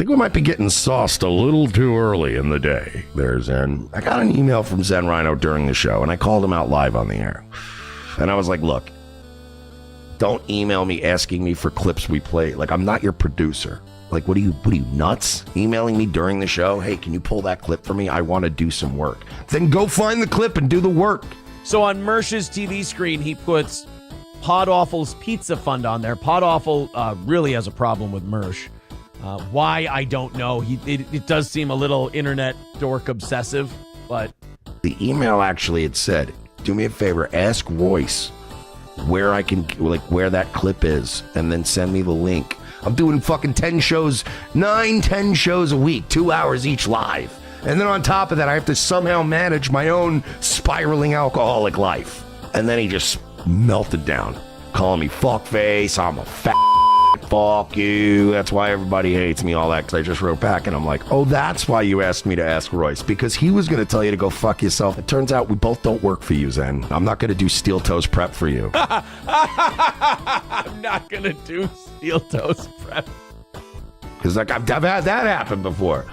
think we might be getting sauced a little too early in the day there, Zen. I got an email from Zen Rhino during the show, and I called him out live on the air. And I was like, look, don't email me asking me for clips we play. Like, I'm not your producer. Like, what are you nuts? Emailing me during the show? Hey, can you pull that clip for me? I want to do some work. Then go find the clip and do the work. So on Mersh's TV screen, he puts PODAWFUL's Pizza Fund on there. PODAWFUL really has a problem with Mersh. Why, I don't know. It does seem a little internet dork obsessive, but... The email actually, it said, do me a favor, ask Royce where I can, like, where that clip is, and then send me the link. I'm doing fucking 10 shows a week, 2 hours each live. And then on top of that, I have to somehow manage my own spiraling alcoholic life. And then he just melted down, calling me fuckface, I'm a fat fuck you, that's why everybody hates me, all that, because I just wrote back, and I'm like, oh, that's why you asked me to ask Royce, because he was going to tell you to go fuck yourself. It turns out we both don't work for you, Zen. I'm not going to do steel toes prep for you. I'm not going to do steel toes prep. Because, like, I've had that happen before.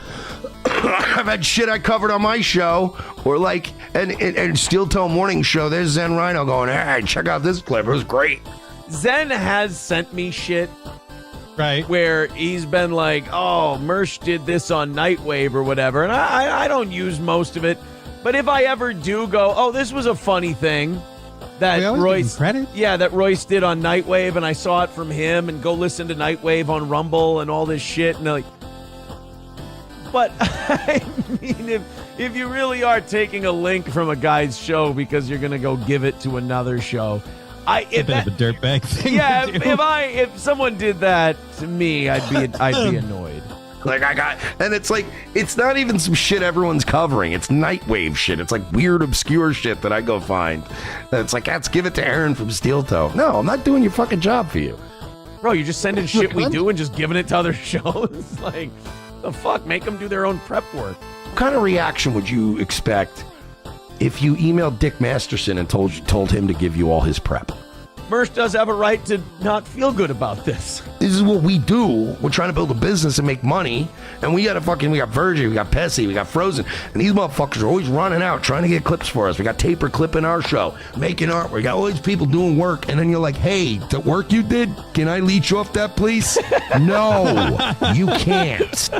I've had shit I covered on my show, or like, and Steel Toe Morning Show, there's Zen Rhino going, hey, check out this clip, it was great. Zen has sent me shit. Right. Where he's been like, oh, Mersh did this on Nightwave or whatever. And I don't use most of it. But if I ever do go, oh, this was a funny thing that Royce, that Royce did on Nightwave, and I saw it from him, and go listen to Nightwave on Rumble and all this shit. And they're like, but I mean, if you really are taking a link from a guy's show because you're going to go give it to another show, it's a bit of a dirtbag thing. Yeah, if someone did that to me, I'd be annoyed. Like and it's like, it's not even some shit everyone's covering. It's Nightwave shit. It's like weird, obscure shit that I go find. And it's like, let's give it to Aaron from Steel Toe. No, I'm not doing your fucking job for you. Bro, you're just sending shit we do and just giving it to other shows. Like, the fuck? Make them do their own prep work. What kind of reaction would you expect if you emailed Dick Masterson and told him to give you all his prep? Mersh does have a right to not feel good about this. This is what we do. We're trying to build a business and make money. And we got Virgin, we got Pessy, we got Frozen. And these motherfuckers are always running out, trying to get clips for us. We got Taper clipping our show, making art. We got all these people doing work. And then you're like, hey, the work you did, can I leech off that, please? No, you can't.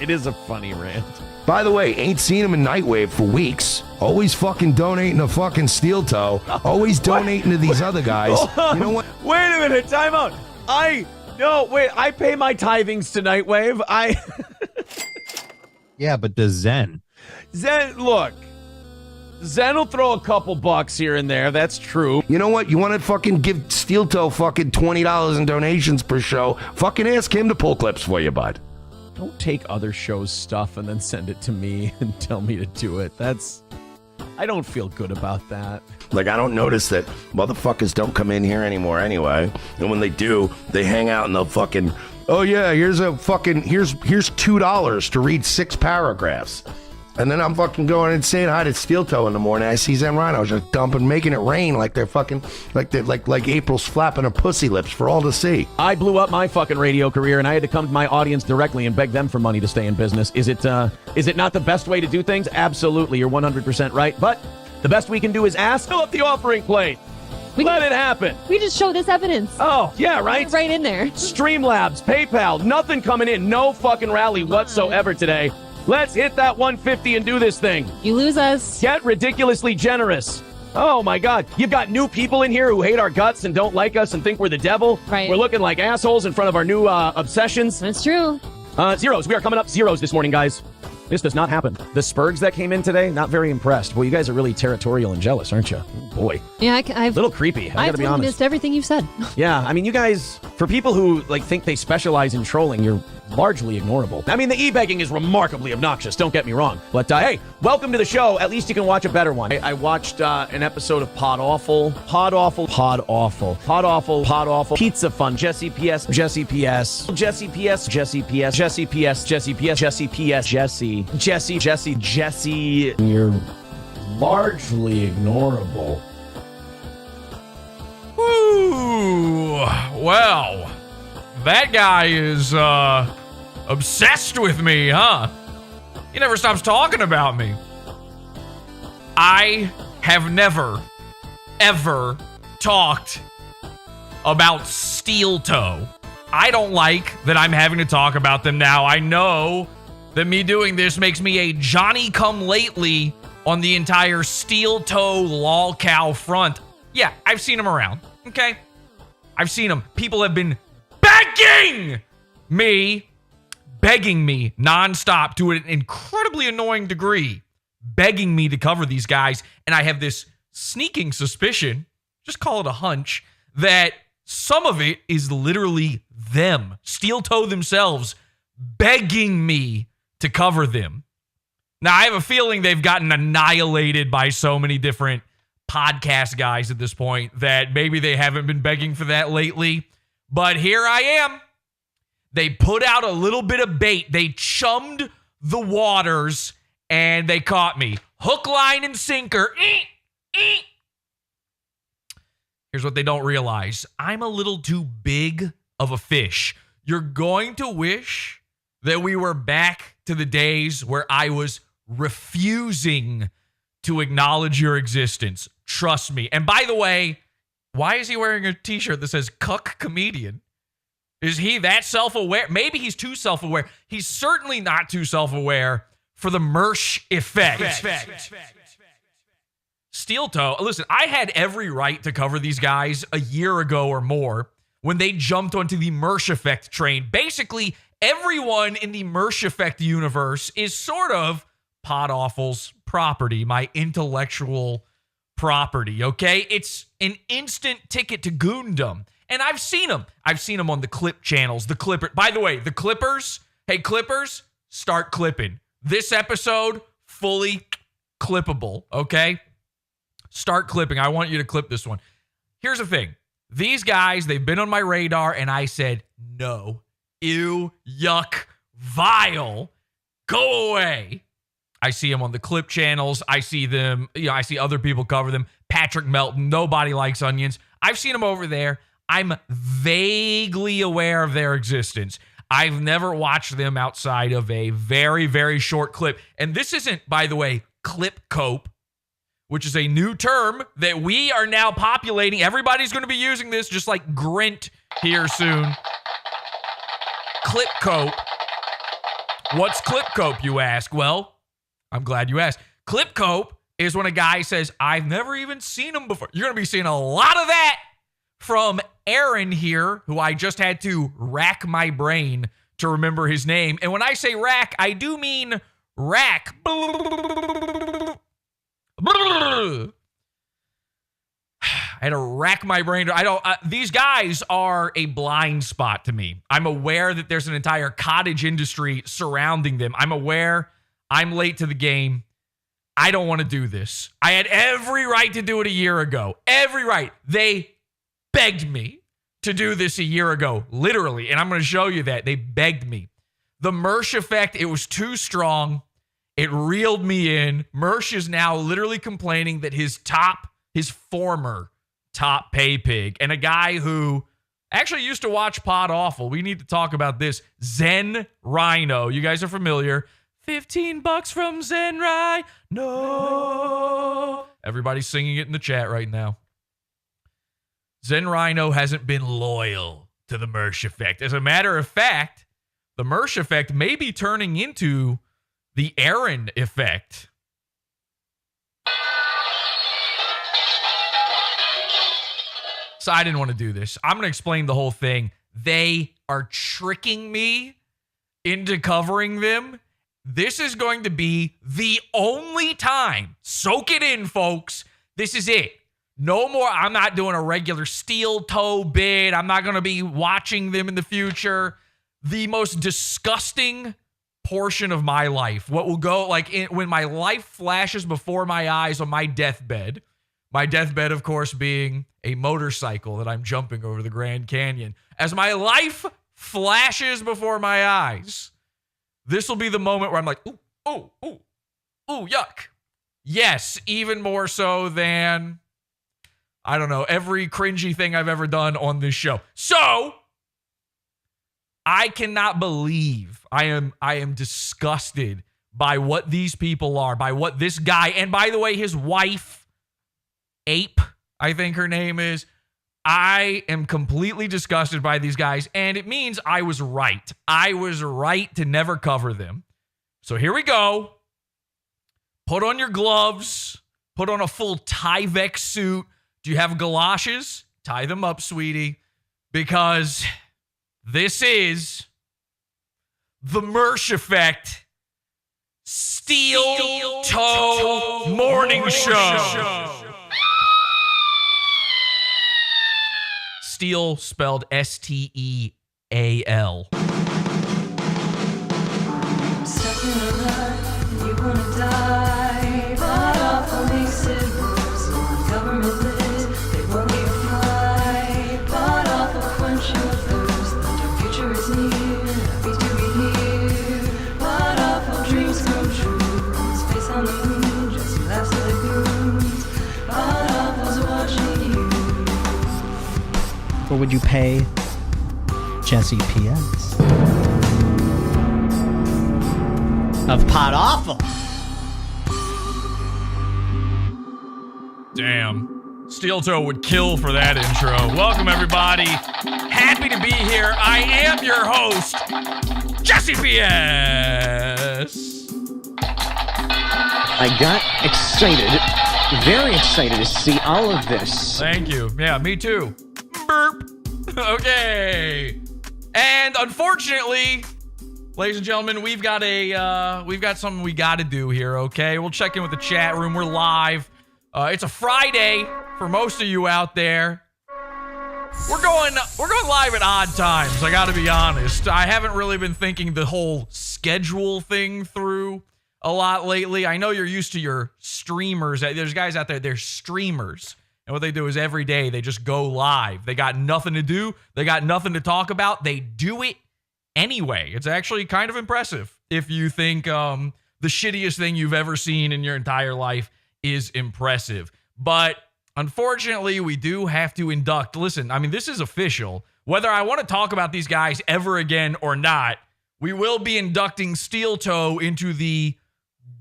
It is a funny rant. By the way, ain't seen him in Nightwave for weeks. Always fucking donating to fucking Steel Toe. Always donating to these other guys. You know what? Wait a minute, time out. I pay my tithings to Nightwave. Yeah, but does Zen? Look. Zen will throw a couple bucks here and there. That's true. You know what? You want to fucking give Steel Toe fucking $20 in donations per show? Fucking ask him to pull clips for you, bud. Don't take other shows' stuff and then send it to me and tell me to do it. I don't feel good about that. Like, I don't notice that motherfuckers don't come in here anymore anyway. And when they do, they hang out and they'll fucking, oh yeah, here's $2 to read 6 paragraphs. And then I'm fucking going and saying hi to Steel Toe in the morning. I see Zen Rhino just dumping, making it rain like they're fucking, like April's flapping her pussy lips for all to see. I blew up my fucking radio career, and I had to come to my audience directly and beg them for money to stay in business. Is it not the best way to do things? Absolutely, you're 100% right. But the best we can do is ask. Fill up the offering plate. Let it happen. We just show this evidence. Oh, yeah, right? Right in there. Streamlabs, PayPal, nothing coming in. No fucking rally whatsoever today. Let's hit that 150 and do this thing. You lose us. Get ridiculously generous. Oh, my God. You've got new people in here who hate our guts and don't like us and think we're the devil. Right. We're looking like assholes in front of our new obsessions. That's true. Zeros. We are coming up zeros this morning, guys. This does not happen. The Spurgs that came in today, not very impressed. Well, you guys are really territorial and jealous, aren't you? Oh, boy. Yeah, I've... A little creepy. I gotta be honest. Missed everything you've said. Yeah, I mean, you guys, for people who think they specialize in trolling, you're largely ignorable. I mean, the e-begging is remarkably obnoxious, don't get me wrong. But, hey, welcome to the show. At least you can watch a better one. I watched an episode of PODAWFUL, Pizza Fun, Jesse P.S., Jesse P.S., Jesse P.S., Jesse P.S., Jesse P.S., Jesse P.S., Jesse P.S., Jesse. You're largely ignorable. Ooh, well, that guy is a Obsessed with me, huh? He never stops talking about me. I have never, ever talked about Steel Toe. I don't like that I'm having to talk about them now. I know that me doing this makes me a Johnny-come-lately on the entire Steel Toe lolcow front. Yeah, I've seen them around, okay? I've seen them. People have been begging me nonstop to an incredibly annoying degree, begging me to cover these guys, and I have this sneaking suspicion, just call it a hunch, that some of it is literally them, Steel Toe themselves, begging me to cover them. Now, I have a feeling they've gotten annihilated by so many different podcast guys at this point that maybe they haven't been begging for that lately. But here I am. They put out a little bit of bait. They chummed the waters, and they caught me. Hook, line, and sinker. Here's what they don't realize. I'm a little too big of a fish. You're going to wish that we were back to the days where I was refusing to acknowledge your existence. Trust me. And by the way, why is he wearing a t-shirt that says cuck comedian? Is he that self-aware? Maybe he's too self-aware. He's certainly not too self-aware for the Mersh effect. Steel Toe, listen, I had every right to cover these guys a year ago or more when they jumped onto the Mersh effect train. Basically, everyone in the Mersh effect universe is sort of PODAWFUL's property, my intellectual property, okay? It's an instant ticket to Goondom. And I've seen them. I've seen them on the clip channels, the Clipper. By the way, the Clippers, hey, Clippers, start clipping. This episode, fully clippable, okay? Start clipping. I want you to clip this one. Here's the thing. These guys, they've been on my radar, and I said, no, ew, yuck, vile, go away. I see them on the clip channels. I see them, I see other people cover them. Patrick Melton, nobody likes onions. I've seen them over there. I'm vaguely aware of their existence. I've never watched them outside of a very, very short clip. And this isn't, by the way, clip cope, which is a new term that we are now populating. Everybody's going to be using this, just like Grint here soon. Clip cope. What's clip cope, you ask? Well, I'm glad you asked. Clip cope is when a guy says, I've never even seen him before. You're going to be seeing a lot of that from Aaron here, who I just had to rack my brain to remember his name. And when I say rack, I do mean rack. I had to rack my brain. These guys are a blind spot to me. I'm aware that there's an entire cottage industry surrounding them. I'm aware I'm late to the game. I don't want to do this. I had every right to do it a year ago. Every right. They begged me to do this a year ago, literally. And I'm going to show you that. They begged me. The Mersh effect, it was too strong. It reeled me in. Mersh is now literally complaining that his former top pay pig, and a guy who actually used to watch PODAWFUL. We need to talk about this. Zen Rhino. You guys are familiar. $15 from Zen Rhino. No. Everybody's singing it in the chat right now. Zen Rhino hasn't been loyal to the Mersh effect. As a matter of fact, the Mersh effect may be turning into the Aaron effect. So I didn't want to do this. I'm going to explain the whole thing. They are tricking me into covering them. This is going to be the only time. Soak it in, folks. This is it. No more. I'm not doing a regular Steel Toe bid. I'm not going to be watching them in the future. The most disgusting portion of my life, what will go when my life flashes before my eyes on my deathbed. My deathbed, of course, being a motorcycle that I'm jumping over the Grand Canyon. As my life flashes before my eyes, this will be the moment where I'm like, ooh, ooh, ooh, ooh, yuck. Yes, even more so than, I don't know, every cringy thing I've ever done on this show. So, I cannot believe I am disgusted by what these people are, by what this guy, and by the way, his wife, Ape, I think her name is. I am completely disgusted by these guys, and it means I was right. I was right to never cover them. So here we go. Put on your gloves. Put on a full Tyvek suit. Do you have galoshes? Tie them up, sweetie. Because this is the Mersh Effect Steel Toe Morning Show. Steel spelled Steal. Stuck in a rut, you wanna die. PODAWFUL makes it worse. Government lit, they won't let you fly. PODAWFUL quench your thirst. The dark future is near, happy to be here. PODAWFUL dreams come true. Space on the moon, just laughs at the goons. PODAWFUL's watching you. What would you pay Jesse P.S. of PODAWFUL? Damn. Steel Toe would kill for that intro. Welcome, everybody. Happy to be here. I am your host, Jesse P.S. I got excited, very excited to see all of this. Thank you. Yeah, me too. Burp. Okay. And unfortunately, ladies and gentlemen, we've got something we got to do here, okay? We'll check in with the chat room. We're live. It's a Friday for most of you out there. We're going live at odd times, I got to be honest. I haven't really been thinking the whole schedule thing through a lot lately. I know you're used to your streamers. There's guys out there, they're streamers. And what they do is every day they just go live. They got nothing to do. They got nothing to talk about. They do it anyway. It's actually kind of impressive if you think the shittiest thing you've ever seen in your entire life is impressive. But unfortunately, we do have to induct. Listen, I mean, this is official. Whether I want to talk about these guys ever again or not, we will be inducting Steel Toe into the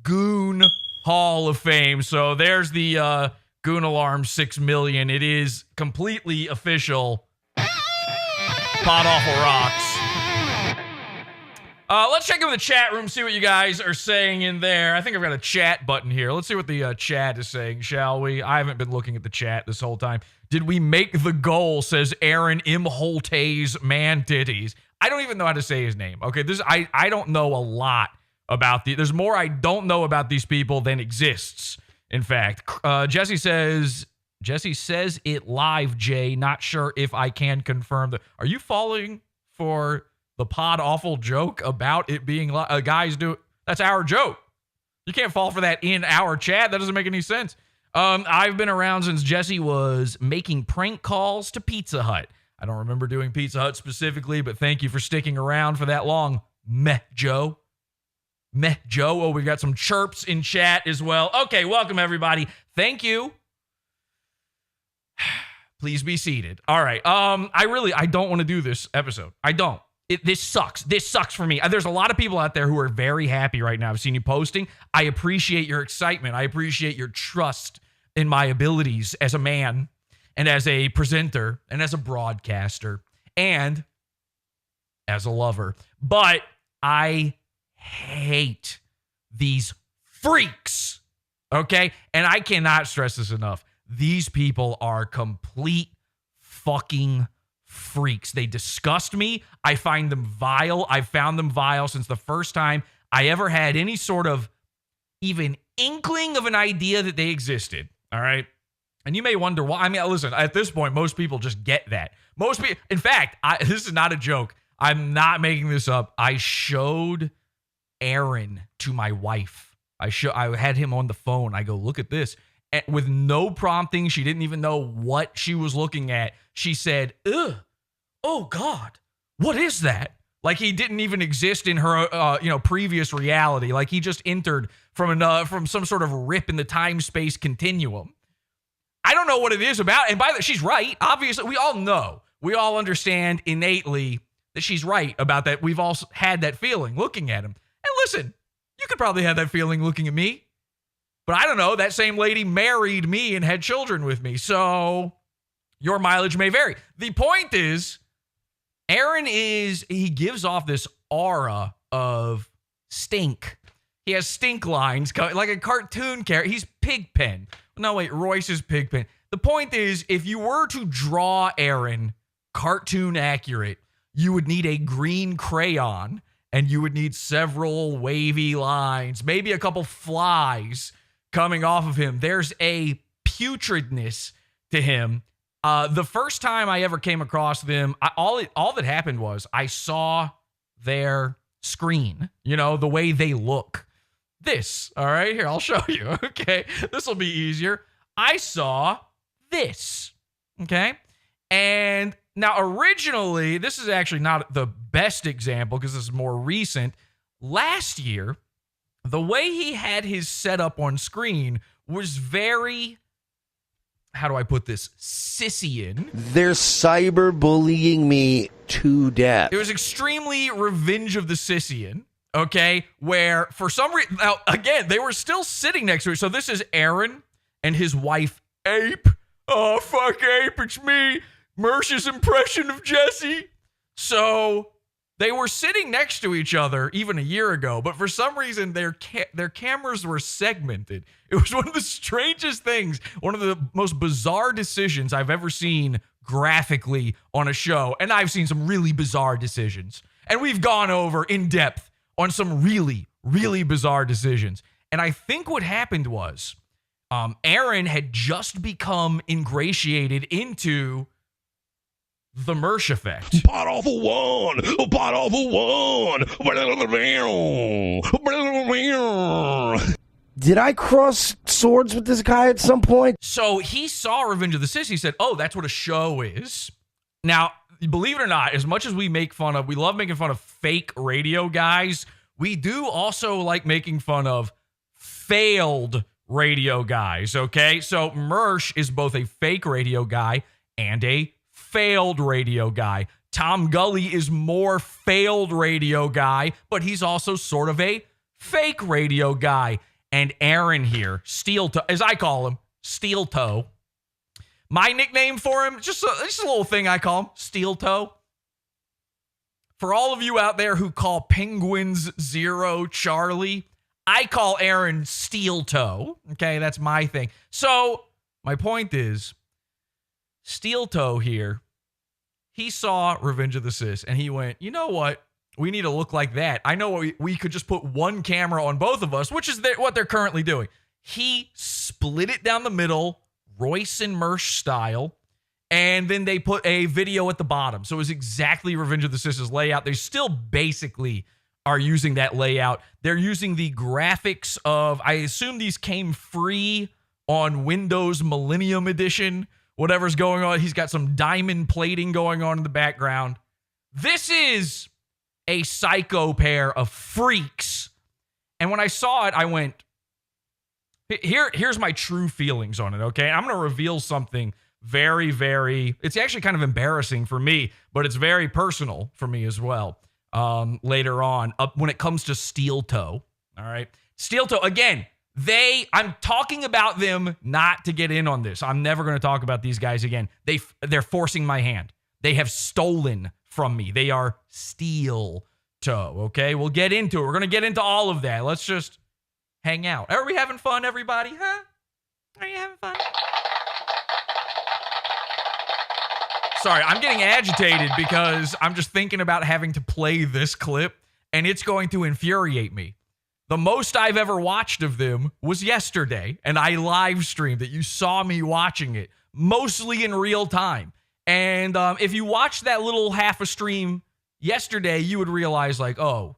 Goon Hall of Fame. So there's the Goon Alarm 6 million. It is completely official. PODAWFUL rocks. Let's check in the chat room, see what you guys are saying in there. I think I've got a chat button here. Let's see what the chat is saying, shall we? I haven't been looking at the chat this whole time. Did we make the goal, says Aaron Imholte's man titties. I don't even know how to say his name. Okay, I don't know a lot about there's more I don't know about these people than exists. In fact, Jesse says it live, Jay. Not sure if I can confirm that. Are you falling for the PODAWFUL joke about it being guys do? That's our joke. You can't fall for that in our chat. That doesn't make any sense. I've been around since Jesse was making prank calls to Pizza Hut. I don't remember doing Pizza Hut specifically, but thank you for sticking around for that long. Meh, Joe. Meh, Joe. Oh, we've got some chirps in chat as well. Okay, welcome, everybody. Thank you. Please be seated. All right. I don't want to do this episode. I don't. This sucks. This sucks for me. There's a lot of people out there who are very happy right now. I've seen you posting. I appreciate your excitement. I appreciate your trust in my abilities as a man and as a presenter and as a broadcaster and as a lover. But I hate these freaks, okay? And I cannot stress this enough. These people are complete fucking freaks. They disgust me. I find them vile. I've found them vile since the first time I ever had any sort of even inkling of an idea that they existed, all right? And you may wonder why. I mean, listen, at this point, most people just get that. Most people, in fact, this is not a joke. I'm not making this up. I showed Aaron to my wife. I had him on the phone. I go, look at this. And with no prompting, she didn't even know what she was looking at. She said, ugh, oh God, what is that? Like he didn't even exist in her, previous reality. Like he just entered from some sort of rip in the time-space continuum. I don't know what it is about. And by the way, she's right. Obviously, we all know. We all understand innately that she's right about that. We've all had that feeling looking at him. And listen, you could probably have that feeling looking at me. But I don't know, that same lady married me and had children with me. So your mileage may vary. The point is, Aaron he gives off this aura of stink. He has stink lines, like a cartoon character. He's Pigpen. No, wait, Royce is Pigpen. The point is, if you were to draw Aaron cartoon accurate, you would need a green crayon and you would need several wavy lines, maybe a couple flies coming off of him. There's a putridness to him. The first time I ever came across them, all that happened was I saw their screen, the way they look. This, all right, here, I'll show you. Okay, this will be easier. I saw this, okay? And now originally, this is actually not the best example because this is more recent. Last year, the way he had his setup on screen was very, how do I put this, Sissian. They're cyberbullying me to death. It was extremely Revenge of the Sissian, okay? Where for some reason, now again, they were still sitting next to it. So this is Aaron and his wife, Ape. Oh, fuck Ape, it's me. Mersh's impression of Jesse. So they were sitting next to each other even a year ago, but for some reason their cameras were segmented. It was one of the strangest things, one of the most bizarre decisions I've ever seen graphically on a show, and I've seen some really bizarre decisions. And we've gone over in depth on some really, really bizarre decisions. And I think what happened was Aaron had just become ingratiated into the Mersh effect. PODAWFUL one. Did I cross swords with this guy at some point? So he saw Revenge of the Sis. He said, oh, that's what a show is. Now, believe it or not, as much as we love making fun of fake radio guys, we do also like making fun of failed radio guys, okay? So Mersh is both a fake radio guy and a failed radio guy. Tom Gully is more failed radio guy, but he's also sort of a fake radio guy. And Aaron here, Steel Toe, as I call him, Steel Toe. My nickname for him, just a little thing I call him, Steel Toe. For all of you out there who call Penguins Zero Charlie, I call Aaron Steel Toe. Okay, that's my thing. So my point is, Steel Toe here, he saw Revenge of the Sis, and he went, you know what? We need to look like that. I know we could just put one camera on both of us, which is what they're currently doing. He split it down the middle, Royce and Mersh style, and then they put a video at the bottom. So it was exactly Revenge of the Sis' layout. They still basically are using that layout. They're using the graphics of, I assume these came free on Windows Millennium Edition, whatever's going on. He's got some diamond plating going on in the background. This is a psycho pair of freaks. And when I saw it, I went, here's my true feelings on it, okay? I'm going to reveal something very, very, it's actually kind of embarrassing for me, but it's very personal for me as well. Later on, when it comes to Steel Toe, all right? Steel Toe, again, I'm talking about them not to get in on this. I'm never going to talk about these guys again. They're forcing my hand. They have stolen from me. They are Steel Toe, okay? We'll get into it. We're going to get into all of that. Let's just hang out. Are we having fun, everybody? Huh? Are you having fun? Sorry, I'm getting agitated because I'm just thinking about having to play this clip, and it's going to infuriate me. The most I've ever watched of them was yesterday, and I live streamed it. You saw me watching it, mostly in real time. And if you watched that little half a stream yesterday, you would realize, like, oh,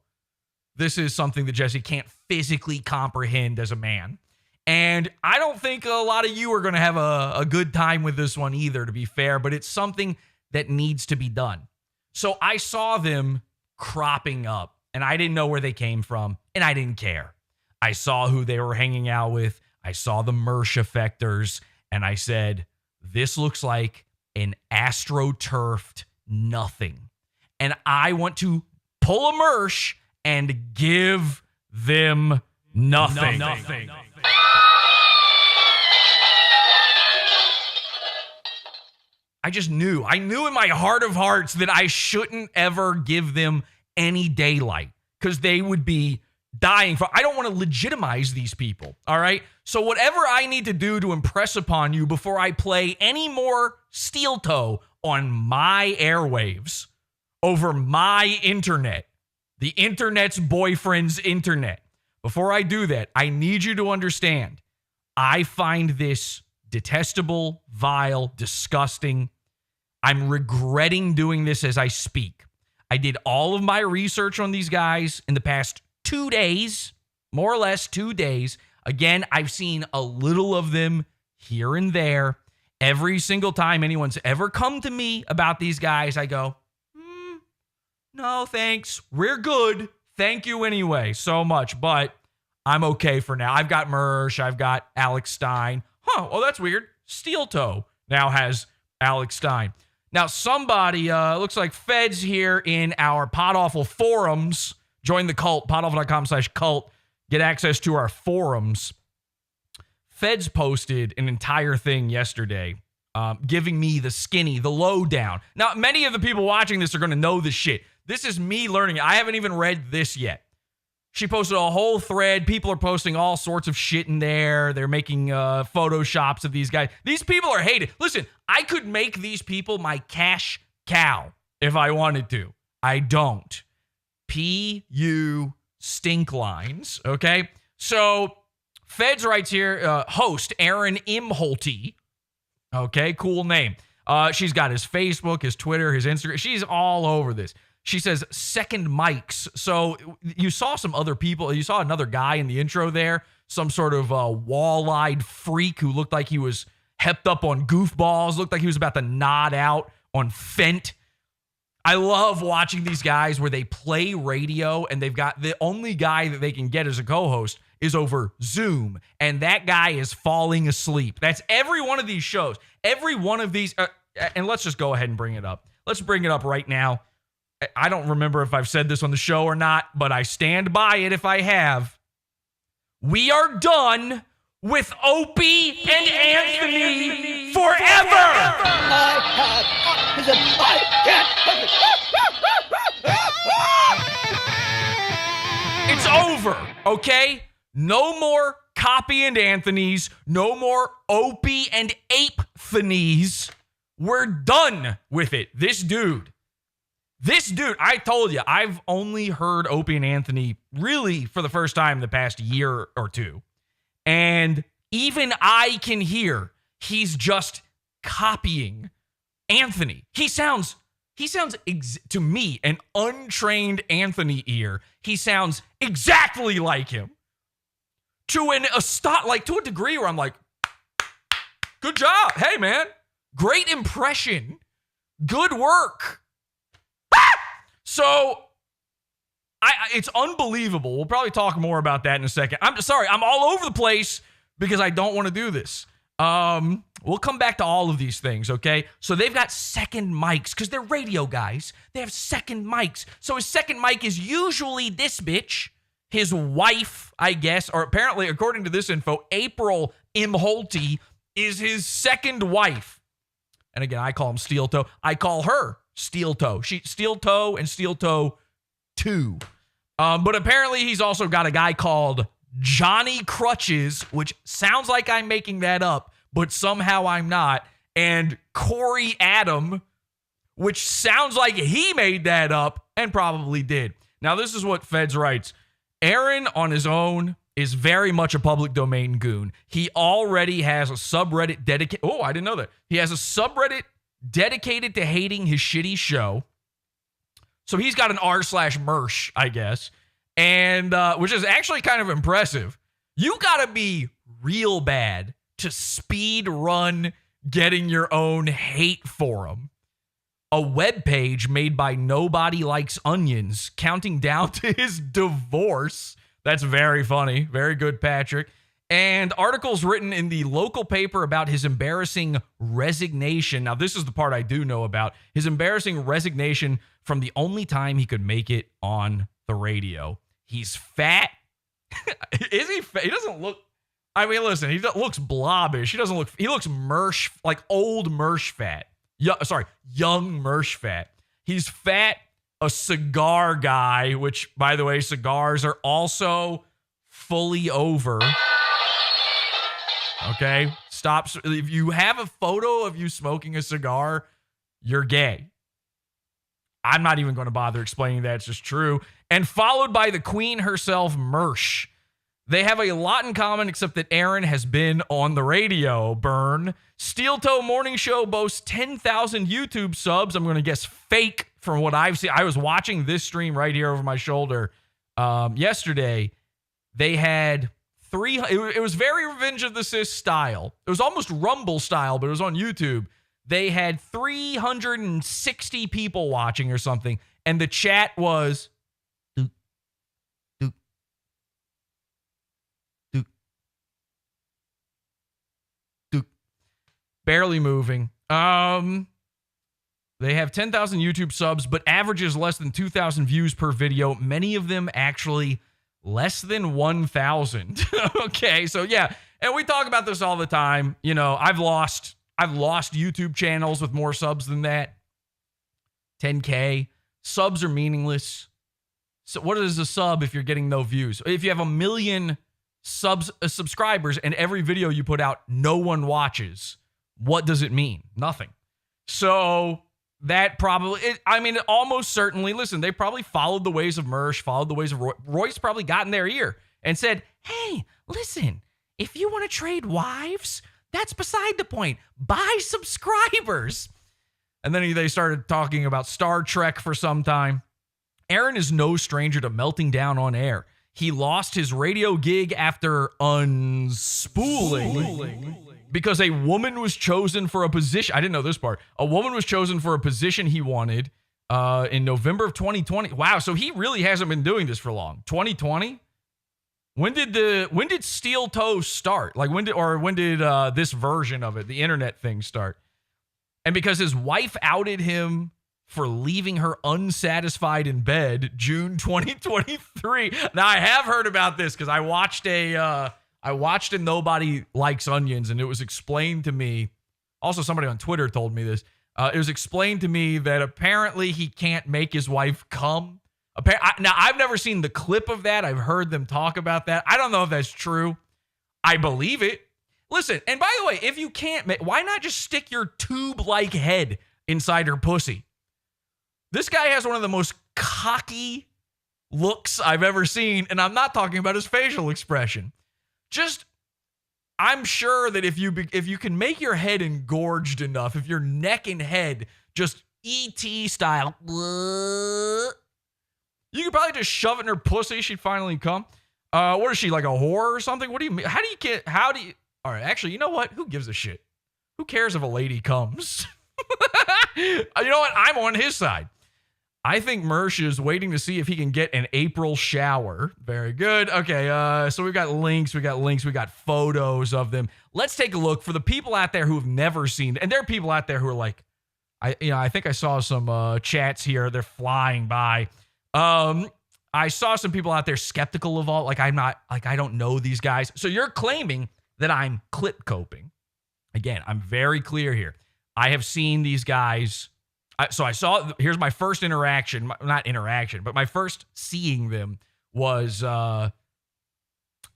this is something that Jesse can't physically comprehend as a man. And I don't think a lot of you are going to have a good time with this one either, to be fair, but it's something that needs to be done. So I saw them cropping up, and I didn't know where they came from, and I didn't care. I saw who they were hanging out with. I saw the Mersh effectors, and I said, this looks like an astroturfed nothing. and I want to pull a Mersh and give them nothing. I just knew. I knew in my heart of hearts that I shouldn't ever give them any daylight because they would be dying for. I don't want to legitimize these people, all right? So whatever I need to do to impress upon you before I play any more steel toe on my airwaves over my internet, the internet's boyfriend's internet, before I do that, I need you to understand, I find this detestable, vile, disgusting. I'm regretting doing this as I speak. I did all of my research on these guys in the past 2 days, more or less 2 days. Again, I've seen a little of them here and there. Every single time anyone's ever come to me about these guys, I go, no, thanks. We're good. Thank you anyway so much, but I'm okay for now. I've got Mersh. I've got Alex Stein. Oh, that's weird. Steel Toe now has Alex Stein. Now, somebody, looks like Feds here in our PODAWFUL forums. Join the cult, podawful.com/cult. Get access to our forums. Feds posted an entire thing yesterday giving me the skinny, the lowdown. Now, many of the people watching this are going to know this shit. This is me learning it. I haven't even read this yet. She posted a whole thread. People are posting all sorts of shit in there. They're making photoshops of these guys. These people are hated. Listen, I could make these people my cash cow if I wanted to. I don't. P.U. stink lines, okay? So, Feds writes here, host Aaron Imholte. Okay, cool name. She's got his Facebook, his Twitter, his Instagram. She's all over this. She says second mics. So you saw some other people. You saw another guy in the intro there, some sort of wall-eyed freak who looked like he was hepped up on goofballs, looked like he was about to nod out on Fent. I love watching these guys where they play radio and they've got the only guy that they can get as a co-host is over Zoom, and that guy is falling asleep. That's every one of these shows. Every one of these, and let's just go ahead and bring it up. Let's bring it up right now. I don't remember if I've said this on the show or not, but I stand by it if I have. We are done with Opie and Anthony forever. It's over, okay? No more Copy and Anthony's. No more Opie and Ape-thanies. We're done with it. This dude, I told you, I've only heard Opie and Anthony really for the first time in the past year or two. And even I can hear he's just copying Anthony. He sounds to me, an untrained Anthony ear, he sounds exactly like him. To a degree where I'm like, good job. Hey, man. Great impression. Good work. So, it's unbelievable. We'll probably talk more about that in a second. I'm sorry, I'm all over the place because I don't want to do this. We'll come back to all of these things, okay? So they've got second mics because they're radio guys. They have second mics. So his second mic is usually this bitch, his wife, I guess, or apparently, according to this info, April Imholte is his second wife. And again, I call him Steel Toe. I call her Steel Toe. Steel Toe and Steel Toe 2. But apparently he's also got a guy called Johnny Crutches, which sounds like I'm making that up, but somehow I'm not. And Corey Adam, which sounds like he made that up and probably did. Now, this is what Feds writes. Aaron on his own is very much a public domain goon. He already has a subreddit dedicated. Oh, I didn't know that. He has a subreddit dedicated to hating his shitty show. So he's got an r/Mersh, I guess. And which is actually kind of impressive. You got to be real bad to speed run getting your own hate forum. A web page made by Nobody Likes Onions counting down to his divorce. That's very funny. Very good, Patrick. And articles written in the local paper about his embarrassing resignation. Now, this is the part I do know about. His embarrassing resignation from the only time he could make it on the radio. He's fat. Is he fat? He doesn't look... I mean, listen, he looks blobbish. He looks Mersh, like old Mersh fat. Young Mersh fat. He's fat, a cigar guy, which, by the way, cigars are also fully over. Okay? Stop. If you have a photo of you smoking a cigar, you're gay. I'm not even going to bother explaining that. It's just true. And followed by the queen herself, Mersh. They have a lot in common, except that Aaron has been on the radio, burn. Steel Toe Morning Show boasts 10,000 YouTube subs. I'm going to guess fake from what I've seen. I was watching this stream right here over my shoulder yesterday. They had it was very Revenge of the Sith style. It was almost Rumble style, but it was on YouTube. They had 360 people watching or something, and the chat was... barely moving. They have 10,000 YouTube subs, but averages less than 2,000 views per video. Many of them actually less than 1,000. Okay, so yeah, and we talk about this all the time. You know, I've lost YouTube channels with more subs than that. 10K. Subs are meaningless. So what is a sub if you're getting no views? If you have 1 million subscribers and every video you put out, no one watches, what does it mean? Nothing. So that probably, almost certainly, listen, they probably followed the ways of Mersh, followed the ways of Roy. Royce probably got in their ear and said, hey, listen, if you want to trade wives, that's beside the point. Buy subscribers. And then they started talking about Star Trek for some time. Aaron is no stranger to melting down on air. He lost his radio gig after unspooling. Because a woman was chosen for a position. I didn't know this part. A woman was chosen for a position he wanted in November of 2020. Wow, so he really hasn't been doing this for long. 2020? When did Steel Toe start? Like when did this version of it, the internet thing, start? And because his wife outed him for leaving her unsatisfied in bed, June 2023. Now I have heard about this because I watched a Nobody Likes Onions, and it was explained to me. Also, somebody on Twitter told me this. It was explained to me that apparently he can't make his wife come. Now, I've never seen the clip of that. I've heard them talk about that. I don't know if that's true. I believe it. Listen, and by the way, if you can't, why not just stick your tube-like head inside her pussy? This guy has one of the most cocky looks I've ever seen, and I'm not talking about his facial expression. Just, I'm sure that if you can make your head engorged enough, if your neck and head just E.T. style, you could probably just shove it in her pussy. She'd finally come. What is she, like a whore or something? What do you mean? All right, actually, you know what? Who gives a shit? Who cares if a lady comes? You know what? I'm on his side. I think Mersh is waiting to see if he can get an April shower. Very good. Okay, so we've got links, we got photos of them. Let's take a look for the people out there who have never seen, and there are people out there who are like, I think I saw some chats here. They're flying by. I saw some people out there skeptical of all, I don't know these guys. So you're claiming that I'm clip coping. Again, I'm very clear here. I have seen these guys. So I saw, here's my first interaction, not interaction, but my first seeing them was, I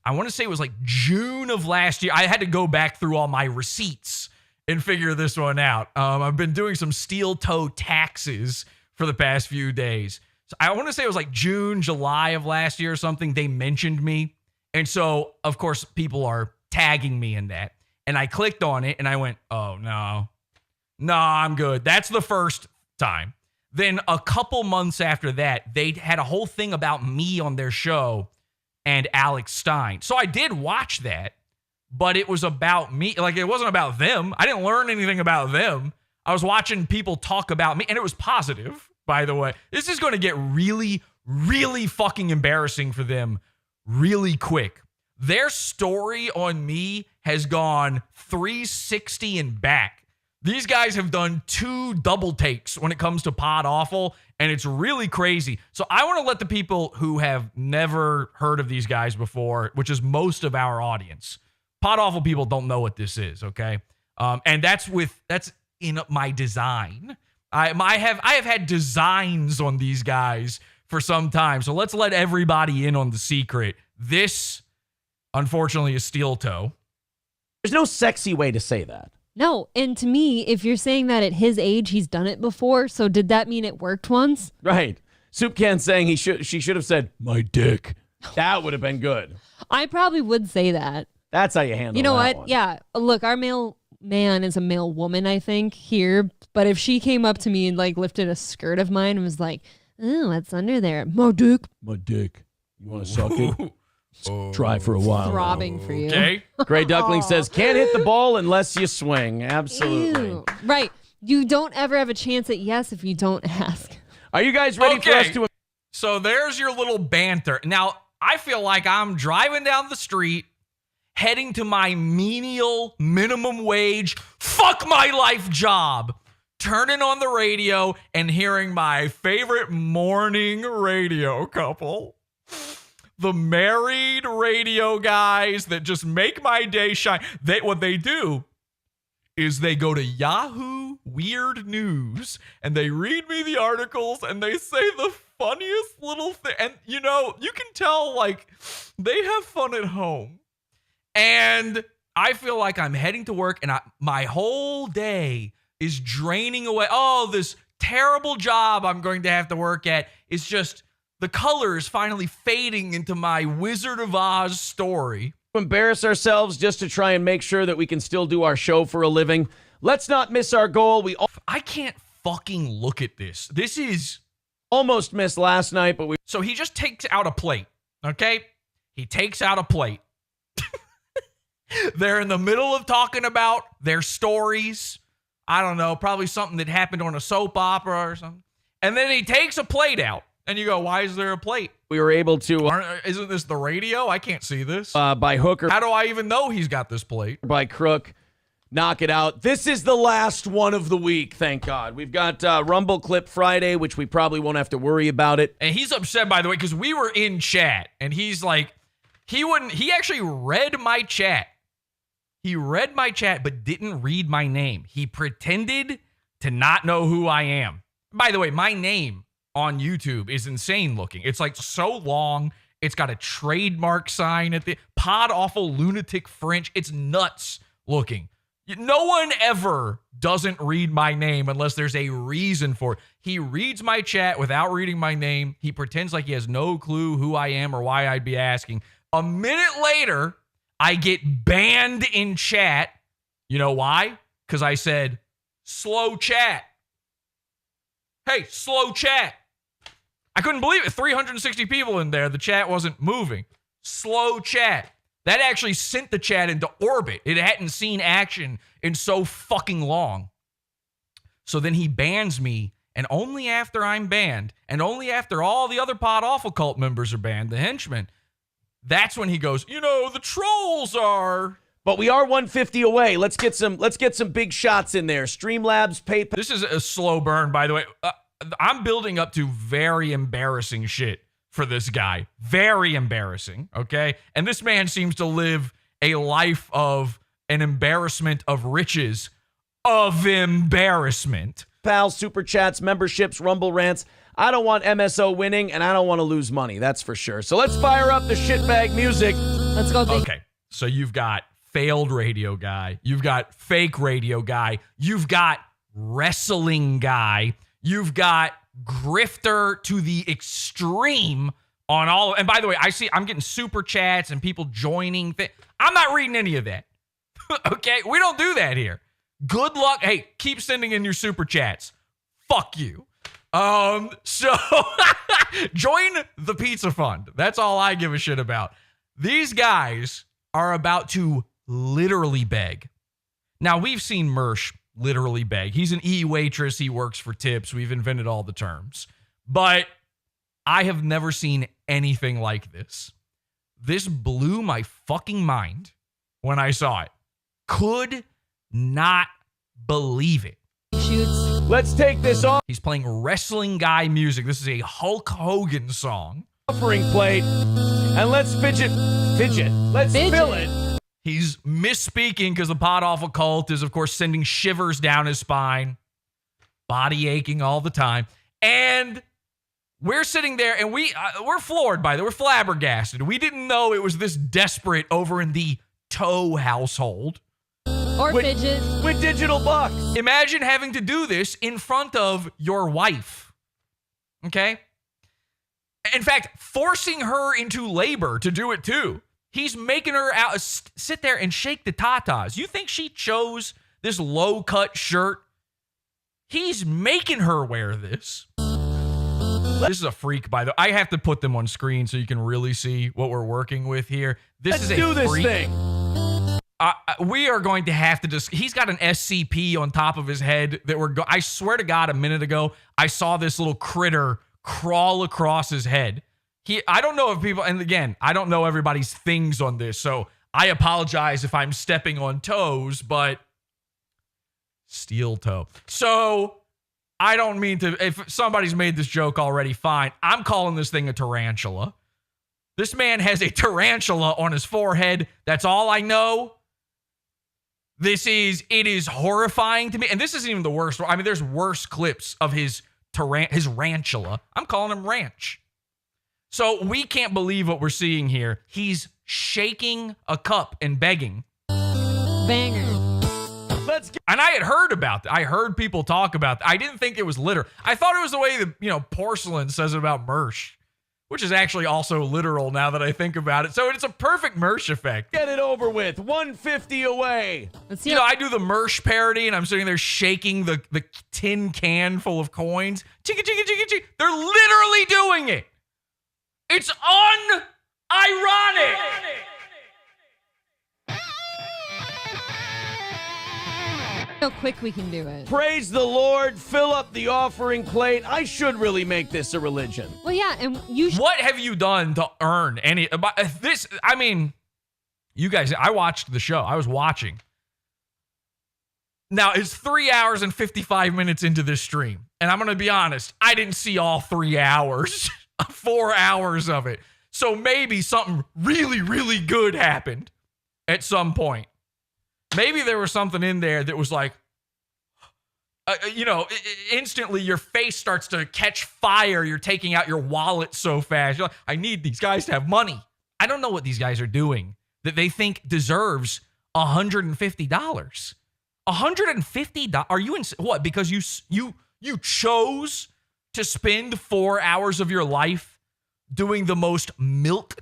want to say it was like June of last year. I had to go back through all my receipts and figure this one out. I've been doing some steel toe taxes for the past few days. So I want to say it was like June, July of last year or something. They mentioned me. And so, of course, people are tagging me in that. And I clicked on it and I went, oh, no, I'm good. That's the first time. Then a couple months after that, they had a whole thing about me on their show and Alex Stein. So I did watch that, but it was about me. Like, it wasn't about them. I didn't learn anything about them. I was watching people talk about me, and it was positive, by the way. This is going to get really, really fucking embarrassing for them really quick. Their story on me has gone 360 and back. These guys have done 2 double takes when it comes to PODAWFUL, and it's really crazy. So I want to let the people who have never heard of these guys before, which is most of our audience. PODAWFUL people don't know what this is, okay? And that's in my design. I have had designs on these guys for some time. So let's let everybody in on the secret. This, unfortunately, is steel toe. There's no sexy way to say that. No, and to me, if you're saying that at his age he's done it before, so did that mean it worked once? Right. Soup Can saying she should have said, my dick. That would have been good. I probably would say that. That's how you handle it. You know that what? one. Yeah. Look, our male man is a male woman, I think, here. But if she came up to me and like lifted a skirt of mine and was like, oh, what's under there? My dick. My dick. You want to suck it? Try for a while. Throbbing for you. Okay. Gray Duckling says, can't hit the ball unless you swing. Absolutely. Ew. Right. You don't ever have a chance at yes if you don't ask. Are you guys ready for us Okay. to... So there's your little banter. Now, I feel like I'm driving down the street, heading to my menial minimum wage, fuck my life job, turning on the radio and hearing my favorite morning radio couple. The married radio guys that just make my day shine. What they do is they go to Yahoo Weird News and they read me the articles and they say the funniest little thing. And, you know, you can tell, like, they have fun at home. And I feel like I'm heading to work and my whole day is draining away. Oh, this terrible job I'm going to have to work at is just... the color is finally fading into my Wizard of Oz story. embarrass ourselves just to try and make sure that we can still do our show for a living. Let's not miss our goal. I can't fucking look at this. This is... almost missed last night, but So he just takes out a plate, okay? He takes out a plate. They're in the middle of talking about their stories. I don't know, probably something that happened on a soap opera or something. And then he takes a plate out. And you go, why is there a plate? we were able to, Isn't this the radio? I can't see this. by hook or How do I even know he's got this plate? by crook, knock it out. This is the last one of the week, thank God. We've got Rumble Clip Friday, which we probably won't have to worry about it. And he's upset, by the way, because we were in chat. And he's like, he actually read my chat. He read my chat, but didn't read my name. He pretended to not know who I am. By the way, my name on YouTube is insane looking. It's like so long. It's got a trademark sign at the PODAWFUL Lunatic French. It's nuts looking. No one ever doesn't read my name unless there's a reason for it. He reads my chat without reading my name. He pretends like he has no clue who I am or why I'd be asking. A minute later, I get banned in chat. You know why? Because I said, slow chat. Hey, slow chat. I couldn't believe it. 360 people in there. The chat wasn't moving. Slow chat. That actually sent the chat into orbit. It hadn't seen action in so fucking long. So then he bans me, and only after I'm banned, and only after all the other PODAWFUL cult members are banned, the henchmen, that's when he goes, you know, the trolls are... But we are 150 away. Let's get some big shots in there. Streamlabs, PayPal. This is a slow burn, by the way. I'm building up to very embarrassing shit for this guy. Very embarrassing, okay? And this man seems to live a life of an embarrassment of riches. Of embarrassment. PayPal, Super Chats, memberships, Rumble Rants. I don't want MSO winning, and I don't want to lose money. That's for sure. So let's fire up the shitbag music. Let's go. Okay, so you've got failed radio guy. You've got fake radio guy. You've got wrestling guy. You've got grifter to the extreme on all. And by the way, I'm getting super chats and people joining. I'm not reading any of that. Okay, we don't do that here. Good luck. Hey, keep sending in your super chats. Fuck you. So join the pizza fund. That's all I give a shit about. These guys are about to literally beg. Now, we've seen Mersh literally beg. He's an e-waitress. He works for tips. We've invented all the terms. But I have never seen anything like this. This blew my fucking mind when I saw it. Could not believe it. Shoots. Let's take this He's playing wrestling guy music. This is a Hulk Hogan song. offering plate and let's fidget. Let's fill it. He's misspeaking because the PODAWFUL cult is, of course, sending shivers down his spine, body aching all the time. And we're sitting there and we're floored by that. We're flabbergasted. We didn't know it was this desperate over in the Toe household. Or fidget. With digital bucks. Imagine having to do this in front of your wife. Okay? In fact, forcing her into labor to do it too. He's making her out sit there and shake the tatas. You think she chose this low-cut shirt? He's making her wear this. This is a freak, by the way. I have to put them on screen so you can really see what we're working with here. Let's do this thing. We are going to have to just. He's got an SCP on top of his head that I swear to God, a minute ago, I saw this little critter crawl across his head. I don't know if people, and again, I don't know everybody's things on this, so I apologize if I'm stepping on toes, but steel toe. So I don't mean to, if somebody's made this joke already, fine. I'm calling this thing a tarantula. This man has a tarantula on his forehead. That's all I know. It is horrifying to me. And this isn't even the worst. I mean, there's worse clips of his ranchula. I'm calling him ranch. So we can't believe what we're seeing here. He's shaking a cup and begging. Banger. And I had heard about that. I heard people talk about that. I didn't think it was litter. I thought it was the way that, porcelain says it about Mersh, which is actually also literal now that I think about it. So it's a perfect Mersh effect. Get it over with. 150 away. I do the Mersh parody and I'm sitting there shaking the tin can full of coins. Chicka, chicka, chicka, chicka. They're literally doing it. It's unironic. How quick we can do it. Praise the Lord. Fill up the offering plate. I should really make this a religion. Well, yeah, and you What have you done to earn any this? I mean, you guys, I watched the show. I was watching. Now, it's 3 hours and 55 minutes into this stream. And I'm going to be honest, I didn't see all 3 hours, 4 hours of it. So maybe something really, really good happened at some point. Maybe there was something in there that was like, instantly your face starts to catch fire. You're taking out your wallet so fast. You're like, I need these guys to have money. I don't know what these guys are doing that they think deserves $150. $150? Are you in what? Because you chose to spend 4 hours of your life doing the most milk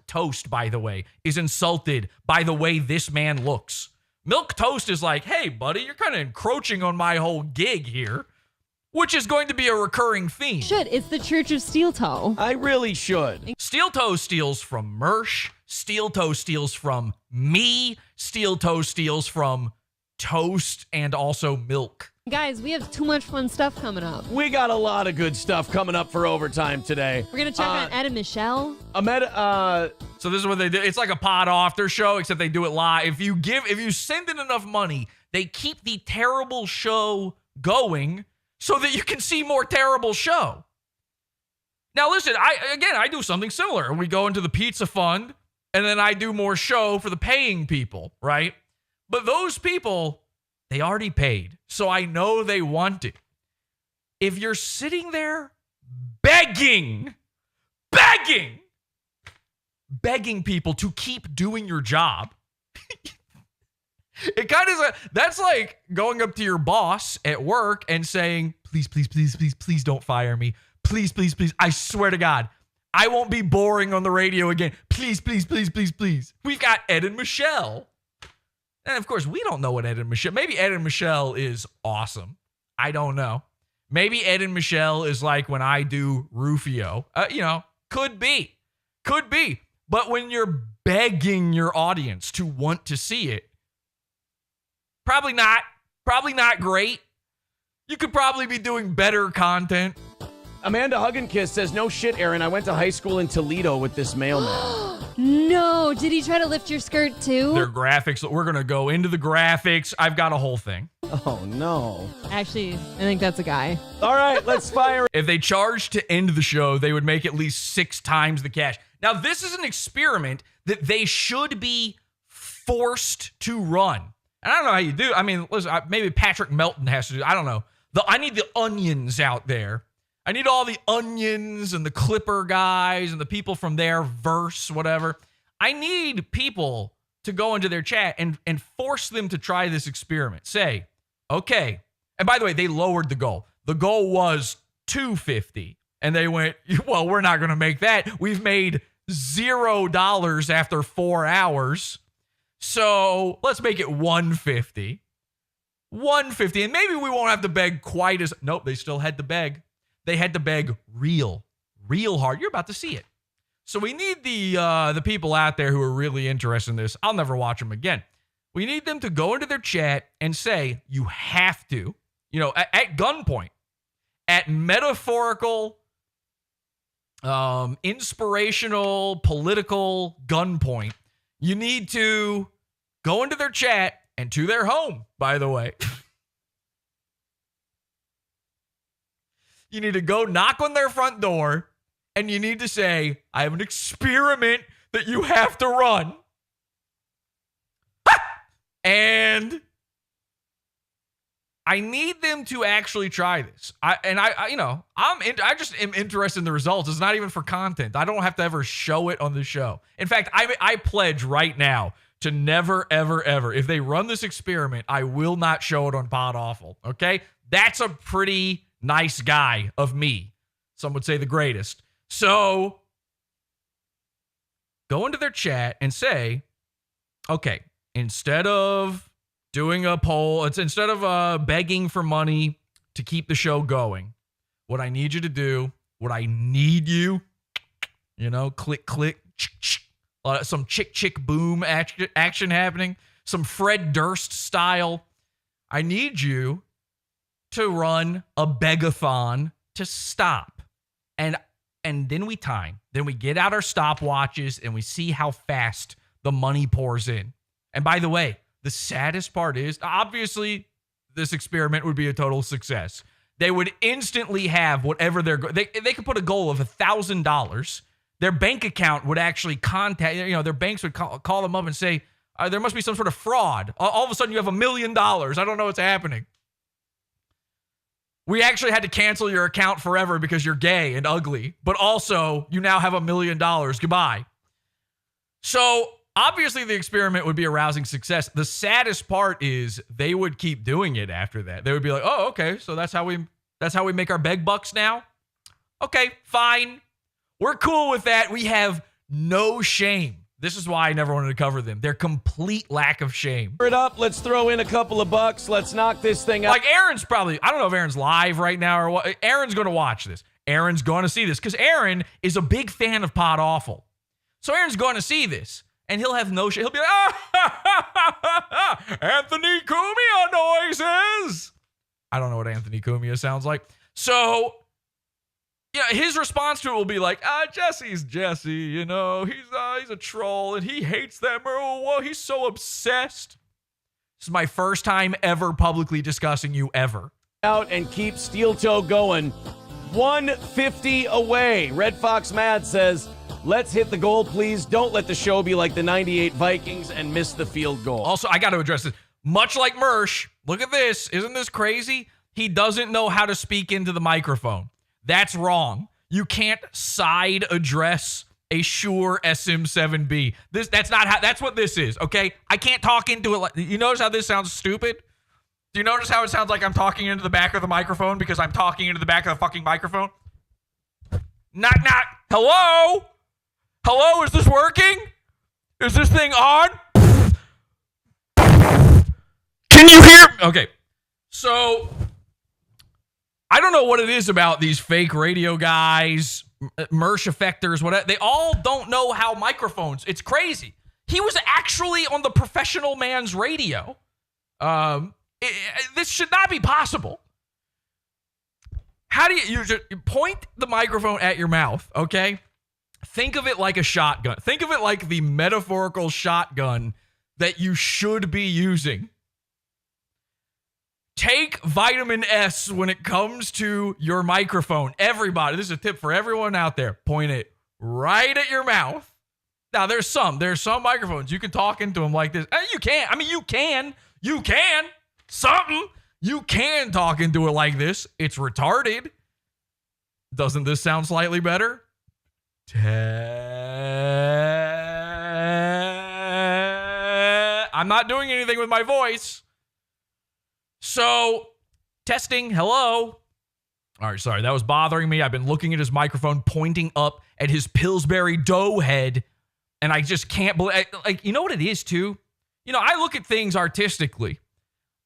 toast, by the way, is insulted by the way this man looks. Milk toast is like, hey, buddy, you're kind of encroaching on my whole gig here, which is going to be a recurring theme. It's the Church of Steel Toe. I really should. Steel Toe steals from Mersh. Steel Toe steals from me. Steel Toe steals from toast and also milk. Guys, we have too much fun stuff coming up. We got a lot of good stuff coming up for overtime today. We're going to check on Ed and Michelle. So this is what they do. It's like a pod off their show, except they do it live. If you send in enough money, they keep the terrible show going so that you can see more terrible show. Now listen, I do something similar. We go into the pizza fund, and then I do more show for the paying people, right? But those people, they already paid, so I know they want it. If you're sitting there begging people to keep doing your job, it kind of that's like going up to your boss at work and saying, please don't fire me. Please. I swear to God, I won't be boring on the radio again. Please. We've got Ed and Michelle. And of course, we don't know what Ed and Michelle. Maybe Ed and Michelle is awesome. I don't know. Maybe Ed and Michelle is like when I do Rufio. Could be. But when you're begging your audience to want to see it, probably not great. You could probably be doing better content. Amanda Hugginkiss says, no shit, Aaron. I went to high school in Toledo with this mailman. No. Did he try to lift your skirt too? Their graphics. We're going to go into the graphics. I've got a whole thing. Oh, no. Actually, I think that's a guy. All right, let's fire. If they charged to end the show, they would make at least 6 times the cash. Now, this is an experiment that they should be forced to run. And I don't know how you do. I mean, listen, maybe Patrick Melton has to do. I don't know. I need the onions out there. I need all the onions and the Clipper guys and the people from their verse, whatever. I need people to go into their chat and force them to try this experiment. Say, okay. And by the way, they lowered the goal. The goal was $250. And they went, well, we're not going to make that. We've made $0 after 4 hours. So let's make it $150. $150. And maybe we won't have to beg quite as. Nope, they still had to beg. They had to beg real hard. You're about to see it. So we need the people out there who are really interested in this. I'll never watch them again. We need them to go into their chat and say, you have to, at gunpoint, at metaphorical, inspirational, political gunpoint, you need to go into their chat and to their home, by the way. You need to go knock on their front door and you need to say, I have an experiment that you have to run. And I need them to actually try this. I just am interested in the results. It's not even for content. I don't have to ever show it on the show. In fact, I pledge right now to never, ever, ever, if they run this experiment, I will not show it on PodAWFUL. Okay? That's a pretty nice guy of me. Some would say the greatest. So go into their chat and say, okay, instead of doing a poll, instead of begging for money to keep the show going, what I need you to do, click, click, some chick, boom action happening, some Fred Durst style. I need you to run a begathon to stop. And then we time. Then we get out our stopwatches and we see how fast the money pours in. And by the way, the saddest part is, obviously, this experiment would be a total success. They would instantly have whatever they could put a goal of $1,000. Their bank account would actually contact, their banks would call them up and say, there must be some sort of fraud. All of a sudden you have $1 million. I don't know what's happening. We actually had to cancel your account forever because you're gay and ugly, but also you now have $1 million. Goodbye. So obviously the experiment would be a rousing success. The saddest part is they would keep doing it after that. They would be like, oh, okay, so that's how we make our beg bucks now? Okay, fine. We're cool with that. We have no shame. This is why I never wanted to cover them. Their complete lack of shame. It up. Let's throw in a couple of bucks. Let's knock this thing out. Like Aaron's probably, I don't know if Aaron's live right now or what. Aaron's going to watch this. Aaron's going to see this because Aaron is a big fan of PodAWFUL. So Aaron's going to see this and he'll have no shame. He'll be like, Anthony Cumia noises. I don't know what Anthony Cumia sounds like. So his response to it will be like, Jesse's Jesse, he's a troll and he hates that. Whoa, he's so obsessed. This is my first time ever publicly discussing you ever. Out and keep Steel Toe going. 150 away. Red Fox Mad says, let's hit the goal, please. Don't let the show be like the 98 Vikings and miss the field goal. Also, I got to address this. Much like Mersh, look at this. Isn't this crazy? He doesn't know how to speak into the microphone. That's wrong. You can't side address a Shure SM7B. That's what this is, okay? I can't talk into it. You notice how this sounds stupid? Do you notice how it sounds like I'm talking into the back of the microphone because I'm talking into the back of the fucking microphone? Knock, knock. Hello? Hello, is this working? Is this thing on? Can you hear? Okay. So I don't know what it is about these fake radio guys, Mersh effectors, whatever. They all don't know how microphones. It's crazy. He was actually on the professional man's radio. This should not be possible. How do you just point the microphone at your mouth, okay? Think of it like a shotgun. Think of it like the metaphorical shotgun that you should be using. take vitamin S when it comes to your microphone. Everybody, this is a tip for everyone out there. Point it right at your mouth. Now, there's some microphones you can talk into them like this. You can. I mean, you can. Something. You can talk into it like this. It's retarded. Doesn't this sound slightly better? I'm not doing anything with my voice. So, testing, hello. All right, sorry, that was bothering me. I've been looking at his microphone, pointing up at his Pillsbury dough head, and I just can't believe, like, you know what it is, too? You know, I look at things artistically,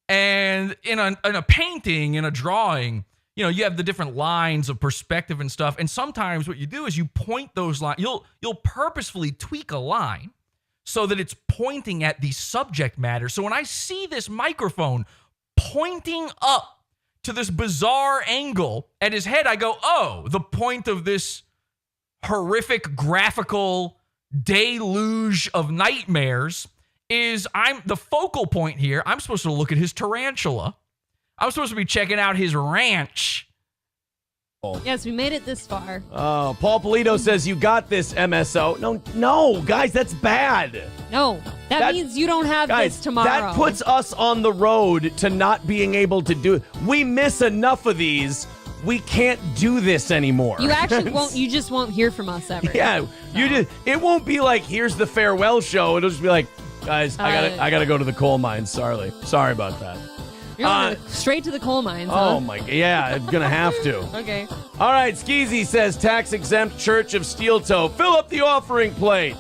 and in a painting, in a drawing, you know, you have the different lines of perspective and stuff, and sometimes what you do is you point those lines, you'll purposefully tweak a line so that it's pointing at the subject matter. So when I see this microphone pointing up to this bizarre angle at his head, I go, oh, the point of this horrific graphical deluge of nightmares is I'm the focal point here. I'm supposed to look at his tarantula. I'm supposed to be checking out his ranch. Yes, we made it this far. Oh, Paul Polito says you got this, MSO. No, guys, that's bad. No, that means you don't have this tomorrow. That puts us on the road to not being able to do it. We miss enough of these. We can't do this anymore. You actually won't. You just won't hear from us ever. Yeah, you just. It won't be like here's the farewell show. It'll just be like, guys, I gotta go to the coal mines. Sorry about that. You're going straight to the coal mines. Oh my god, yeah, I'm gonna have to. Okay. All right, Skeezy says tax exempt Church of Steel Toe. Fill up the offering plate.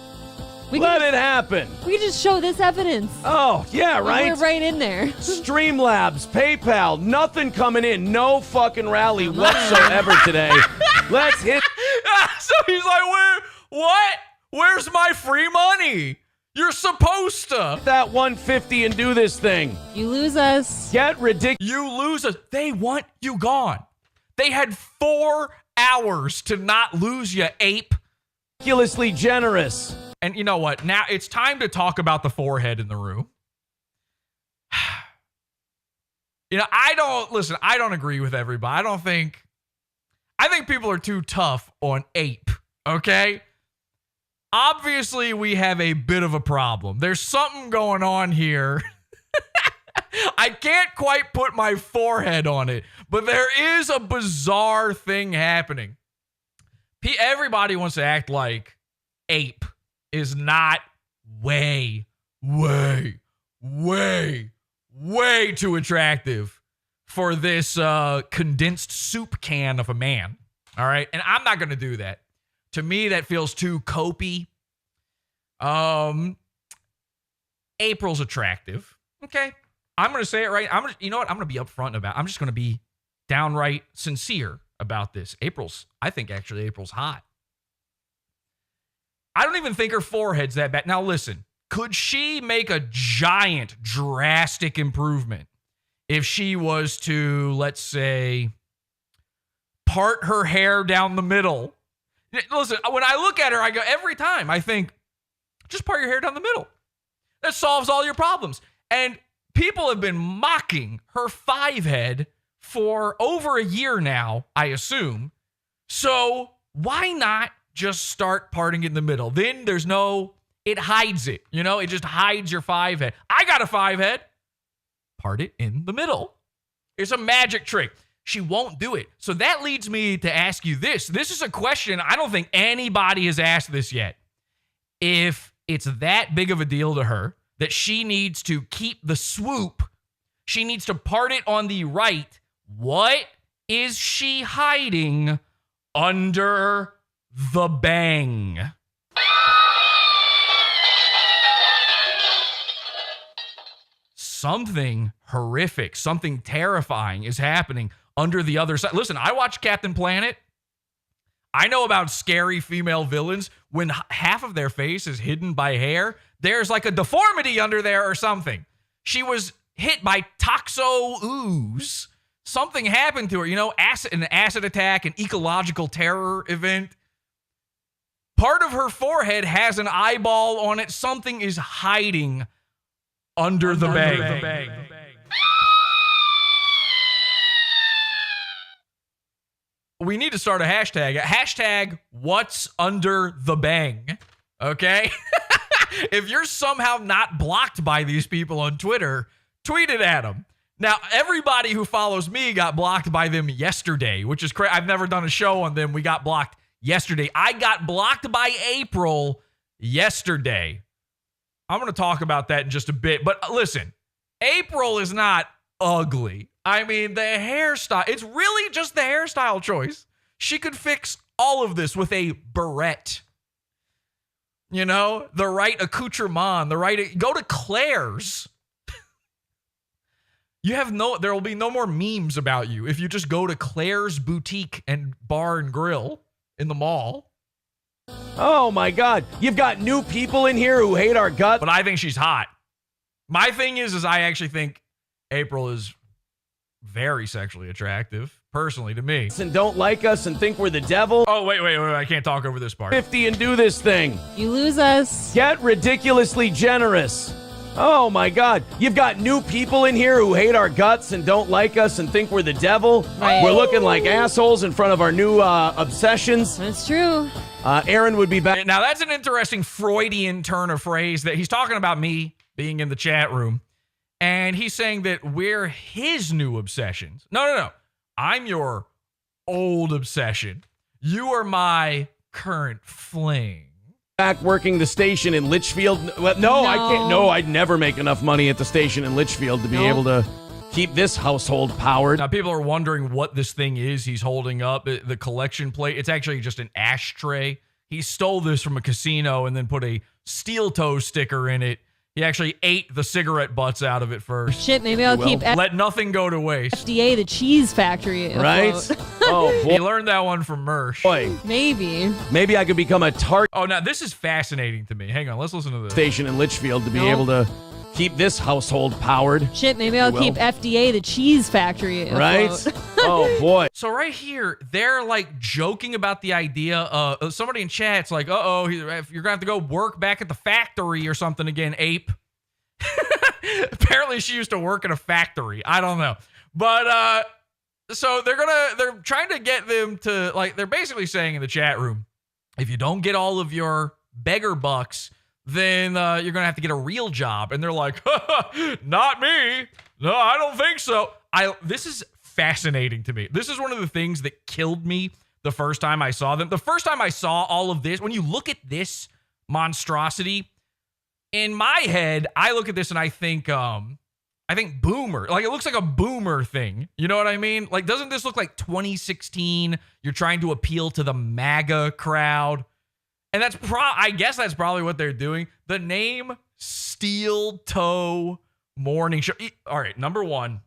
Let it happen. We can just show this evidence. Oh, yeah, right? We're right in there. Streamlabs, PayPal, nothing coming in. No fucking rally whatsoever today. Let's hit. So he's like, what? Where's my free money? You're supposed to. That 150 and do this thing. You lose us. Get ridiculous. You lose us. They want you gone. They had 4 hours to not lose you, ape. Ridiculously generous. And you know what? Now it's time to talk about the forehead in the room. You know, I don't agree with everybody. I think people are too tough on ape, okay? Obviously, we have a bit of a problem. There's something going on here. I can't quite put my forehead on it, but there is a bizarre thing happening. Everybody wants to act like ape is not way too attractive for this condensed soup can of a man. All right. And I'm not going to do that. To me, that feels too copy. April's attractive. Okay. I'm going to say it right. You know what? I'm going to be upfront about it. I'm just going to be downright sincere about this. I think actually April's hot. I don't even think her forehead's that bad. Now, listen, could she make a giant, drastic improvement if she was to, let's say, part her hair down the middle? Listen, when I look at her, I go, every time I think, just part your hair down the middle. That solves all your problems. And people have been mocking her 5-head for over a year now, I assume. So why not just start parting in the middle? Then it hides it. You know, it just hides your 5-head. I got a 5-head. Part it in the middle. It's a magic trick. She won't do it. So that leads me to ask you this. This is a question I don't think anybody has asked this yet. If it's that big of a deal to her that she needs to keep the swoop, she needs to part it on the right, what is she hiding under the bang? Something horrific, something terrifying is happening under the other side. Listen, I watch Captain Planet. I know about scary female villains. When half of their face is hidden by hair, there's like a deformity under there or something. She was hit by toxo ooze. Something happened to her, you know, an acid attack, an ecological terror event. Part of her forehead has an eyeball on it. Something is hiding under the bang. we need to start a hashtag. Hashtag what's under the bang. Okay? If you're somehow not blocked by these people on Twitter, tweet it at them. Now, everybody who follows me got blocked by them yesterday, which is crazy. I've never done a show on them. We got blocked yesterday. I got blocked by April yesterday. I'm going to talk about that in just a bit. But listen, April is not ugly. I mean, the hairstyle, it's really just the hairstyle choice. She could fix all of this with a barrette. You know, the right accoutrement, go to Claire's. There will be no more memes about you if you just go to Claire's Boutique and Bar and Grill in the mall. Oh my God. You've got new people in here who hate our guts. But I think she's hot. My thing is I actually think April is very sexually attractive, personally, to me. And don't like us and think we're the devil. Oh, wait. I can't talk over this part. 50 and do this thing. You lose us. Get ridiculously generous. Oh my God. You've got new people in here who hate our guts and don't like us and think we're the devil. Right. We're looking like assholes in front of our new obsessions. That's true. Aaron would be back. Now, that's an interesting Freudian turn of phrase that he's talking about me being in the chat room. And he's saying that we're his new obsessions. No. I'm your old obsession. You are my current fling. Back working the station in Litchfield. No, I can't. No, I'd never make enough money at the station in Litchfield to be able to keep this household powered. Now, people are wondering what this thing is he's holding up, the collection plate. It's actually just an ashtray. He stole this from a casino and then put a steel toe sticker in it. He actually ate the cigarette butts out of it first. Shit, maybe I'll keep let nothing go to waste. FDA, the cheese factory. Right? Oh, boy. He learned that one from Mersh. Boy. Maybe I could become a target. Oh, now this is fascinating to me. Hang on, let's listen to this. Station in Litchfield to be able to keep this household powered. Shit, maybe I'll keep FDA, the cheese factory. Right? Oh, boy. So right here, they're like joking about the idea. Somebody in chat's like, you're going to have to go work back at the factory or something again, ape. Apparently she used to work in a factory. I don't know. But so they're trying to get them to, like, they're basically saying in the chat room, if you don't get all of your beggar bucks, then you're going to have to get a real job. And they're like, not me. No, I don't think so. This is fascinating to me. This is one of the things that killed me the first time I saw them. The first time I saw all of this, when you look at this monstrosity, in my head, I look at this and I think boomer. Like, it looks like a boomer thing. You know what I mean? Like, doesn't this look like 2016? You're trying to appeal to the MAGA crowd. And I guess that's probably what they're doing. The name Steel Toe Morning Show. All right, number one,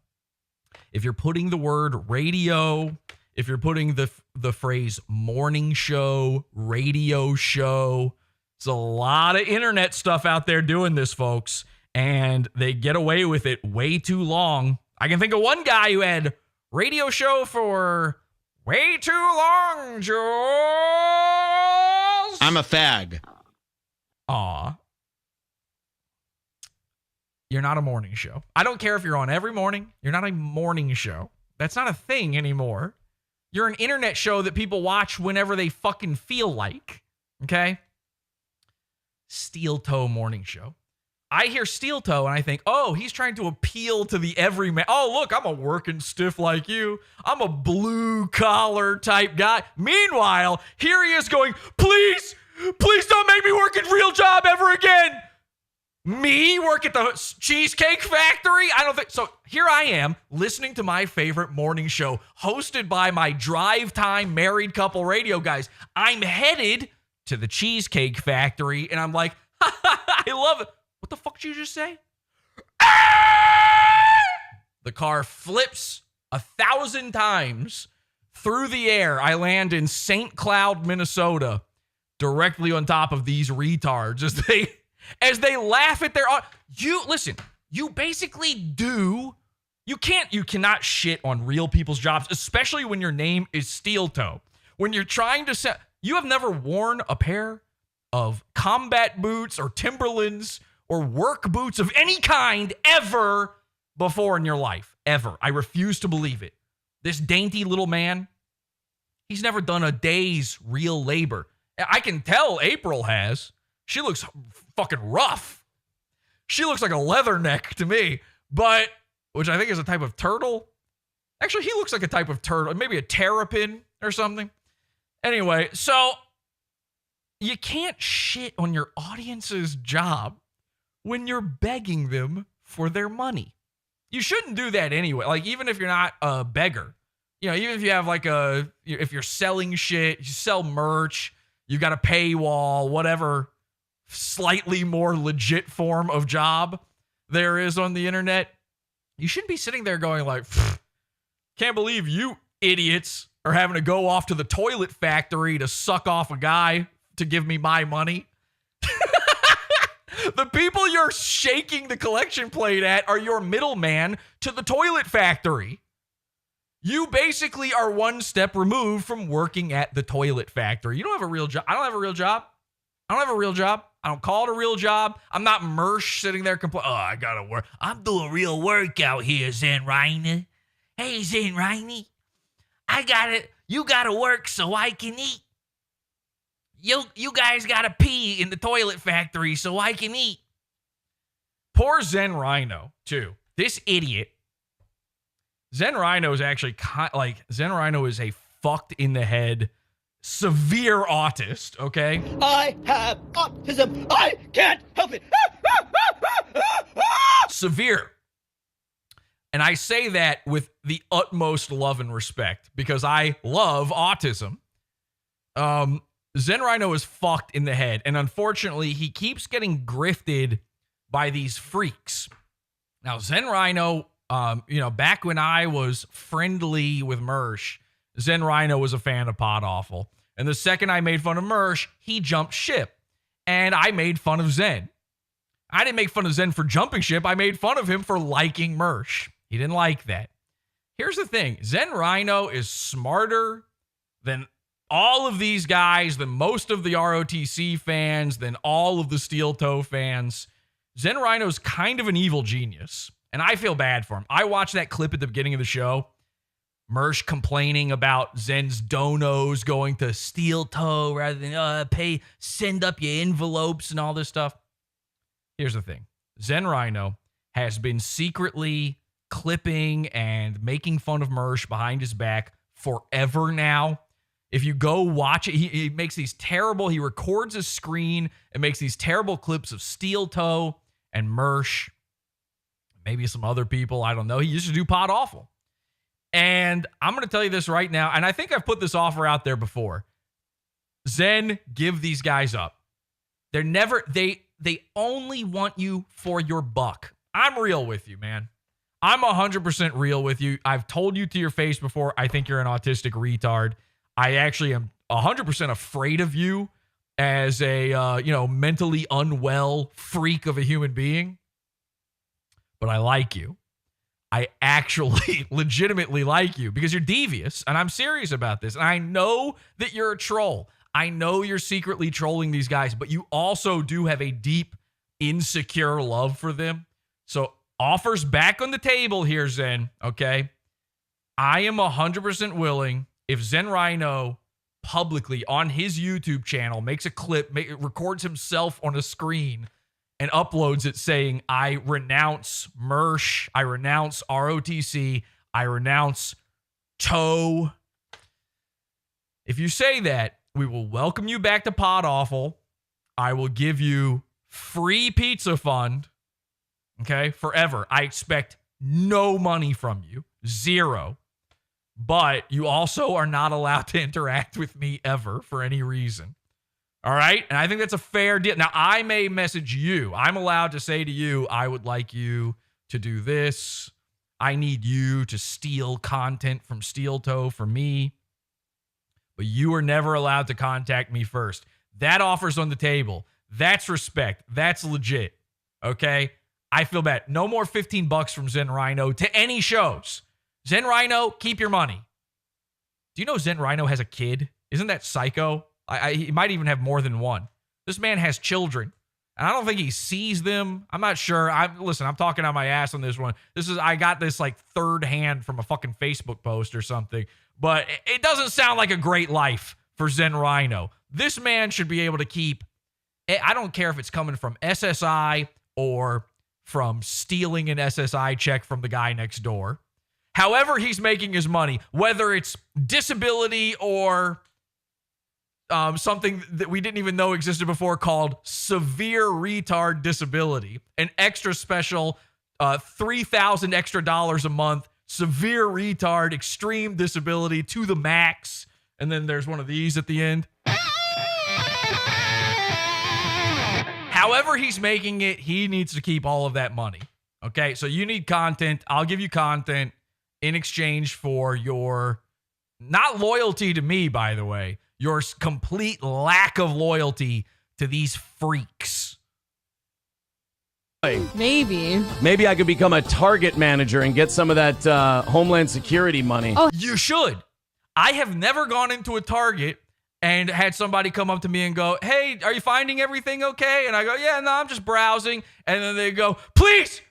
if you're putting the word radio, if you're putting the phrase morning show, radio show, it's a lot of internet stuff out there doing this, folks. And they get away with it way too long. I can think of one guy who had radio show for way too long, Jules. I'm a fag. Aw. You're not a morning show. I don't care if you're on every morning. You're not a morning show. That's not a thing anymore. You're an internet show that people watch whenever they fucking feel like. Okay? Steel Toe Morning Show. I hear Steel Toe and I think, oh, he's trying to appeal to the everyman. Oh, look, I'm a working stiff like you. I'm a blue collar type guy. Meanwhile, here he is going, please don't make me work a real job ever again. Me work at the Cheesecake Factory? I don't think so. Here I am listening to my favorite morning show hosted by my drive time married couple radio guys. I'm headed to the Cheesecake Factory and I'm like, I love it. What the fuck did you just say? The car flips 1,000 times through the air. I land in St. Cloud, Minnesota, directly on top of these retards as they laugh at their. You basically do. You cannot shit on real people's jobs, especially when your name is Steel Toe. When you're trying to you have never worn a pair of combat boots or Timberlands or work boots of any kind ever before in your life. Ever. I refuse to believe it. This dainty little man, He's never done a day's real labor. I can tell April has. She looks fucking rough. She looks like a leatherneck to me, but which I think is a type of turtle. Actually, he looks like a type of turtle, maybe a terrapin or something. Anyway, so you can't shit on your audience's job when you're begging them for their money. You shouldn't do that anyway. Like, even if you're not a beggar, even if you have if you're selling shit, you sell merch, you got a paywall, whatever slightly more legit form of job there is on the internet, you shouldn't be sitting there going like, can't believe you idiots are having to go off to the toilet factory to suck off a guy to give me my money. The people you're shaking the collection plate at are your middleman to the toilet factory. You basically are one step removed from working at the toilet factory. You don't have a real job. I don't have a real job. I don't call it a real job. I'm not Mersh sitting there complaining, oh, I gotta work. I'm doing real work out here, Zen Rhino. Hey, Zen Rhino. You gotta work so I can eat. You guys gotta pee in the toilet factory so I can eat. Poor Zen Rhino, too. This idiot. Zen Rhino is actually Zen Rhino is a fucked in the head, severe autist, okay? I have autism. I can't help it. Severe. And I say that with the utmost love and respect because I love autism. Zen Rhino is fucked in the head, and unfortunately, he keeps getting grifted by these freaks. Now, Zen Rhino, back when I was friendly with Mersh, Zen Rhino was a fan of PODAWFUL. And the second I made fun of Mersh, he jumped ship. And I made fun of Zen. I didn't make fun of Zen for jumping ship. I made fun of him for liking Mersh. He didn't like that. Here's the thing. Zen Rhino is smarter than all of these guys, than most of the ROTC fans, than all of the Steel Toe fans. Zen Rhino's kind of an evil genius, and I feel bad for him. I watched that clip at the beginning of the show. Mersh complaining about Zen's donos going to Steel Toe rather than send up your envelopes and all this stuff. Here's the thing. Zen Rhino has been secretly clipping and making fun of Mersh behind his back forever now. If you go watch it, he makes these terrible, he records his screen and makes these terrible clips of Steel Toe and Mersh, maybe some other people, I don't know. He used to do PODAWFUL. And I'm going to tell you this right now, and I think I've put this offer out there before. Zen, give these guys up. They only want you for your buck. I'm real with you, man. I'm 100% real with you. I've told you to your face before, I think you're an autistic retard. I actually am 100% afraid of you as a, mentally unwell freak of a human being. But I like you. I actually legitimately like you because you're devious, and I'm serious about this. And I know that you're a troll. I know you're secretly trolling these guys, but you also do have a deep, insecure love for them. So offers back on the table here, Zen, okay? I am 100% willing. If Zen Rhino publicly on his YouTube channel makes a clip, records himself on a screen and uploads it saying, I renounce Mersh, I renounce ROTC, I renounce Toe. If you say that, we will welcome you back to PODAWFUL. I will give you free pizza fund, okay, forever. I expect no money from you, zero. But you also are not allowed to interact with me ever for any reason. All right? And I think that's a fair deal. Now, I may message you. I'm allowed to say to you, I would like you to do this. I need you to steal content from Steel Toe for me. But you are never allowed to contact me first. That offer's on the table. That's respect. That's legit. Okay? I feel bad. No more $15 from Zen Rhino to any shows. Zen Rhino, keep your money. Do you know Zen Rhino has a kid? Isn't that psycho? He might even have more than one. This man has children. And I don't think he sees them. I'm not sure. Listen, I'm talking out my ass on this one. I got this like third hand from a fucking Facebook post or something. But it doesn't sound like a great life for Zen Rhino. This man should be able to keep, I don't care if it's coming from SSI or from stealing an SSI check from the guy next door. However he's making his money, whether it's disability or something that we didn't even know existed before called severe retard disability, an extra special $3,000 extra a month, severe retard, extreme disability to the max. And then there's one of these at the end. However he's making it, he needs to keep all of that money. Okay, so you need content. I'll give you content in exchange for your, not loyalty to me, by the way, your complete lack of loyalty to these freaks. Maybe I could become a Target manager and get some of that Homeland Security money. Oh, you should. I have never gone into a Target and had somebody come up to me and go, hey, are you finding everything okay? And I go, yeah, no, I'm just browsing. And then they go, please,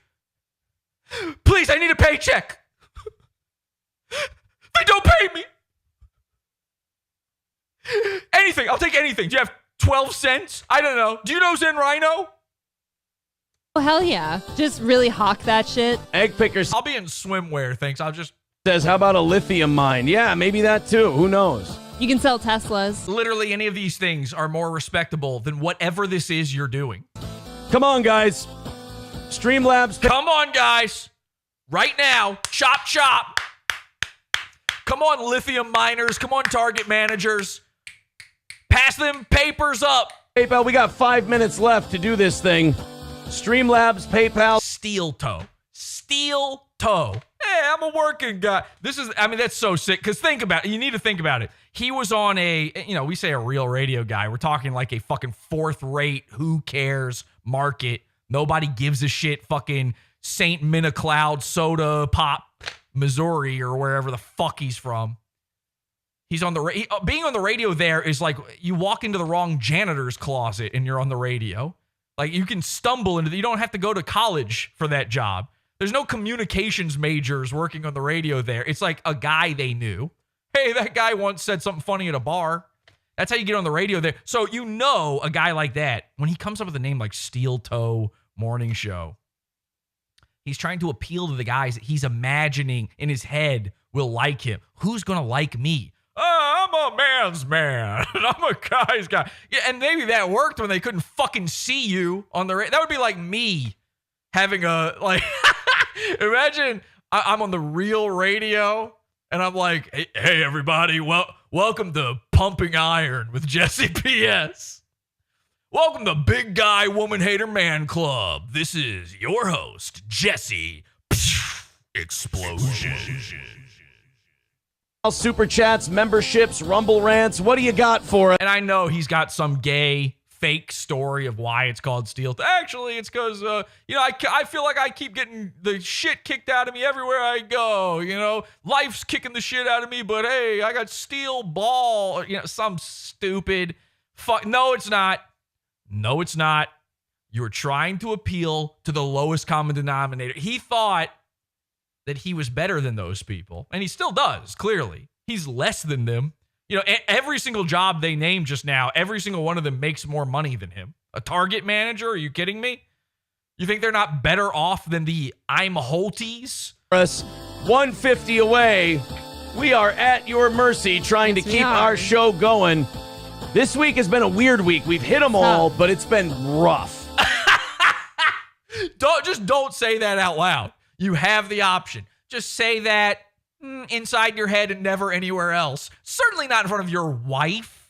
I need a paycheck. They don't pay me. Anything. I'll take anything. Do you have 12 cents? I don't know. Do you know Zen Rhino? oh hell yeah! Just really hawk that shit. Egg pickers I'll be in swimwear, thanks. I'll just... says, how about a lithium mine? Yeah, maybe that too. Who knows? You can sell Teslas. Literally any of these things are more respectable than whatever this is you're doing. Come on, guys. Streamlabs. Come on, guys. Right now. Chop, chop. Come on, lithium miners. Come on, Target managers. Pass them papers up. PayPal, we got 5 minutes left to do this thing. Streamlabs, PayPal. Steel toe. Steel toe. Hey, I'm a working guy. That's so sick. Because think about it. You need to think about it. He was on we say a real radio guy. We're talking like a fucking fourth rate, who cares market. Nobody gives a shit fucking St. Minacloud Soda Pop, Missouri, or wherever the fuck he's from. He's on the being on the radio there is like you walk into the wrong janitor's closet and you're on the radio. Like you can stumble into you don't have to go to college for that job. There's no communications majors working on the radio there. It's like a guy they knew. Hey, that guy once said something funny at a bar. That's how you get on the radio there. So a guy like that, when he comes up with a name like Steel Toe Morning Show, he's trying to appeal to the guys that he's imagining in his head will like him. Who's going to like me? I'm a man's man. I'm a guy's guy. Yeah, and maybe that worked when they couldn't fucking see you on the radio. That would be like me having imagine I'm on the real radio and I'm like, hey everybody, welcome to Pumping Iron with Jesse P.S. Welcome to Big Guy Woman Hater Man Club. This is your host, Jesse Explosion. Super chats, memberships, Rumble rants. What do you got for it? And I know he's got some gay fake story of why it's called Steel. Actually, it's because, I feel like I keep getting the shit kicked out of me everywhere I go. Life's kicking the shit out of me, but hey, I got steel ball. Some stupid fuck. No, it's not. No, it's not. You're trying to appeal to the lowest common denominator. He thought that he was better than those people, and he still does, clearly. He's less than them. Every single job they named just now, every single one of them makes more money than him. A Target manager? Are you kidding me? You think they're not better off than the Imholtes? 150 away. We are at your mercy trying to keep our show going. This week has been a weird week. We've hit them all, but it's been rough. Don't say that out loud. You have the option. Just say that inside your head and never anywhere else. Certainly not in front of your wife.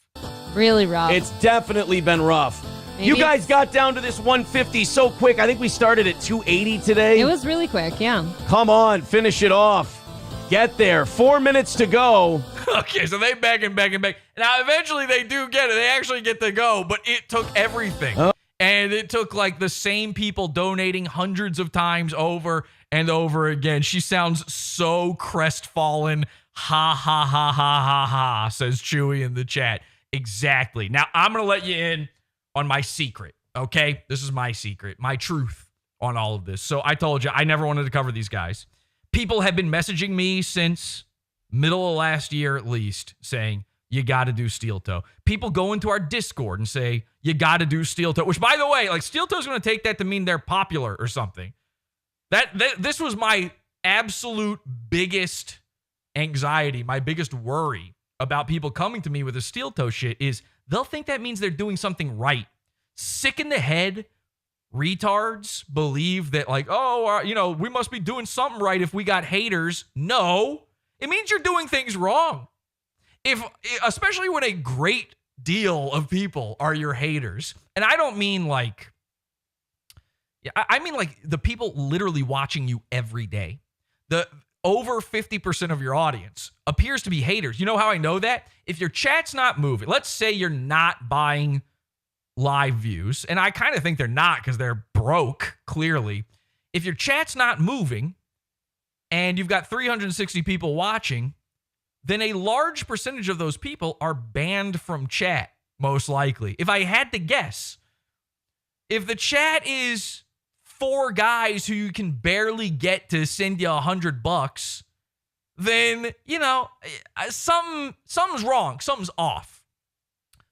Really rough. It's definitely been rough. Maybe you guys got down to this 150 so quick. I think we started at 280 today. It was really quick, yeah. Come on, finish it off. Get there. 4 minutes to go. Okay, so they beg and beg and beg. Now, eventually they do get it. They actually get to go, but it took everything. And it took like the same people donating hundreds of times over and over again. She sounds so crestfallen. Ha, ha, ha, ha, ha, ha, says Chewy in the chat. Exactly. Now, I'm going to let you in on my secret. okay? This is my secret, my truth on all of this. So I told you, I never wanted to cover these guys. People have been messaging me since middle of last year at least saying, you got to do Steel Toe. People go into our Discord and say, you got to do Steel Toe, which, by the way, like, Steel Toe's going to take that to mean they're popular or something. This was my absolute biggest anxiety, my biggest worry about people coming to me with a Steel Toe shit is they'll think that means they're doing something right. Sick in the head retards believe that, like, we must be doing something right if we got haters. No, it means you're doing things wrong. Especially when a great deal of people are your haters. And I don't mean like, I mean like the people literally watching you every day. The over 50% of your audience appears to be haters. You know how I know that? If your chat's not moving, let's say you're not buying live views, and I kind of think they're not because they're broke, clearly. If your chat's not moving and you've got 360 people watching, then a large percentage of those people are banned from chat, most likely. If I had to guess, if the chat is 4 guys who you can barely get to send you $100, then, something's wrong. Something's off.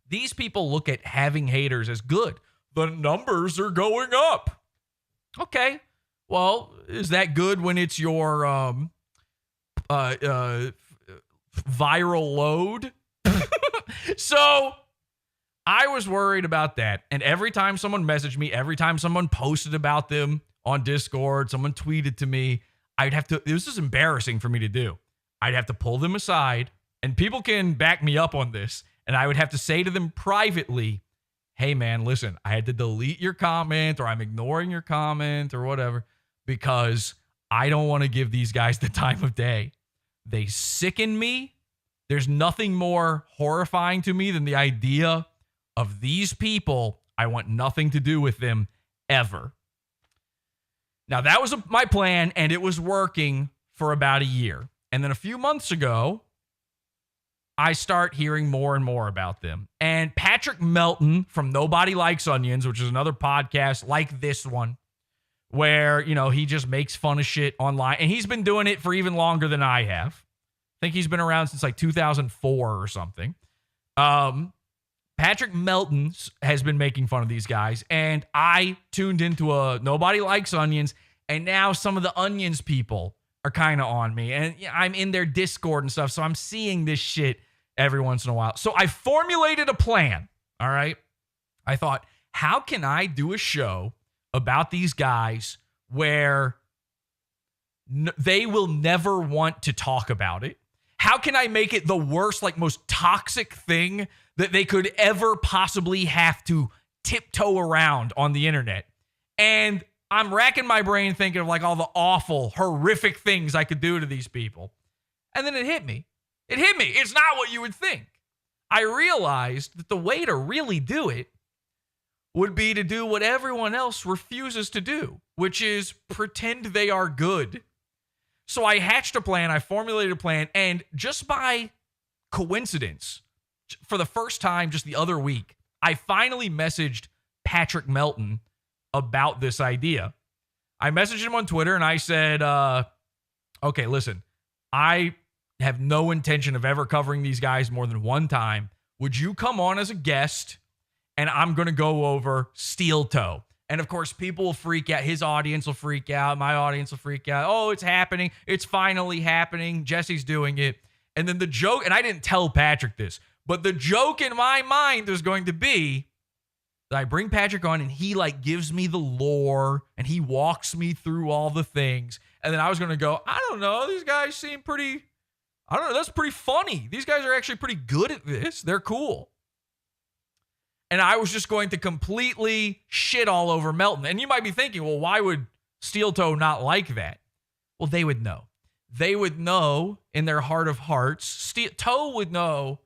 These people look at having haters as good. The numbers are going up. Okay. Well, is that good when it's your viral load? So I was worried about that. And every time someone messaged me, every time someone posted about them on Discord, someone tweeted to me, this is embarrassing for me to do. I'd have to pull them aside, and people can back me up on this. And I would have to say to them privately, hey man, listen, I had to delete your comment, or I'm ignoring your comment or whatever, because I don't want to give these guys the time of day. They sicken me. There's nothing more horrifying to me than the idea of these people. I want nothing to do with them ever. Now, that was my plan, and it was working for about a year. And then a few months ago, I start hearing more and more about them. And Patrick Melton from Nobody Likes Onions, which is another podcast like this one, where, he just makes fun of shit online. And he's been doing it for even longer than I have. I think he's been around since like 2004 or something. Patrick Melton has been making fun of these guys, and I tuned into a Nobody Likes Onions, and now some of the Onions people are kind of on me, and I'm in their Discord and stuff, so I'm seeing this shit every once in a while. So I formulated a plan, all right? I thought, how can I do a show about these guys where they will never want to talk about it? How can I make it the worst, like most toxic thing that they could ever possibly have to tiptoe around on the internet? And I'm racking my brain thinking of like all the awful, horrific things I could do to these people. And then it hit me. It's not what you would think. I realized that the way to really do it would be to do what everyone else refuses to do, which is pretend they are good. So I hatched a plan, I formulated a plan, and just by coincidence, for the first time just the other week, I finally messaged Patrick Melton about this idea. I messaged him on Twitter and I said, okay, listen, I have no intention of ever covering these guys more than one time. Would you come on as a guest? And I'm going to go over Steel Toe. And of course, people will freak out. His audience will freak out. My audience will freak out. Oh, it's happening. It's finally happening. Jesse's doing it. And then the joke, and I didn't tell Patrick this, but the joke in my mind is going to be that I bring Patrick on and he like gives me the lore and he walks me through all the things. And then I was going to go, I don't know. These guys seem pretty, I don't know. That's pretty funny. These guys are actually pretty good at this. They're cool. And I was just going to completely shit all over Melton. And you might be thinking, well, why would Steel Toe not like that? Well, they would know. They would know in their heart of hearts. Steel Toe would know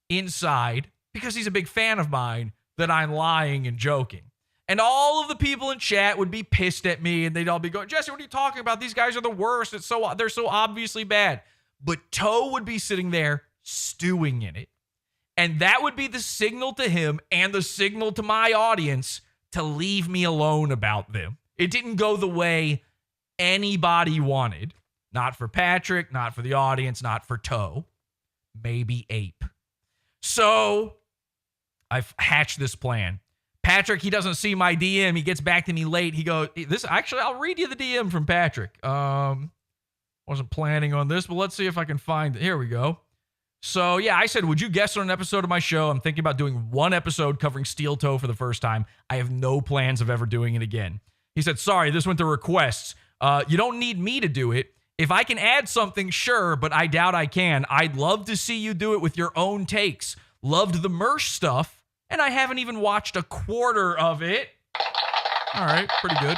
inside, because he's a big fan of mine, that I'm lying and joking. And all of the people in chat would be pissed at me, and they'd all be going, Jesse, what are you talking about? These guys are the worst. They're so obviously bad. But Toe would be sitting there stewing in it. And that would be the signal to him and the signal to my audience to leave me alone about them. It didn't go the way anybody wanted. Not for Patrick, not for the audience, not for Toe. Maybe Ape. So I've hatched this plan. Patrick, he doesn't see my DM. He gets back to me late. He goes, I'll read you the DM from Patrick. Wasn't planning on this, but let's see if I can find it. Here we go. So yeah, I said, would you guest on an episode of my show? I'm thinking about doing one episode covering Steel Toe for the first time. I have no plans of ever doing it again. He said, sorry, this went to requests. You don't need me to do it. If I can add something, sure, but I doubt I can. I'd love to see you do it with your own takes. Loved the Mersh stuff, and I haven't even watched a quarter of it. All right, pretty good.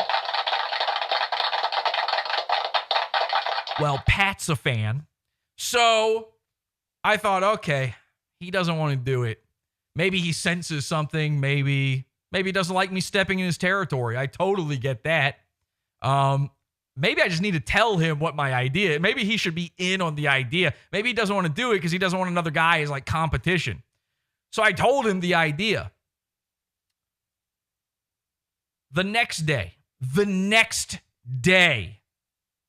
Well, Pat's a fan. So I thought, okay, he doesn't want to do it. Maybe he senses something. Maybe he doesn't like me stepping in his territory. I totally get that. Maybe I just need to tell him what my idea. Maybe he should be in on the idea. Maybe he doesn't want to do it because he doesn't want another guy as like competition. So I told him the idea. The next day,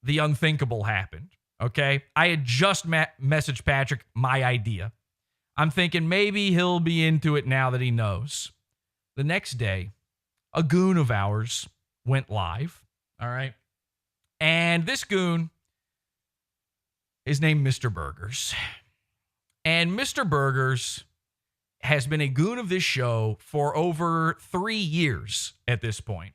the unthinkable happened. Okay. I had just messaged Patrick my idea. I'm thinking maybe he'll be into it now that he knows. The next day, a goon of ours went live. All right. And this goon is named Mr. Burgers. And Mr. Burgers has been a goon of this show for over 3 years at this point.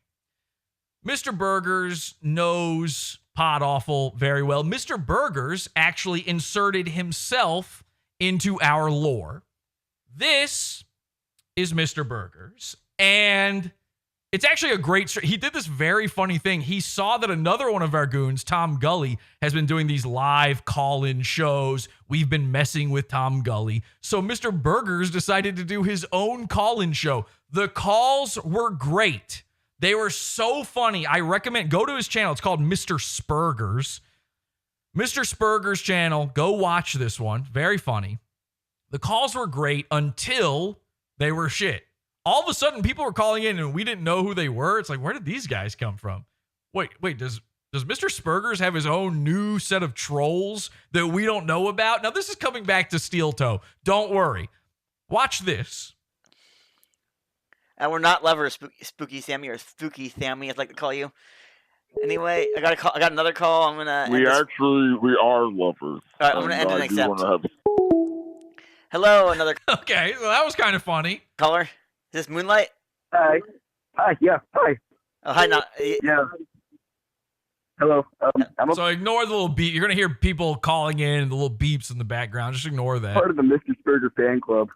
Mr. Burgers knows PODAWFUL very well. Mr. Burgers actually inserted himself into our lore. This is Mr. Burgers. And it's actually a great... He did this very funny thing. He saw that another one of our goons, Tom Gully, has been doing these live call-in shows. We've been messing with Tom Gully. So Mr. Burgers decided to do his own call-in show. The calls were great. They were so funny. I recommend... Go to his channel. It's called Mr. SPERGERS. Mr. SPERGERS channel. Go watch this one. Very funny. The calls were great until they were shit. All of a sudden, people were calling in and we didn't know who they were. It's like, where did these guys come from? Wait, does Mr. SPERGERS have his own new set of trolls that we don't know about? Now, this is coming back to Steel Toe. Don't worry. Watch this. We're not lovers, Spooky Sammy, or Spooky Sammy, I'd like to call you. Anyway, I got another call. I'm gonna. We are lovers. All right, I'm gonna end and accept. Hello, another. Okay, well, that was kind of funny. Caller. Is this Moonlight? Hi, yeah, hi. Oh, hi, not. Yeah. Hello. So ignore the little beep. You're going to hear people calling in and the little beeps in the background. Just ignore that. Part of the Mr. Spurger fan club.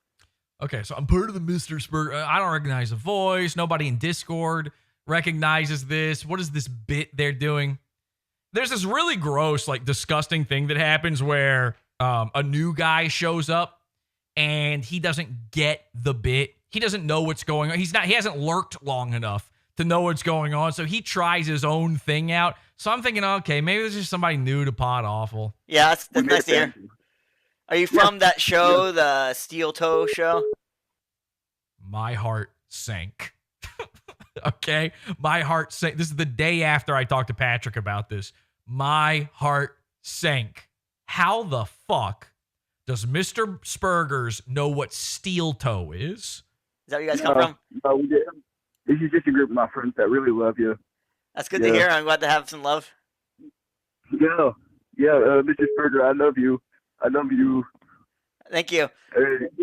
Okay, so I'm part of the Mr. Spurger. I don't recognize the voice. Nobody in Discord recognizes this. What is this bit they're doing? There's this really gross, like disgusting thing that happens where a new guy shows up and he doesn't get the bit. He doesn't know what's going on. He hasn't lurked long enough to know what's going on. So he tries his own thing out. So I'm thinking, okay, maybe there's just somebody new to PODAWFUL. Yeah, that's nice to hear. Are you from that show, the Steel Toe show? My heart sank. Okay? My heart sank. This is the day after I talked to Patrick about this. My heart sank. How the fuck does Mr. Spurgers know what Steel Toe is? Is that where you guys come from? No, we didn't. This is just a group of my friends that really love you. That's good to hear. I'm glad to have some love. Yeah, Mr. Spurger, I love you. I love you. Thank you.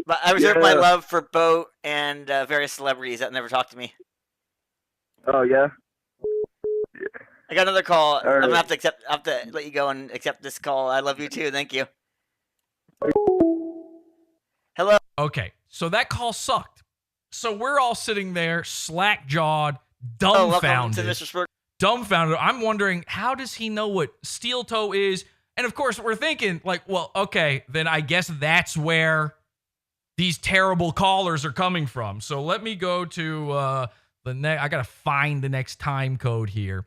But I reserve my love for Boat and various celebrities that never talk to me. Oh, yeah? I got another call. Right. I'm gonna have to let you go and accept this call. I love you too. Thank you. Hello. Okay, so that call sucked. So we're all sitting there, slack-jawed, dumbfounded. Welcome to Mr. Spurger. Dumbfounded. I'm wondering, how does he know what Steel Toe is? And of course, we're thinking, like, well, okay, then I guess that's where these terrible callers are coming from. So let me go to the next. I gotta find the next time code here.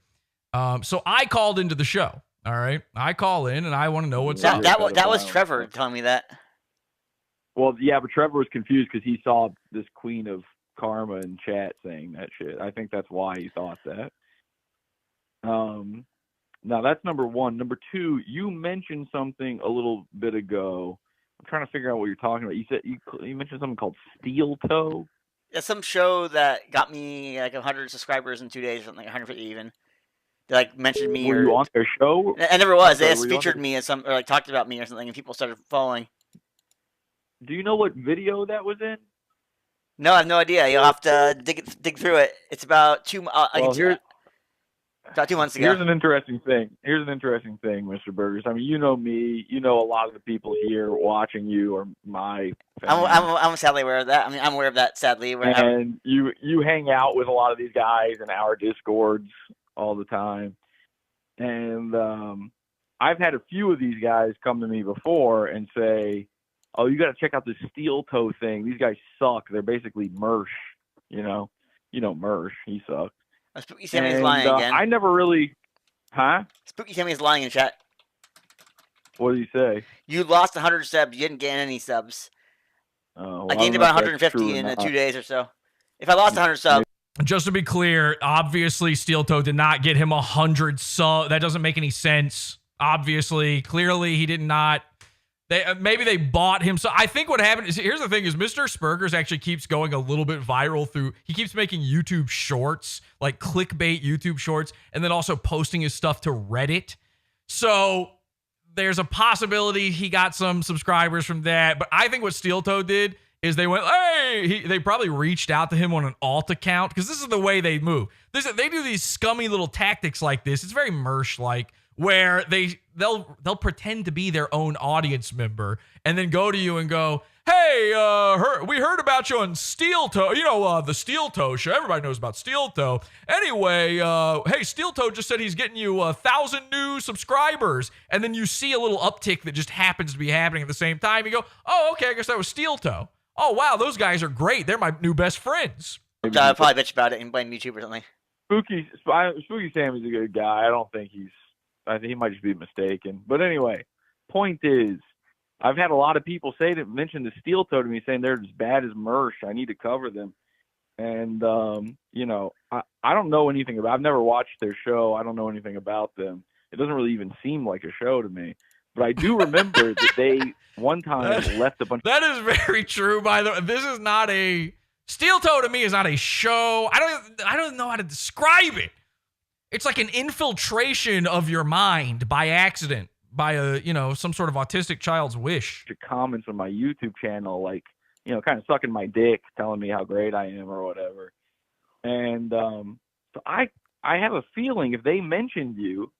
So I called into the show. All right, I call in and I want to know what's up. That was Trevor telling me that. Well, yeah, but Trevor was confused because he saw this queen of karma in chat saying that shit. I think that's why he thought that. Now that's number one. Number two, you mentioned something a little bit ago. I'm trying to figure out what you're talking about. You said you mentioned something called Steel Toe. Yeah, some show that got me like 100 subscribers in 2 days, or something, like 150 even. They like mentioned me. Were you on their show? I never was. They Sorry, just featured me as some, or like talked about me or something, and people started following. Do you know what video that was in? No, I have no idea. You'll have to dig through it. It's about about 2 months ago. Here's an interesting thing. Mr. Burgers. I mean, you know me. You know a lot of the people here watching you are my family. I'm sadly aware of that. I mean, I'm aware of that, sadly. And you hang out with a lot of these guys in our Discords all the time. And I've had a few of these guys come to me before and say, oh, you got to check out this Steel Toe thing. These guys suck. They're basically Mersh, you know. You know Mersh. He sucks. Spooky Sammy's lying again. I never really... Huh? Spooky Sammy's lying in chat. What did he say? You lost 100 subs. You didn't gain any subs. Oh, well, I gained about 150 in 2 days or so. If I lost 100 subs... Just to be clear, obviously Steel Toe did not get him 100 subs. That doesn't make any sense. Obviously, clearly he did not... maybe they bought him. So I think what happened is, here's the thing, is Mr. SPERGERS actually keeps going a little bit viral through, he keeps making YouTube shorts, like clickbait YouTube shorts, and then also posting his stuff to Reddit. So there's a possibility he got some subscribers from that. But I think what Steel Toe did is they went, hey, they probably reached out to him on an alt account, because this is the way they move. They do these scummy little tactics like this. It's very Mersh-like, where they'll pretend to be their own audience member and then go to you and go, hey, we heard about you on Steel Toe. You know, the Steel Toe show. Everybody knows about Steel Toe. Anyway, hey, Steel Toe just said he's getting you 1,000 new subscribers. And then you see a little uptick that just happens to be happening at the same time. You go, oh, okay, I guess that was Steel Toe. Oh, wow, those guys are great. They're my new best friends. I'll probably bitch about it and blame YouTube or something. Spooky Sammy's a good guy. I think he might just be mistaken. But anyway, point is, I've had a lot of people mention the Steel Toe to me, saying they're as bad as Mersh. I need to cover them. And, you know, I don't know anything about, I've never watched their show. I don't know anything about them. It doesn't really even seem like a show to me. But I do remember that they one time left a bunch. That is very true, by the way. This is not a, Steel Toe to me is not a show. I don't know how to describe it. It's like an infiltration of your mind by accident, by some sort of autistic child's wish. Comments on my YouTube channel, like, kind of sucking my dick, telling me how great I am or whatever. And so I have a feeling if they mentioned you,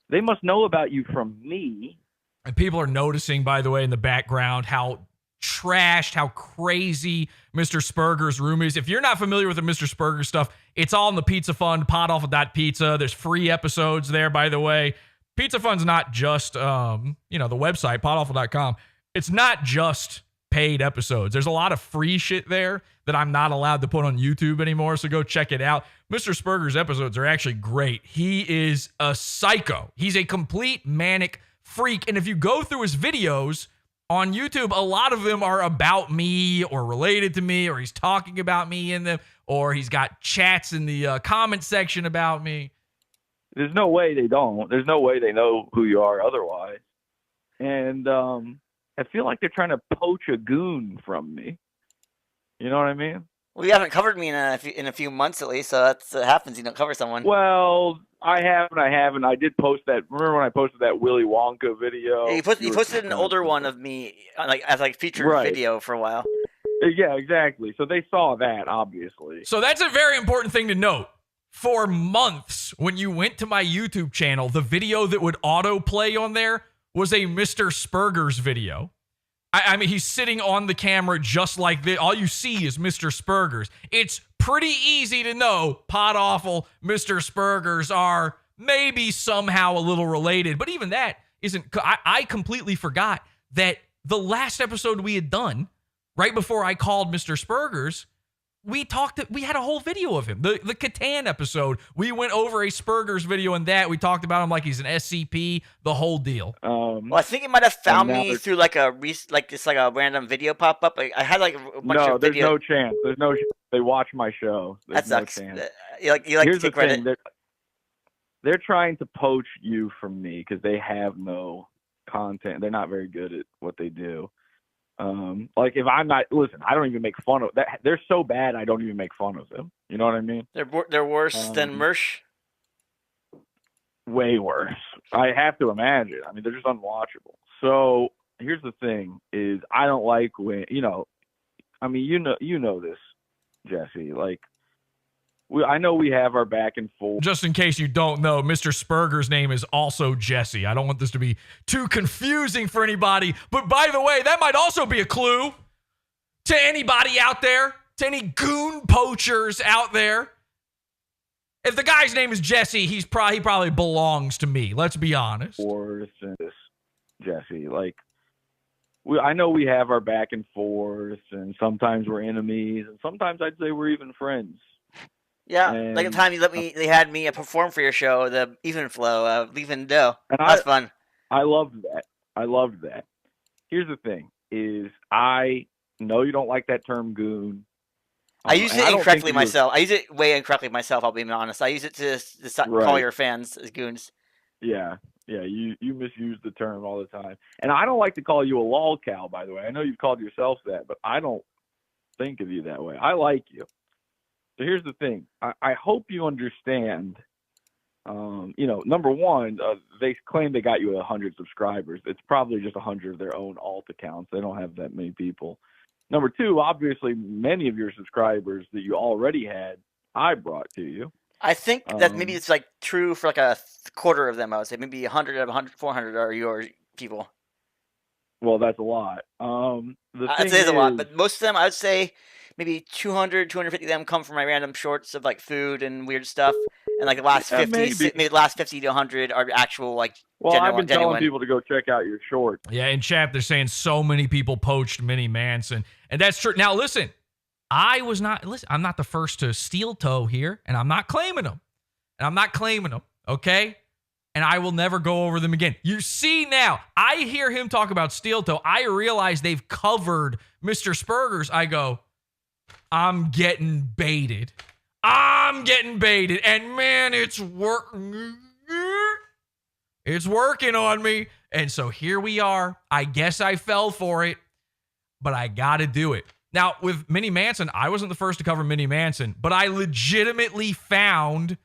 they must know about you from me. And people are noticing, by the way, in the background, how trashed, how crazy Mr. SPERGERS' room is. If you're not familiar with the Mr. SPERGERS stuff, it's all in the Pizza Fund, PODAWFUL.pizza. There's free episodes there, by the way. Pizza Fund's not just, the website, PODAWFUL.com. It's not just paid episodes. There's a lot of free shit there that I'm not allowed to put on YouTube anymore, so go check it out. Mr. SPERGERS' episodes are actually great. He is a psycho. He's a complete manic freak, and if you go through his videos on YouTube, a lot of them are about me or related to me, or he's talking about me in them, or he's got chats in the comment section about me. There's no way they don't. There's no way they know who you are otherwise. And I feel like they're trying to poach a goon from me. You know what I mean? Well, you haven't covered me in a few months at least, so that's what happens. You don't cover someone. Well, I haven't. I did post that. Remember when I posted that Willy Wonka video? Yeah, you posted an older one of me, as featured video for a while. Yeah, exactly. So they saw that, obviously. So that's a very important thing to note. For months, when you went to my YouTube channel, the video that would autoplay on there was a Mr. SPERGERS video. I mean, he's sitting on the camera just like this. All you see is Mr. SPERGERS. It's pretty easy to know PODAWFUL, Mr. SPERGERS are maybe somehow a little related. But even that isn't... I completely forgot that the last episode we had done, right before I called Mr. SPERGERS, we had a whole video of him. The Catan episode, we went over a SPERGERS video in that. We talked about him like he's an SCP, the whole deal. Well, I think he might have found me through like a random video pop up. Like, I had like a bunch of there's videos. no chance. There's no. They watch my show. There's That sucks. No chance. You like Here's to take the thing. credit. They're trying to poach you from me because they have no content. They're not very good at what they do. Like if I'm not listen, I don't even make fun of that. They're so bad, I don't even make fun of them. You know what I mean? They're worse than Mersh. Way worse. I have to imagine. I mean, they're just unwatchable. So here's the thing: is I don't like when I mean, you know this, Jesse. Like, I know we have our back and forth. Just in case you don't know, Mr. SPERGER's name is also Jesse. I don't want this to be too confusing for anybody. But by the way, that might also be a clue to anybody out there, to any goon poachers out there. If the guy's name is Jesse, he probably belongs to me. Let's be honest. Jesse, like, I know we have our back and forth, and sometimes we're enemies, and sometimes I'd say we're even friends. Yeah, like the time they had me perform for your show, the Even Flow, Leaving Dough. That's fun. I loved that. Here's the thing: is I know you don't like that term "goon." I use it incorrectly myself. I use it way incorrectly myself. I'll be honest. I use it to call your fans as goons. Yeah, you misuse the term all the time, and I don't like to call you a lol cow. By the way, I know you've called yourself that, but I don't think of you that way. I like you. So here's the thing. I hope you understand. Number one, they claim they got you 100 subscribers. It's probably just 100 of their own alt accounts. They don't have that many people. Number two, obviously, many of your subscribers that you already had, I brought to you. I think that maybe it's like true for like a quarter of them. I would say maybe 100 of 100, 400 are your people. Well, that's a lot. It is a lot, but most of them, I would say, maybe 200, 250 of them come from my random shorts of like food and weird stuff, and like the last 50, maybe the last 50 to 100 are actual like. Well, I've been telling people to go check out your shorts. Yeah, in chat they're saying so many people poached Mini Manson, and that's true. Now listen, I'm not the first to steel toe here, and I'm not claiming them, okay? And I will never go over them again. You see now, I hear him talk about steel toe. I realize they've covered Mr. SPERGERS. I go, I'm getting baited. And man, it's working. It's working on me. And so here we are. I guess I fell for it, but I got to do it. Now, with Mini Manson, I wasn't the first to cover Mini Manson, but I legitimately found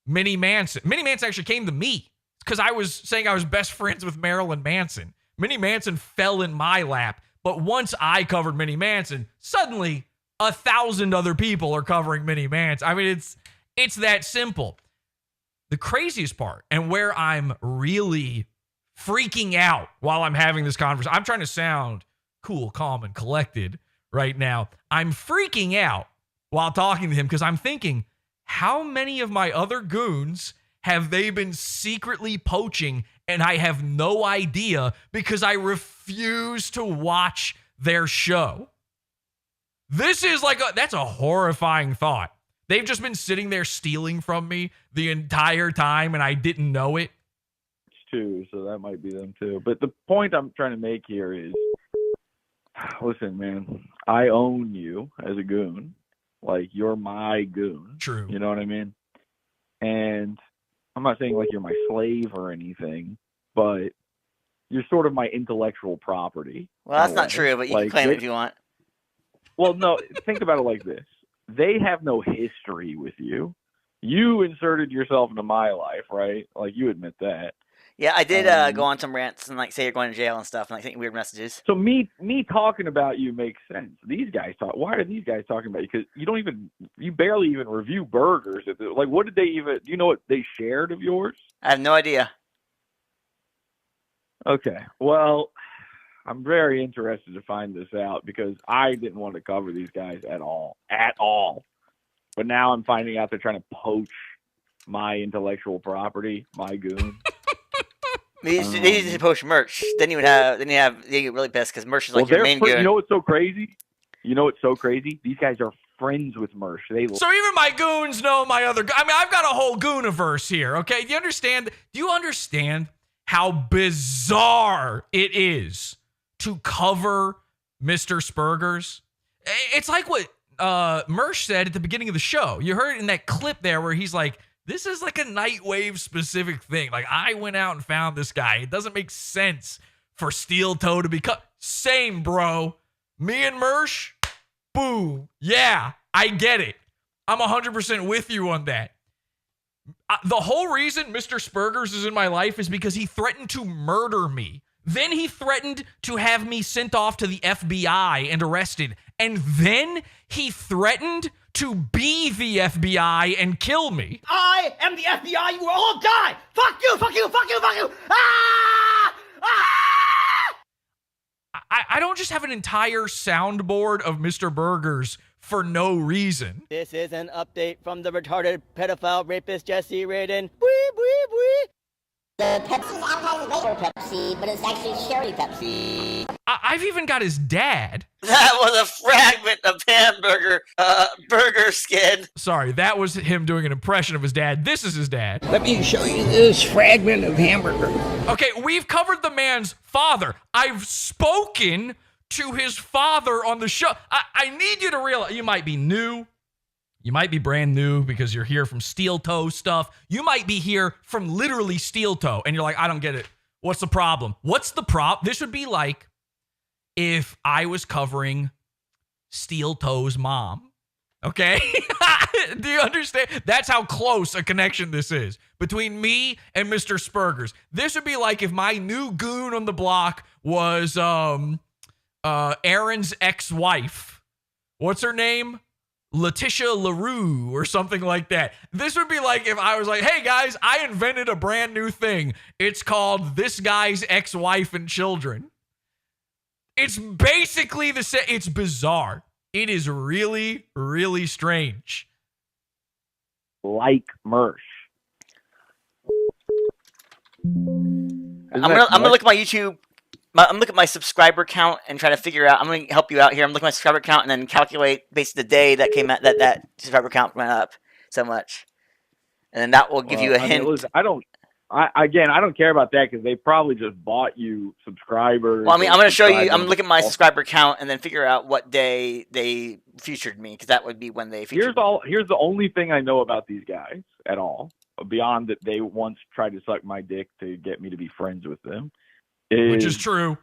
Mini Manson. Mini Manson actually came to me because I was saying I was best friends with Marilyn Manson. Mini Manson fell in my lap, but once I covered Mini Manson, suddenly 1,000 other people are covering Mini Manson. I mean, it's that simple. The craziest part, and where I'm really freaking out while I'm having this conversation, I'm trying to sound cool, calm, and collected right now. I'm freaking out while talking to him because I'm thinking, how many of my other goons have they been secretly poaching and I have no idea because I refuse to watch their show? This is that's a horrifying thought. They've just been sitting there stealing from me the entire time and I didn't know it. Too, so that might be them too. But the point I'm trying to make here is, listen, man, I own you as a goon. Like, you're my goon. True. You know what I mean? And I'm not saying like you're my slave or anything, but you're sort of my intellectual property. Well, that's not true, but you can claim it if you want. Well, no, think about it like this. They have no history with you. You inserted yourself into my life, right? Like, you admit that. Yeah, I did go on some rants and like say you're going to jail and stuff and like think weird messages. So me talking about you makes sense. These guys talk. Why are these guys talking about you? Because you barely even review burgers. Like, what did they even? Do you know what they shared of yours? I have no idea. Okay, well, I'm very interested to find this out because I didn't want to cover these guys at all. But now I'm finding out they're trying to poach my intellectual property, my goon. They need to poach Mersh. Then you get really pissed because Mersh is like your main goon. You know what's so crazy? These guys are friends with Mersh. So even my goons know my other. I mean, I've got a whole gooniverse here. Okay, do you understand? Do you understand how bizarre it is to cover Mr. SPERGERS? It's like what Mersh said at the beginning of the show. You heard it in that clip there where he's like, "This is like a Nightwave specific thing. Like I went out and found this guy. It doesn't make sense for Steel Toe to be cut." Same, bro. Me and Mersh. Boom. Yeah, I get it. I'm 100% with you on that. The whole reason Mr. SPERGERS is in my life is because he threatened to murder me. Then he threatened to have me sent off to the FBI and arrested. And then he threatened to be the FBI and kill me. I am the FBI. You will all die. Fuck you, fuck you, fuck you, fuck you. Ah! Ah! I don't just have an entire soundboard of Mr. Burgers for no reason. This is an update from the retarded pedophile rapist Jesse Radin. Wee, wee, wee. The Pepsi's advertising later Pepsi, but it's actually Sherry Pepsi. I've even got his dad. That was a fragment of hamburger burger skin. Sorry, that was him doing an impression of his dad. This is his dad. Let me show you this fragment of hamburger. Okay, we've covered the man's father. I've spoken to his father on the show. I need you to realize, you might be new. You might be brand new because you're here from Steel Toe stuff. You might be here from literally Steel Toe, and you're like, I don't get it. What's the problem? What's the problem? This would be like if I was covering Steel Toe's mom. Okay? Do you understand? That's how close a connection this is between me and Mr. SPERGERS. This would be like if my new goon on the block was Aaron's ex-wife. What's her name? Letitia LaRue or something like that. This would be like if I was like, hey guys, I invented a brand new thing. It's called This Guy's Ex-Wife and Children. It's basically the same. It's bizarre. It is really, really strange. Like Mersh. I'm gonna look at my YouTube. I'm looking at my subscriber count and try to figure out. I'm going to help you out here. I'm looking at my subscriber count and then calculate basically the day that came out that subscriber count went up so much, and then that will give you a hint. Listen, I don't care about that because they probably just bought you subscribers. Well, I mean, I'm going to show you. I'm looking at my subscriber count and then figure out what day they featured me because that would be when they featured. Here's the only thing I know about these guys at all, beyond that they once tried to suck my dick to get me to be friends with them. Which is true.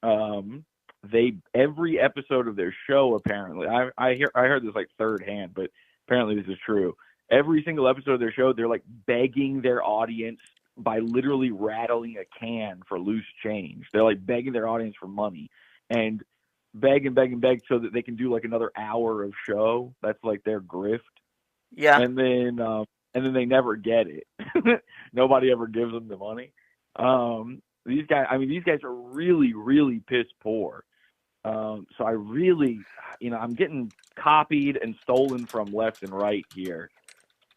Every episode of their show, apparently, I heard this like third hand, but apparently this is true. Every single episode of their show, they're like begging their audience by literally rattling a can for loose change. They're like begging their audience for money and beg so that they can do like another hour of show. That's like their grift. Yeah. And then they never get it. Nobody ever gives them the money. These guys are really, really piss poor. So I really, I'm getting copied and stolen from left and right here.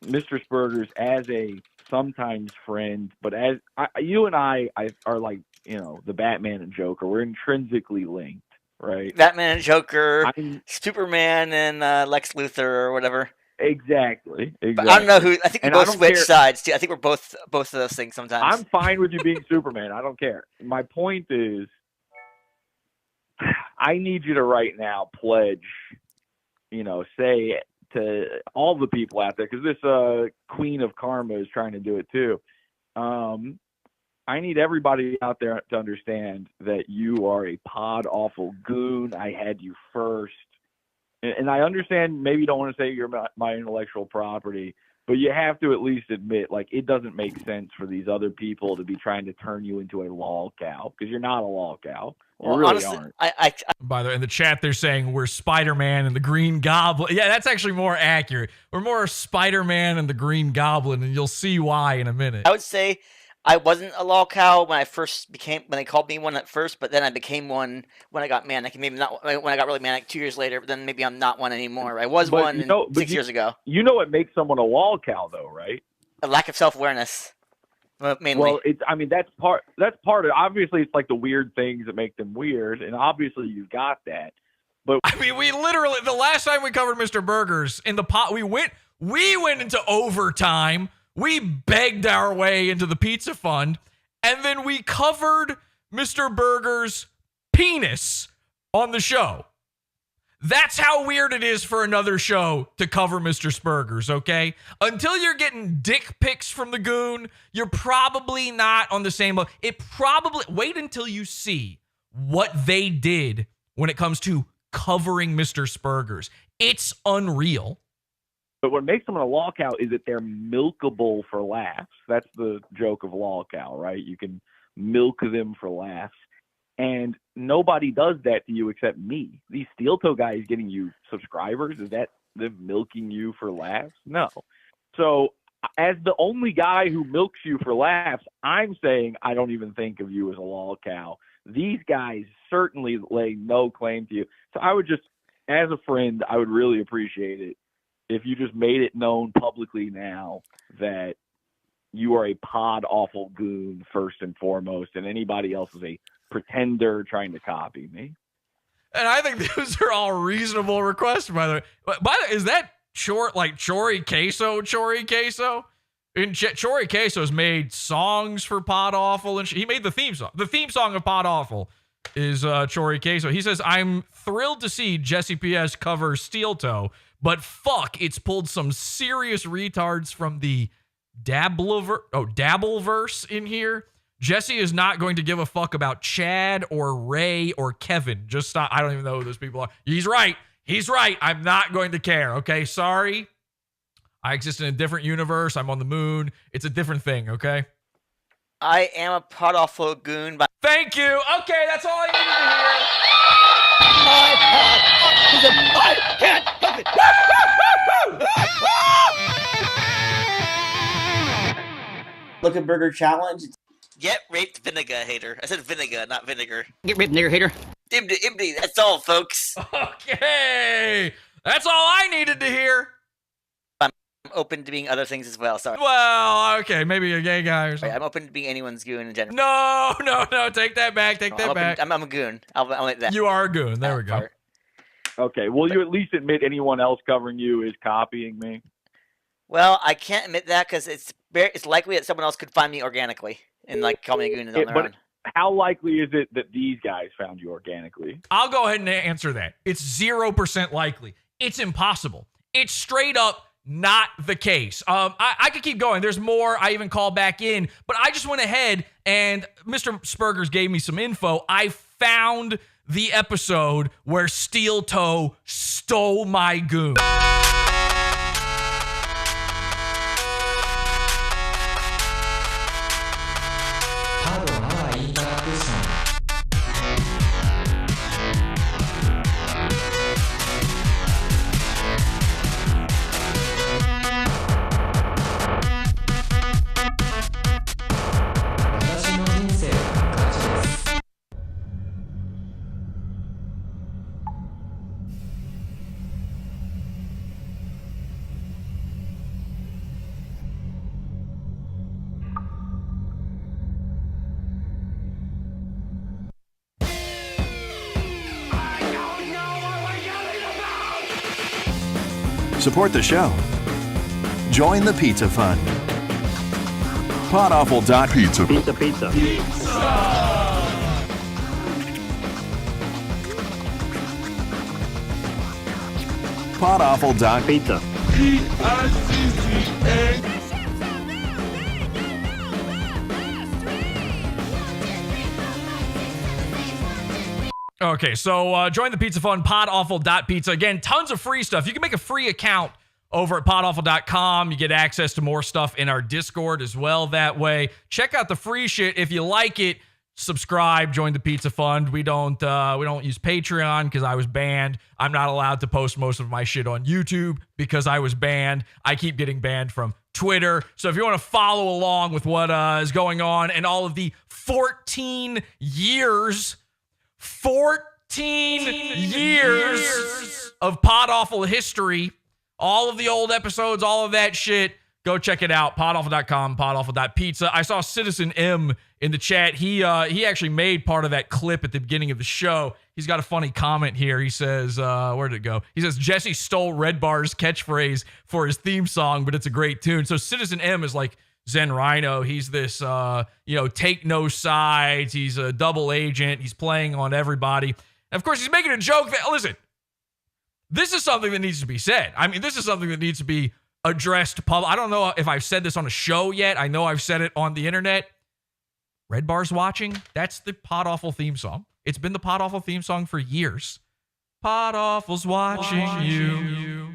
Mr. SPERGERS as a sometimes friend, but as you and I are like, the Batman and Joker. We're intrinsically linked, right? Batman and Joker, Superman and Lex Luthor or whatever. Exactly. But I don't know who. I think we both switch sides too. I think we're both of those things sometimes. I'm fine with you being Superman. I don't care. My point is, I need you to right now pledge, say to all the people out there, because this Queen of Karma is trying to do it too. I need everybody out there to understand that you are a PODAWFUL goon. I had you first. And I understand maybe you don't want to say you're my intellectual property, but you have to at least admit, like, it doesn't make sense for these other people to be trying to turn you into a lol cow, because you're not a lol cow. You really honestly, aren't. By the way, in the chat, they're saying we're Spider-Man and the Green Goblin. Yeah, that's actually more accurate. We're more Spider-Man and the Green Goblin, and you'll see why in a minute. I would say I wasn't a lol cow when they called me one at first, but then I became one when I got manic. Maybe not when I got really manic 2 years later, but then maybe I'm not one anymore. I was one 6 years ago. You know what makes someone a lol cow, though, right? A lack of self-awareness, mainly. Well, that's part of. Obviously, it's like the weird things that make them weird, and obviously you've got that. But I mean, we literally, the last time we covered Mr. Burgers in the pot, we went into overtime. We begged our way into the pizza fund, and then we covered Mr. Burgers' penis on the show. That's how weird it is for another show to cover Mr. Spurgers, okay? Until you're getting dick pics from the Goon, you're probably not on the same level. Wait until you see what they did when it comes to covering Mr. Spurgers. It's unreal. But what makes them a lol cow is that they're milkable for laughs. That's the joke of lol cow, right? You can milk them for laughs. And nobody does that to you except me. These steel toe guys getting you subscribers, is that them milking you for laughs? No. So as the only guy who milks you for laughs, I'm saying I don't even think of you as a lol cow. These guys certainly lay no claim to you. So I would just, as a friend, I would really appreciate it if you just made it known publicly now that you are a pod-awful goon first and foremost, and anybody else is a pretender trying to copy me. And I think those are all reasonable requests, by the way. Is that Chori Queso? And Chori Queso's made songs for Pod Awful, and he made the theme song. The theme song of Pod Awful is Chori Queso. He says, "I'm thrilled to see Jesse P.S. cover Steel Toe, but fuck, it's pulled some serious retards from the Dabbleverse in here. Jesse is not going to give a fuck about Chad or Ray or Kevin. Just stop. I don't even know who those people are. He's right. I'm not going to care. Okay, sorry. I exist in a different universe. I'm on the moon. It's a different thing, okay? I am a pod-awful goon. Thank you. Okay, that's all I needed I can't help it. Look at Burger Challenge. Get raped vinegar hater. I said vinegar, not vinegar. Get raped vinegar hater. Ibdi. That's all, folks. Okay. That's all I needed to hear. I'm open to being other things as well. Sorry. Well, okay. Maybe a gay guy or something. I'm open to being anyone's goon in general. No. Take that back. I'm a goon. I'll let that. You are a goon. There we go. Part. Okay. Will you at least admit anyone else covering you is copying me? Well, I can't admit that because it's likely that someone else could find me organically and call me a goon on their own. How likely is it that these guys found you organically? I'll go ahead and answer that. It's 0% likely. It's impossible. It's straight up not the case. I could keep going. There's more. I even called back in, but I just went ahead and Mr. Spurgers gave me some info. I found the episode where Steel Toe stole my goon. Support the show. Join the Pizza Fund. PodAwful.pizza. Pizza. PodAwful.pizza. Okay, so join the Pizza Fund, PodAwful.pizza. Again, tons of free stuff. You can make a free account over at PodAwful.com. You get access to more stuff in our Discord as well that way. Check out the free shit. If you like it, subscribe, join the Pizza Fund. We don't use Patreon because I was banned. I'm not allowed to post most of my shit on YouTube because I was banned. I keep getting banned from Twitter. So if you want to follow along with what is going on and all of the 14 years of Pod Awful history, all of the old episodes, all of that shit, Go check it out. PODAWFUL.com, PODAWFUL.pizza. I saw Citizen M in the chat. He actually made part of that clip at the beginning of the show. He's got a funny comment here. He says, where did it go? He says, Jesse stole Red Bar's catchphrase for his theme song, but it's a great tune. So Citizen M is like Zen Rhino. He's this, take no sides. He's a double agent. He's playing on everybody. And of course, he's making a joke that, listen, this is something that needs to be said. I mean, this is something that needs to be addressed public. I don't know if I've said this on a show yet. I know I've said it on the internet. Red Bar's watching. That's the PodAwful theme song. It's been the PodAwful theme song for years. PodAwful's watching you.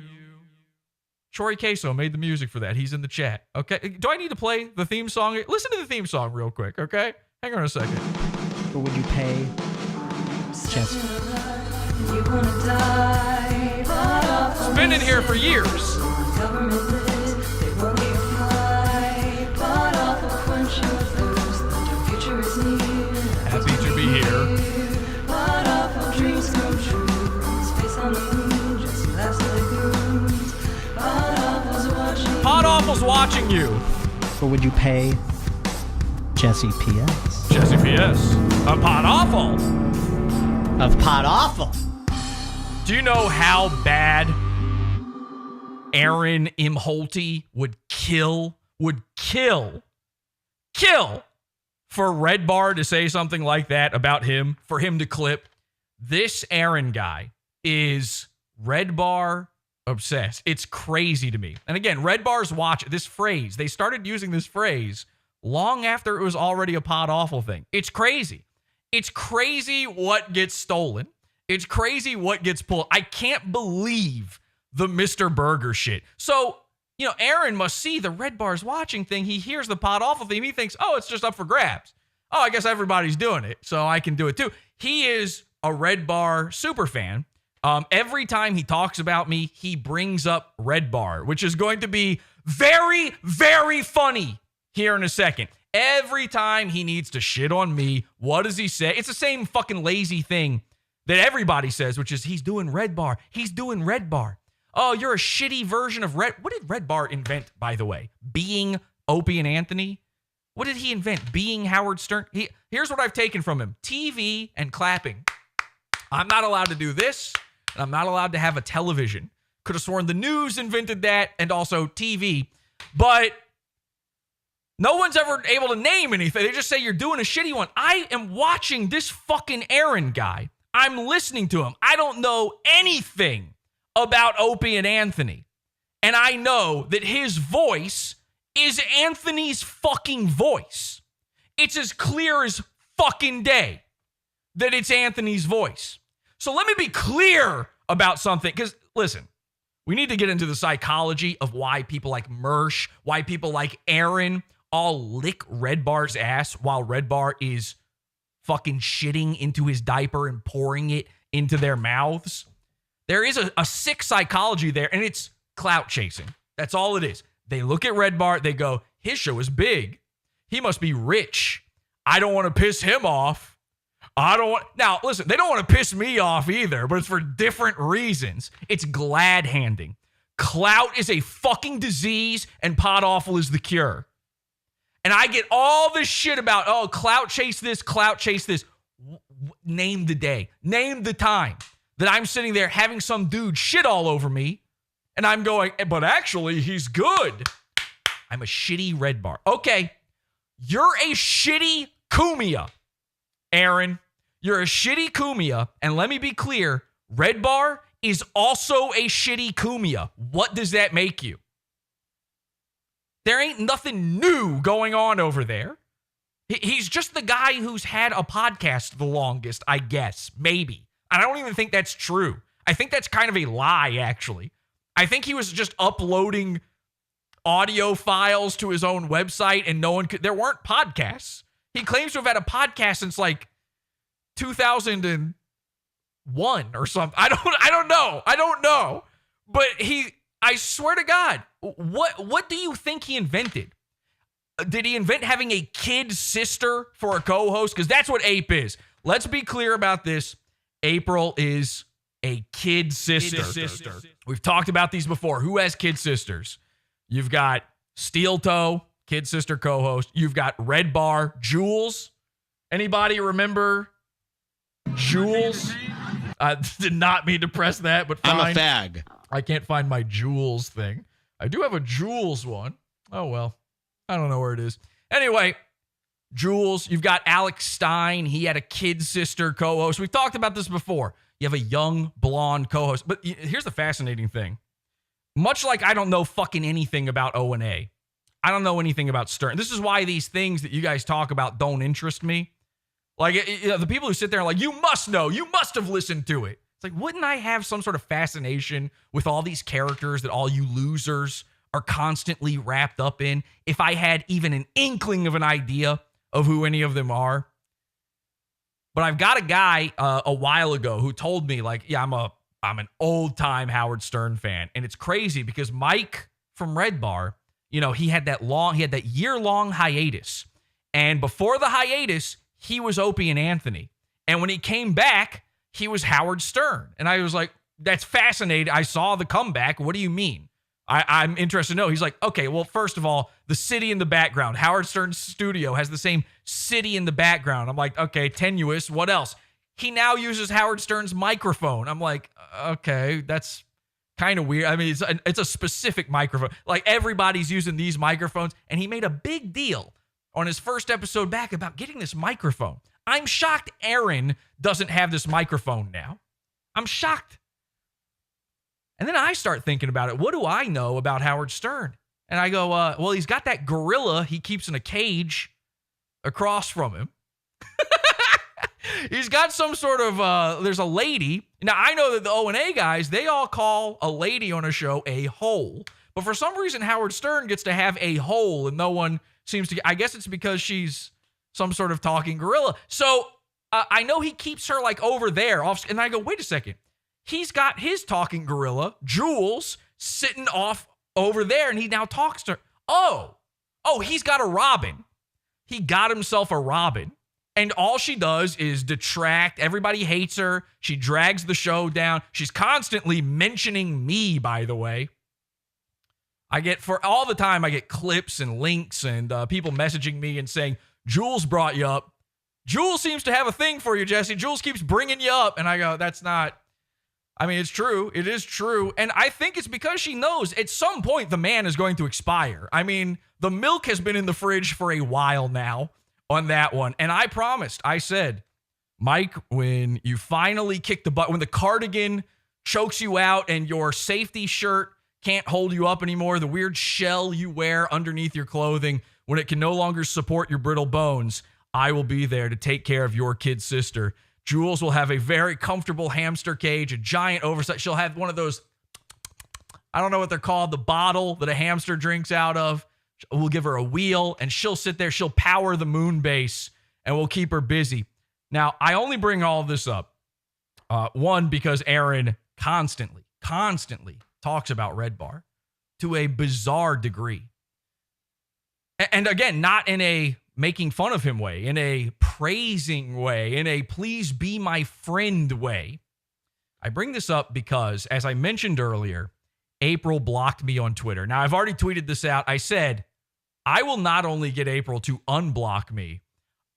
Troy Queso made the music for that. He's in the chat. Okay. Do I need to play the theme song? Listen to the theme song real quick, okay? Hang on a second. Or would you pay Jesse? It's been in here for years. Happy to be here. PodAwful's watching you. Or would you pay Jesse PS? Jesse PS. Of PodAwful. Of PodAwful. Do you know how bad Aaron Imholte would kill for Red Bar to say something like that about him, for him to clip? This Aaron guy is Red Bar obsessed. It's crazy to me. And again, Red Bar's watch this phrase. They started using this phrase long after it was already a PodAwful thing. It's crazy. It's crazy what gets stolen. It's crazy what gets pulled. I can't believe the Mr. Burger shit. So, Aaron must see the Red Bar's watching thing. He hears the PodAwful theme. He thinks, oh, it's just up for grabs. Oh, I guess everybody's doing it, so I can do it too. He is a Red Bar super fan. Every time he talks about me, he brings up Red Bar, which is going to be very, very funny here in a second. Every time he needs to shit on me, what does he say? It's the same fucking lazy thing that everybody says, which is he's doing Red Bar. He's doing Red Bar. Oh, you're a shitty version of Red. What did Red Bar invent, by the way? Being Opie and Anthony? What did he invent? Being Howard Stern? Here's what I've taken from him. TV and clapping. I'm not allowed to do this, and I'm not allowed to have a television. Could have sworn the news invented that, and also TV. But no one's ever able to name anything. They just say you're doing a shitty one. I am watching this fucking Aaron guy. I'm listening to him. I don't know anything about Opie and Anthony. And I know that his voice is Anthony's fucking voice. It's as clear as fucking day that it's Anthony's voice. So let me be clear about something. Because, listen, we need to get into the psychology of why people like Mersh, why people like Aaron all lick Red Bar's ass while Red Bar is fucking shitting into his diaper and pouring it into their mouths. There is a sick psychology there, and it's clout chasing. That's all it is. They look at Red Bar, they go, his show is big. He must be rich. I don't want to piss him off. Now, listen, they don't want to piss me off either, but it's for different reasons. It's glad handing. Clout is a fucking disease, and PodAwful is the cure. And I get all this shit about, oh, clout chase this, clout chase this. Name the day. Name the time that I'm sitting there having some dude shit all over me, and I'm going, but actually, he's good. I'm a shitty Red Bar. Okay, you're a shitty Kumia, Aaron. You're a shitty Kumia, and let me be clear, Red Bar is also a shitty Kumia. What does that make you? There ain't nothing new going on over there. He's just the guy who's had a podcast the longest, I guess, maybe. And I don't even think that's true. I think that's kind of a lie, actually. I think he was just uploading audio files to his own website and no one could. There weren't podcasts. He claims to have had a podcast since like 2001 or something. I don't know. But I swear to God, what do you think he invented? Did he invent having a kid sister for a co-host? Because that's what Ape is. Let's be clear about this. April is a kid sister. We've talked about these before. Who has kid sisters? You've got Steel Toe, kid sister co-host. You've got Red Bar, Jules. Anybody remember Jules? I did not mean to press that, but fine. I'm a fag. I can't find my Jules thing. I do have a Jules one. Oh, well. I don't know where it is. Anyway, Jules. You've got Alex Stein. He had a kid sister co-host. We've talked about this before. You have a young blonde co-host. But here's the fascinating thing. Much like I don't know fucking anything about O&A, I don't know anything about Stern. This is why these things that you guys talk about don't interest me. Like, the people who sit there and like, you must know, you must have listened to it. It's like, wouldn't I have some sort of fascination with all these characters that all you losers are constantly wrapped up in if I had even an inkling of an idea of who any of them are? But I've got a guy a while ago who told me, like, yeah, I'm an old-time Howard Stern fan. And it's crazy because Mike from Red Bar, he had that year-long hiatus. And before the hiatus, he was Opie and Anthony. And when he came back, he was Howard Stern. And I was like, that's fascinating. I saw the comeback. What do you mean? I'm interested to know. He's like, okay, well, first of all, the city in the background. Howard Stern's studio has the same city in the background. I'm like, okay, tenuous. What else? He now uses Howard Stern's microphone. I'm like, okay, that's kind of weird. I mean, it's a specific microphone. Like, everybody's using these microphones. And he made a big deal on his first episode back about getting this microphone. I'm shocked Aaron doesn't have this microphone now. I'm shocked. And then I start thinking about it. What do I know about Howard Stern? And I go, well, he's got that gorilla he keeps in a cage across from him. He's got some sort of, there's a lady. Now, I know that the O&A guys, they all call a lady on a show a hole. But for some reason, Howard Stern gets to have a hole and no one seems to, I guess it's because she's some sort of talking gorilla. So I know he keeps her like over there. And I go, wait a second. He's got his talking gorilla, Jules, sitting off over there, and he now talks to her. Oh, he's got a Robin. He got himself a Robin. And all she does is detract. Everybody hates her. She drags the show down. She's constantly mentioning me, by the way. I get clips and links and people messaging me and saying, Jules brought you up. Jules seems to have a thing for you, Jesse. Jules keeps bringing you up. And I go, that's not... I mean, it's true. It is true. And I think it's because she knows at some point the man is going to expire. I mean, the milk has been in the fridge for a while now on that one. And I promised, I said, Mike, when you finally kick the butt, when the cardigan chokes you out and your safety shirt can't hold you up anymore, the weird shell you wear underneath your clothing, when it can no longer support your brittle bones, I will be there to take care of your kid sister. Jules will have a very comfortable hamster cage, a giant oversized. She'll have one of those, I don't know what they're called, the bottle that a hamster drinks out of. We'll give her a wheel, and she'll sit there. She'll power the moon base, and we'll keep her busy. Now, I only bring all of this up, one, because Aaron constantly talks about Red Bar to a bizarre degree. And again, not in a making fun of him way, in a praising way, in a please be my friend way. I bring this up because, as I mentioned earlier, April blocked me on Twitter. Now, I've already tweeted this out. I said, I will not only get April to unblock me,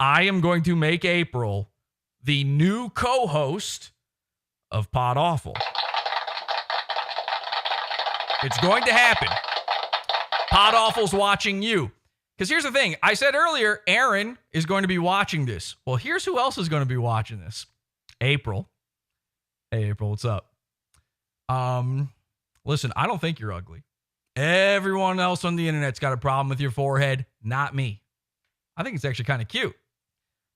I am going to make April the new co-host of PodAWFUL. It's going to happen. PodAWFUL's watching you. Because here's the thing. I said earlier, Aaron is going to be watching this. Well, here's who else is going to be watching this. April. Hey, April, what's up? Listen, I don't think you're ugly. Everyone else on the internet's got a problem with your forehead. Not me. I think it's actually kind of cute.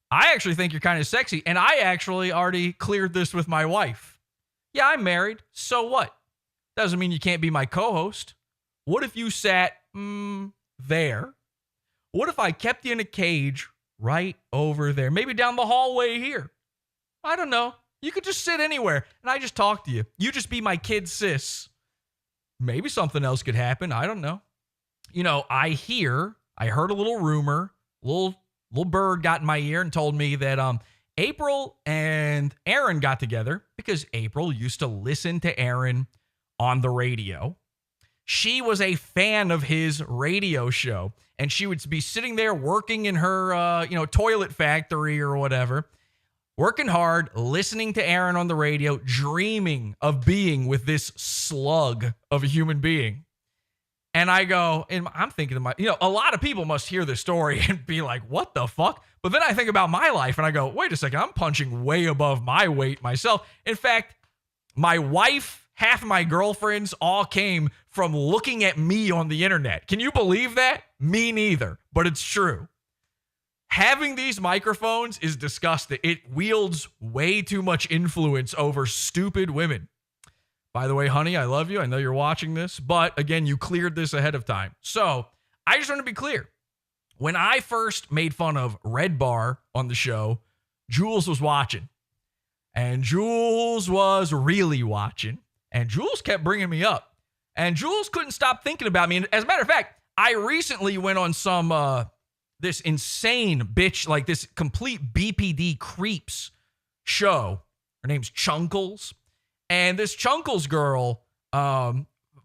I actually think you're kind of sexy. And I actually already cleared this with my wife. Yeah, I'm married. So what? Doesn't mean you can't be my co-host. What if you sat there? What if I kept you in a cage right over there? Maybe down the hallway here. I don't know. You could just sit anywhere and I just talk to you. You just be my kid sis. Maybe something else could happen. I don't know. You know, I heard a little rumor, little bird got in my ear and told me that April and Aaron got together because April used to listen to Aaron on the radio. She was a fan of his radio show, and she would be sitting there working in her, toilet factory or whatever, working hard, listening to Aaron on the radio, dreaming of being with this slug of a human being. And I go, and I'm thinking to a lot of people must hear this story and be like, what the fuck? But then I think about my life and I go, wait a second, I'm punching way above my weight myself. In fact, my wife, half of my girlfriends all came from looking at me on the internet. Can you believe that? Me neither, but it's true. Having these microphones is disgusting. It wields way too much influence over stupid women. By the way, honey, I love you. I know you're watching this, but again, you cleared this ahead of time. So I just want to be clear. When I first made fun of Red Bar on the show, Jules was watching. And Jules was really watching. And Jules kept bringing me up. And Jules couldn't stop thinking about me. And as a matter of fact, I recently went on some, this insane bitch, like this complete BPD creeps show. Her name's Chunkles. And this Chunkles girl,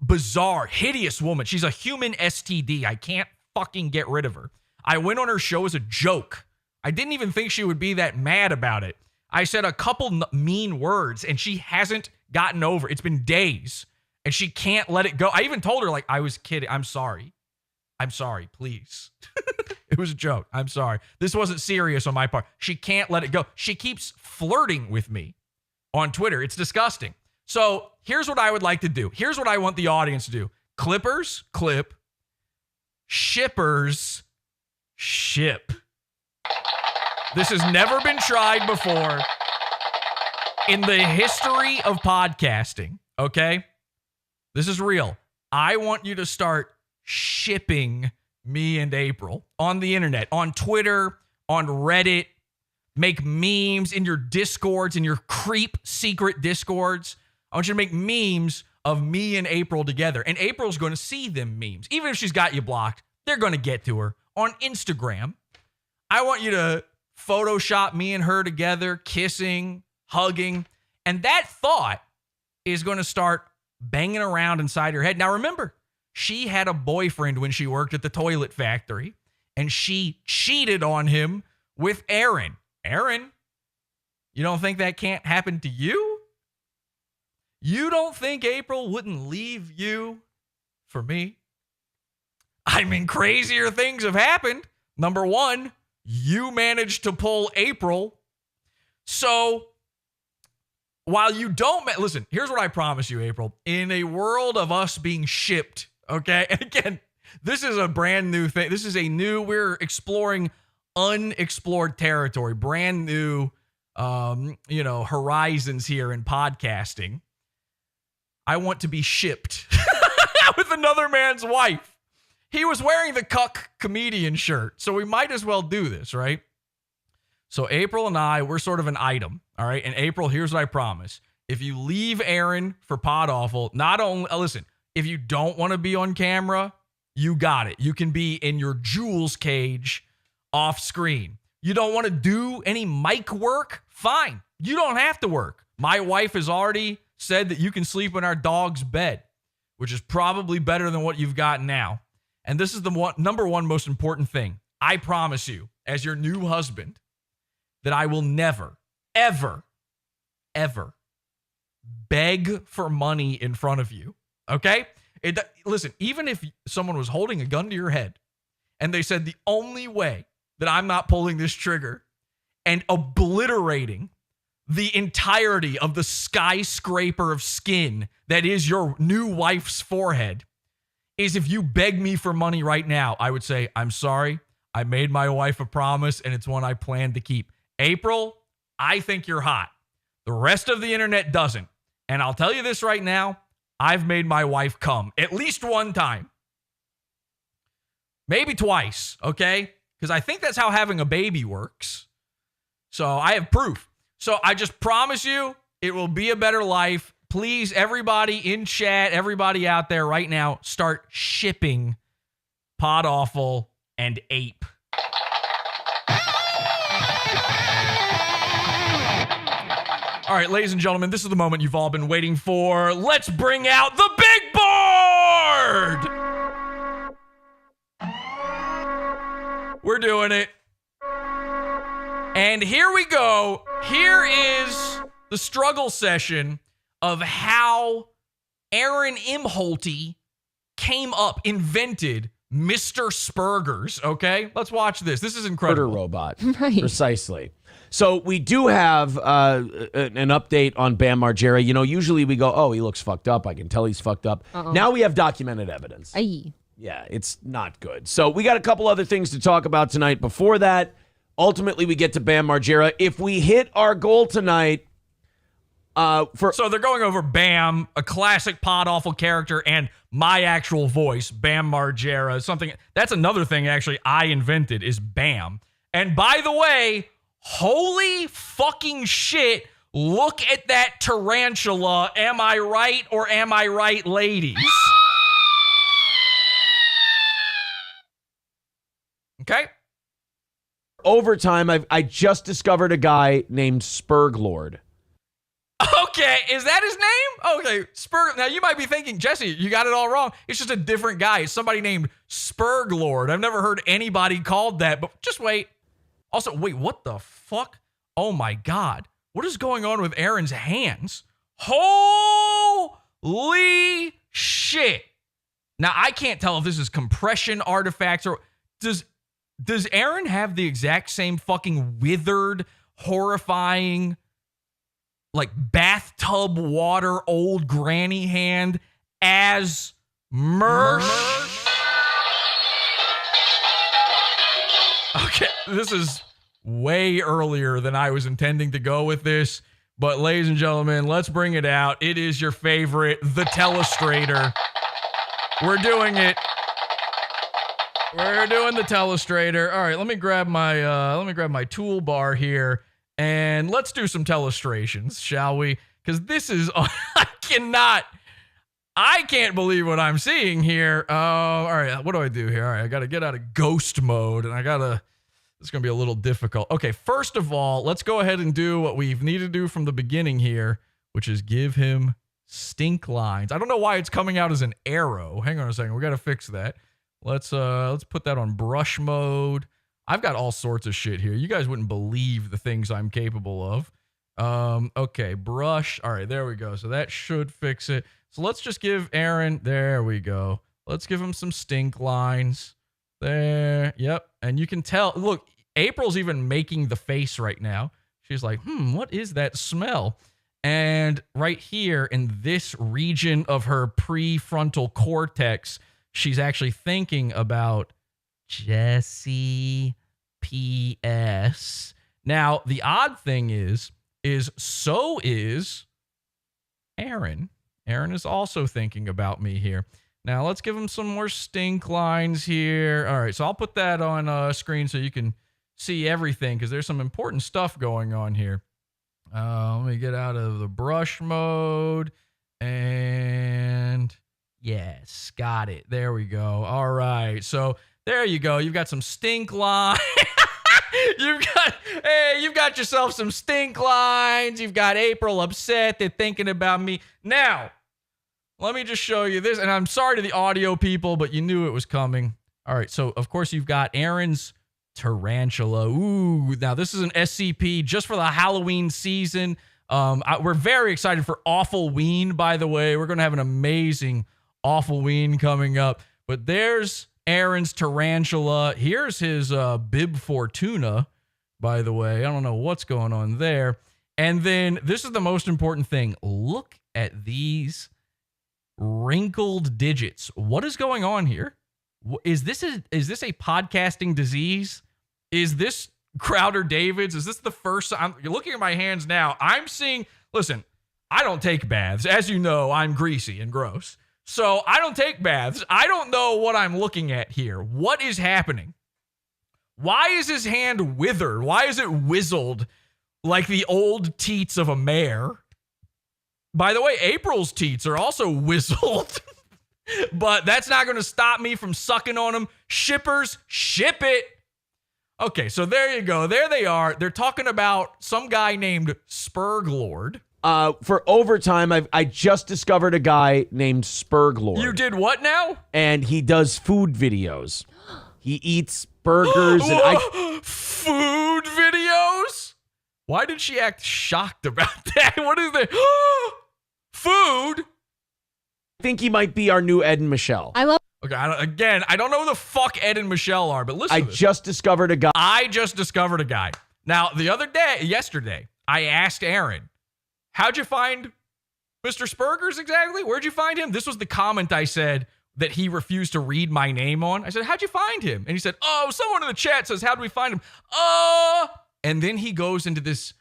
bizarre, hideous woman. She's a human STD. I can't fucking get rid of her. I went on her show as a joke. I didn't even think she would be that mad about it. I said a couple mean words, and she hasn't gotten over it. It's been days, and she can't let it go. I even told her, like, I was kidding. I'm sorry. I'm sorry, please. It was a joke. I'm sorry. This wasn't serious on my part. She can't let it go. She keeps flirting with me on Twitter. It's disgusting. So here's what I would like to do. Here's what I want the audience to do. Clippers, clip. Shippers, ship. This has never been tried before in the history of podcasting, okay? This is real. I want you to start shipping me and April on the internet, on Twitter, on Reddit. Make memes in your Discords, in your creep secret Discords. I want you to make memes of me and April together. And April's going to see them memes. Even if she's got you blocked, they're going to get to her on Instagram. I want you to Photoshop me and her together, kissing, hugging. And that thought is going to start banging around inside her head. Now, remember, she had a boyfriend when she worked at the toilet factory, and she cheated on him with Aaron. Aaron, you don't think that can't happen to you? You don't think April wouldn't leave you for me? I mean, crazier things have happened. Number one, you managed to pull April. So while you don't, listen, here's what I promise you, April. In a world of us being shipped, okay? And again, this is a brand new thing. This is we're exploring unexplored territory, brand new, horizons here in podcasting. I want to be shipped with another man's wife. He was wearing the cuck comedian shirt, so we might as well do this, right? So April and I, we're sort of an item, all right? And April, here's what I promise. If you leave Aaron for PodAWFUL, not only, listen, if you don't want to be on camera, you got it. You can be in your Jules cage off screen. You don't want to do any mic work? Fine. You don't have to work. My wife has already said that you can sleep in our dog's bed, which is probably better than what you've got now. And this is the number one most important thing. I promise you, as your new husband, that I will never, ever, ever beg for money in front of you. Okay? Listen, even if someone was holding a gun to your head and they said the only way that I'm not pulling this trigger and obliterating the entirety of the skyscraper of skin that is your new wife's forehead is if you beg me for money right now, I would say, I'm sorry. I made my wife a promise and it's one I plan to keep. April, I think you're hot. The rest of the internet doesn't. And I'll tell you this right now, I've made my wife come at least one time. Maybe twice, okay? Because I think that's how having a baby works. So I have proof. So I just promise you, it will be a better life. Please, everybody in chat, everybody out there right now, start shipping PodAWFUL and Ape. All right, ladies and gentlemen, this is the moment you've all been waiting for. Let's bring out the big board! word. We're doing it. And here we go. Here is the struggle session of how Aaron Imholte invented Mr. SPERGERS, okay? Let's watch this. This is incredible. Twitter robot. Right. Precisely. So we do have an update on Bam Margera. You know, usually we go, oh, he looks fucked up. I can tell he's fucked up. Now we have documented evidence. Aye. Yeah, it's not good. So we got a couple other things to talk about tonight. Before that, ultimately we get to Bam Margera. If we hit our goal tonight, so they're going over Bam, a classic PODAWFUL character, and my actual voice, Bam Margera. Something that's another thing actually I invented is Bam. And by the way, holy fucking shit, look at that tarantula. Am I right or am I right, ladies? Okay. Overtime, I just discovered a guy named SPERGLord. Okay, is that his name? Okay, Now you might be thinking, Jesse, you got it all wrong. It's just a different guy. It's somebody named SPERGLord. I've never heard anybody called that, but just wait. Also, wait, what the fuck? Oh my God. What is going on with Aaron's hands? Holy shit. Now, I can't tell if this is compression artifacts or does Aaron have the exact same fucking withered, horrifying, like bathtub water old granny hand as Mersh? Okay, this is way earlier than I was intending to go with this, but ladies and gentlemen, let's bring it out. It is your favorite, the Telestrator. We're doing it. We're doing the Telestrator. All right, let me grab my toolbar here. And let's do some telestrations, shall we? Because this is, I can't believe what I'm seeing here. All right, what do I do here? All right, I got to get out of ghost mode, and it's going to be a little difficult. Okay, first of all, let's go ahead and do what we've needed to do from the beginning here, which is give him stink lines. I don't know why it's coming out as an arrow. Hang on a second, we got to fix that. Let's put that on brush mode. I've got all sorts of shit here. You guys wouldn't believe the things I'm capable of. Okay, brush. All right, there we go. So that should fix it. So let's just give Aaron, there we go. Let's give him some stink lines. There, yep. And you can tell, look, April's even making the face right now. She's like, what is that smell? And right here in this region of her prefrontal cortex, she's actually thinking about Jesse P.S. Now, the odd thing is so is Aaron. Aaron is also thinking about me here. Now, let's give him some more stink lines here. All right, so I'll put that on screen so you can see everything because there's some important stuff going on here. Let me get out of the brush mode and yes, got it. There we go. All right, so there you go. You've got some stink lines. You've got yourself some stink lines. You've got April upset. They're thinking about me. Now, let me just show you this. And I'm sorry to the audio people, but you knew it was coming. All right. So, of course, you've got Aaron's tarantula. Ooh, now this is an SCP just for the Halloween season. We're very excited for Awful-ween, by the way. We're going to have an amazing Awful-ween coming up. But there's Aaron's tarantula. Here's his Bib Fortuna, by the way. I don't know what's going on there. And then this is the most important thing. Look at these wrinkled digits. What is going on here? Is this a podcasting disease? Is this Crowder David's? Is this the first? You're looking at my hands now. I'm seeing, listen, I don't take baths. As you know, I'm greasy and gross. So I don't take baths. I don't know what I'm looking at here. What is happening? Why is his hand withered? Why is it wizzled like the old teats of a mare? By the way, April's teats are also wizzled. But that's not going to stop me from sucking on them. Shippers, ship it. Okay, so there you go. There they are. They're talking about some guy named SPERGLord. For overtime, I just discovered a guy named SPERGERS. You did what now? And he does food videos. He eats burgers and food videos? Why did she act shocked about that? What is that? Food? I think he might be our new Ed and Michelle. I love. Okay, I don't know who the fuck Ed and Michelle are, but listen. I just discovered a guy. Now, yesterday, I asked Aaron, how'd you find Mr. SPERGERS exactly? Where'd you find him? This was the comment I said that he refused to read my name on. I said, how'd you find him? And he said, oh, someone in the chat says, how do we find him? And then he goes into this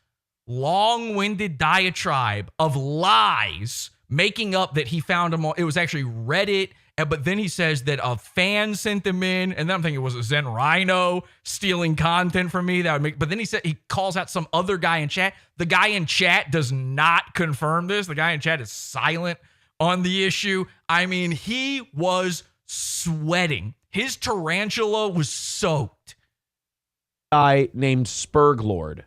long-winded diatribe of lies, making up that he found him on. It was actually Reddit. But then he says that a fan sent them in, and then I'm thinking it was a Zen Rhino stealing content from me. But then he calls out some other guy in chat. The guy in chat does not confirm this. The guy in chat is silent on the issue. I mean, he was sweating. His tarantula was soaked. Guy named SPERGERS.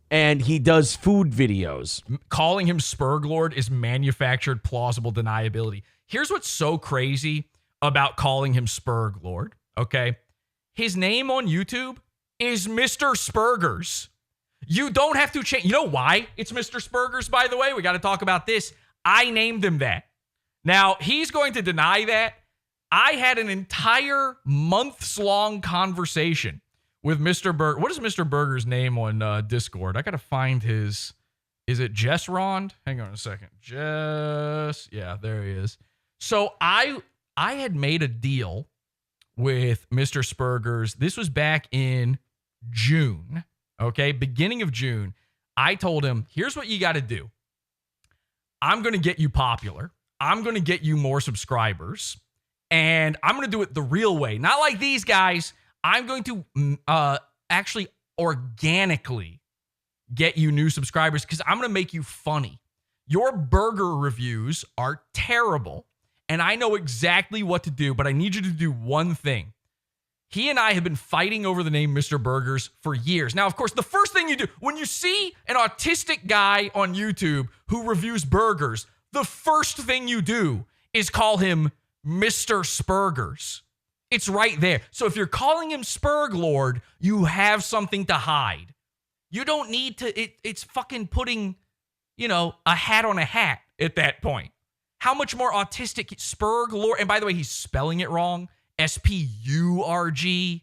And he does food videos. Calling him SPERGERS is manufactured plausible deniability. Here's what's so crazy about calling him SPERGERS, okay? His name on YouTube is Mr. SPERGERS. You don't have to change. You know why it's Mr. SPERGERS, by the way? We got to talk about this. I named him that. Now, he's going to deny that. I had an entire months-long conversation with Mr. Burger. What is Mr. Burger's name on Discord? I got to find his. Is it Jess Rond? Hang on a second. Jess. Yeah, there he is. So I had made a deal with Mr. SPERGERS. This was back in June, okay? Beginning of June. I told him, here's what you got to do. I'm going to get you popular. I'm going to get you more subscribers. And I'm going to do it the real way. Not like these guys. I'm going to actually organically get you new subscribers because I'm going to make you funny. Your burger reviews are terrible. And I know exactly what to do, but I need you to do one thing. He and I have been fighting over the name Mr. Burgers for years. Now, of course, the first thing you do, when you see an autistic guy on YouTube who reviews burgers, the first thing you do is call him Mr. SPERGERS. It's right there. So if you're calling him SPERGLord, you have something to hide. You don't need to, it's fucking putting, a hat on a hat at that point. How much more autistic SPERGLord? And by the way, he's spelling it wrong. SPURG.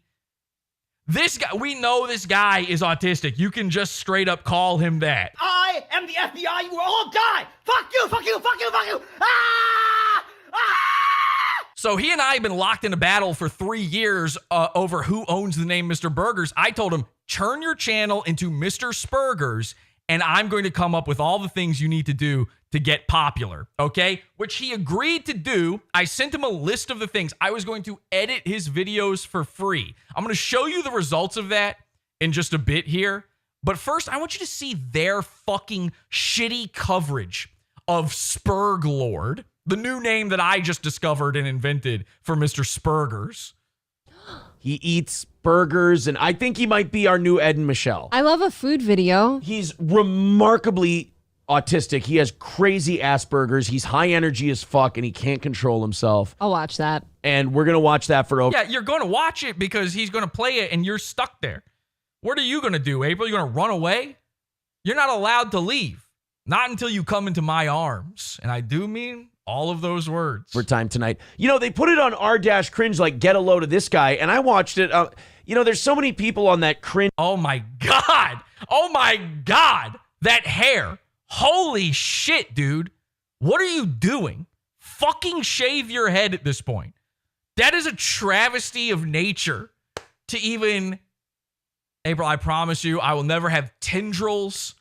This guy, we know this guy is autistic. You can just straight up call him that. I am the FBI. You will all die. Fuck you, fuck you, fuck you, fuck you. Ah! Ah! So he and I have been locked in a battle for 3 years over who owns the name Mr. Burgers. I told him, turn your channel into Mr. SPERGERS, and I'm going to come up with all the things you need to do to get popular, okay? Which he agreed to do. I sent him a list of the things. I was going to edit his videos for free. I'm going to show you the results of that in just a bit here. But first, I want you to see their fucking shitty coverage of SPERGLord, the new name that I just discovered and invented for Mr. SPERGERS. He eats burgers, and I think he might be our new Ed and Michelle. I love a food video. He's remarkably autistic. He has crazy Asperger's. He's high energy as fuck, and he can't control himself. I'll watch that. And we're going to watch that for... Yeah, you're going to watch it because he's going to play it, and you're stuck there. What are you going to do, April? You're going to run away? You're not allowed to leave. Not until you come into my arms. And I do mean all of those words. For time tonight. They put it on r-cringe, like, get a load of this guy, and I watched it. There's so many people on that cringe. Oh, my God. Oh, my God. That hair. Holy shit, dude. What are you doing? Fucking shave your head at this point. That is a travesty of nature to even... April, I promise you, I will never have tendrils.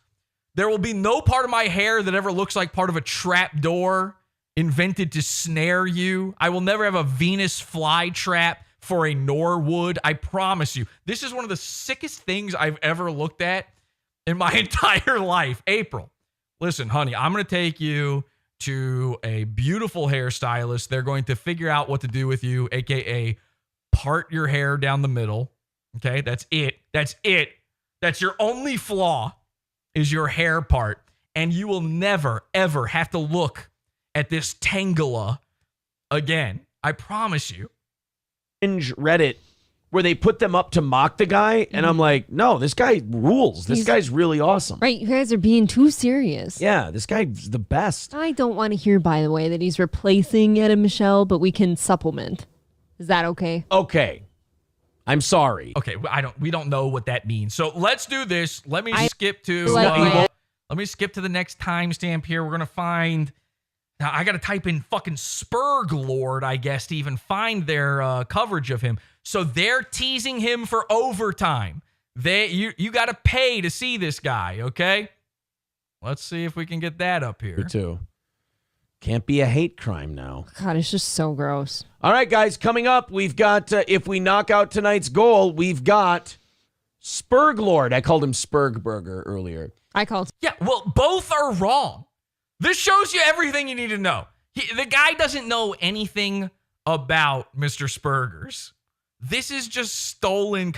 There will be no part of my hair that ever looks like part of a trap door invented to snare you. I will never have a Venus flytrap for a Norwood. I promise you. This is one of the sickest things I've ever looked at in my entire life. April. Listen, honey, I'm going to take you to a beautiful hairstylist. They're going to figure out what to do with you, aka part your hair down the middle. Okay, that's it. That's it. That's your only flaw is your hair part. and you will never, ever have to look at this Tangela again. I promise you. Reddit where they put them up to mock the guy, and I'm like, no, this guy rules. This guy's really awesome. Right, you guys are being too serious. Yeah, this guy's the best. I don't want to hear, by the way, that he's replacing Ed and Michelle, but we can supplement. Is that okay? Okay. I'm sorry. Okay, we don't know what that means. So let's do this. Let me skip to let me skip to the next timestamp here. We're gonna find. Now I gotta type in fucking SPERGERS, I guess, to even find their coverage of him. So they're teasing him for overtime. You gotta pay to see this guy. Okay. Let's see if we can get that up here. Me too. Can't be a hate crime now. God, it's just so gross. All right, guys, coming up, we've got, if we knock out tonight's goal, we've got SPERGLord. I called him SPERGBurger earlier. Yeah, well, both are wrong. This shows you everything you need to know. The guy doesn't know anything about Mr. SPERGERS. This is just stolen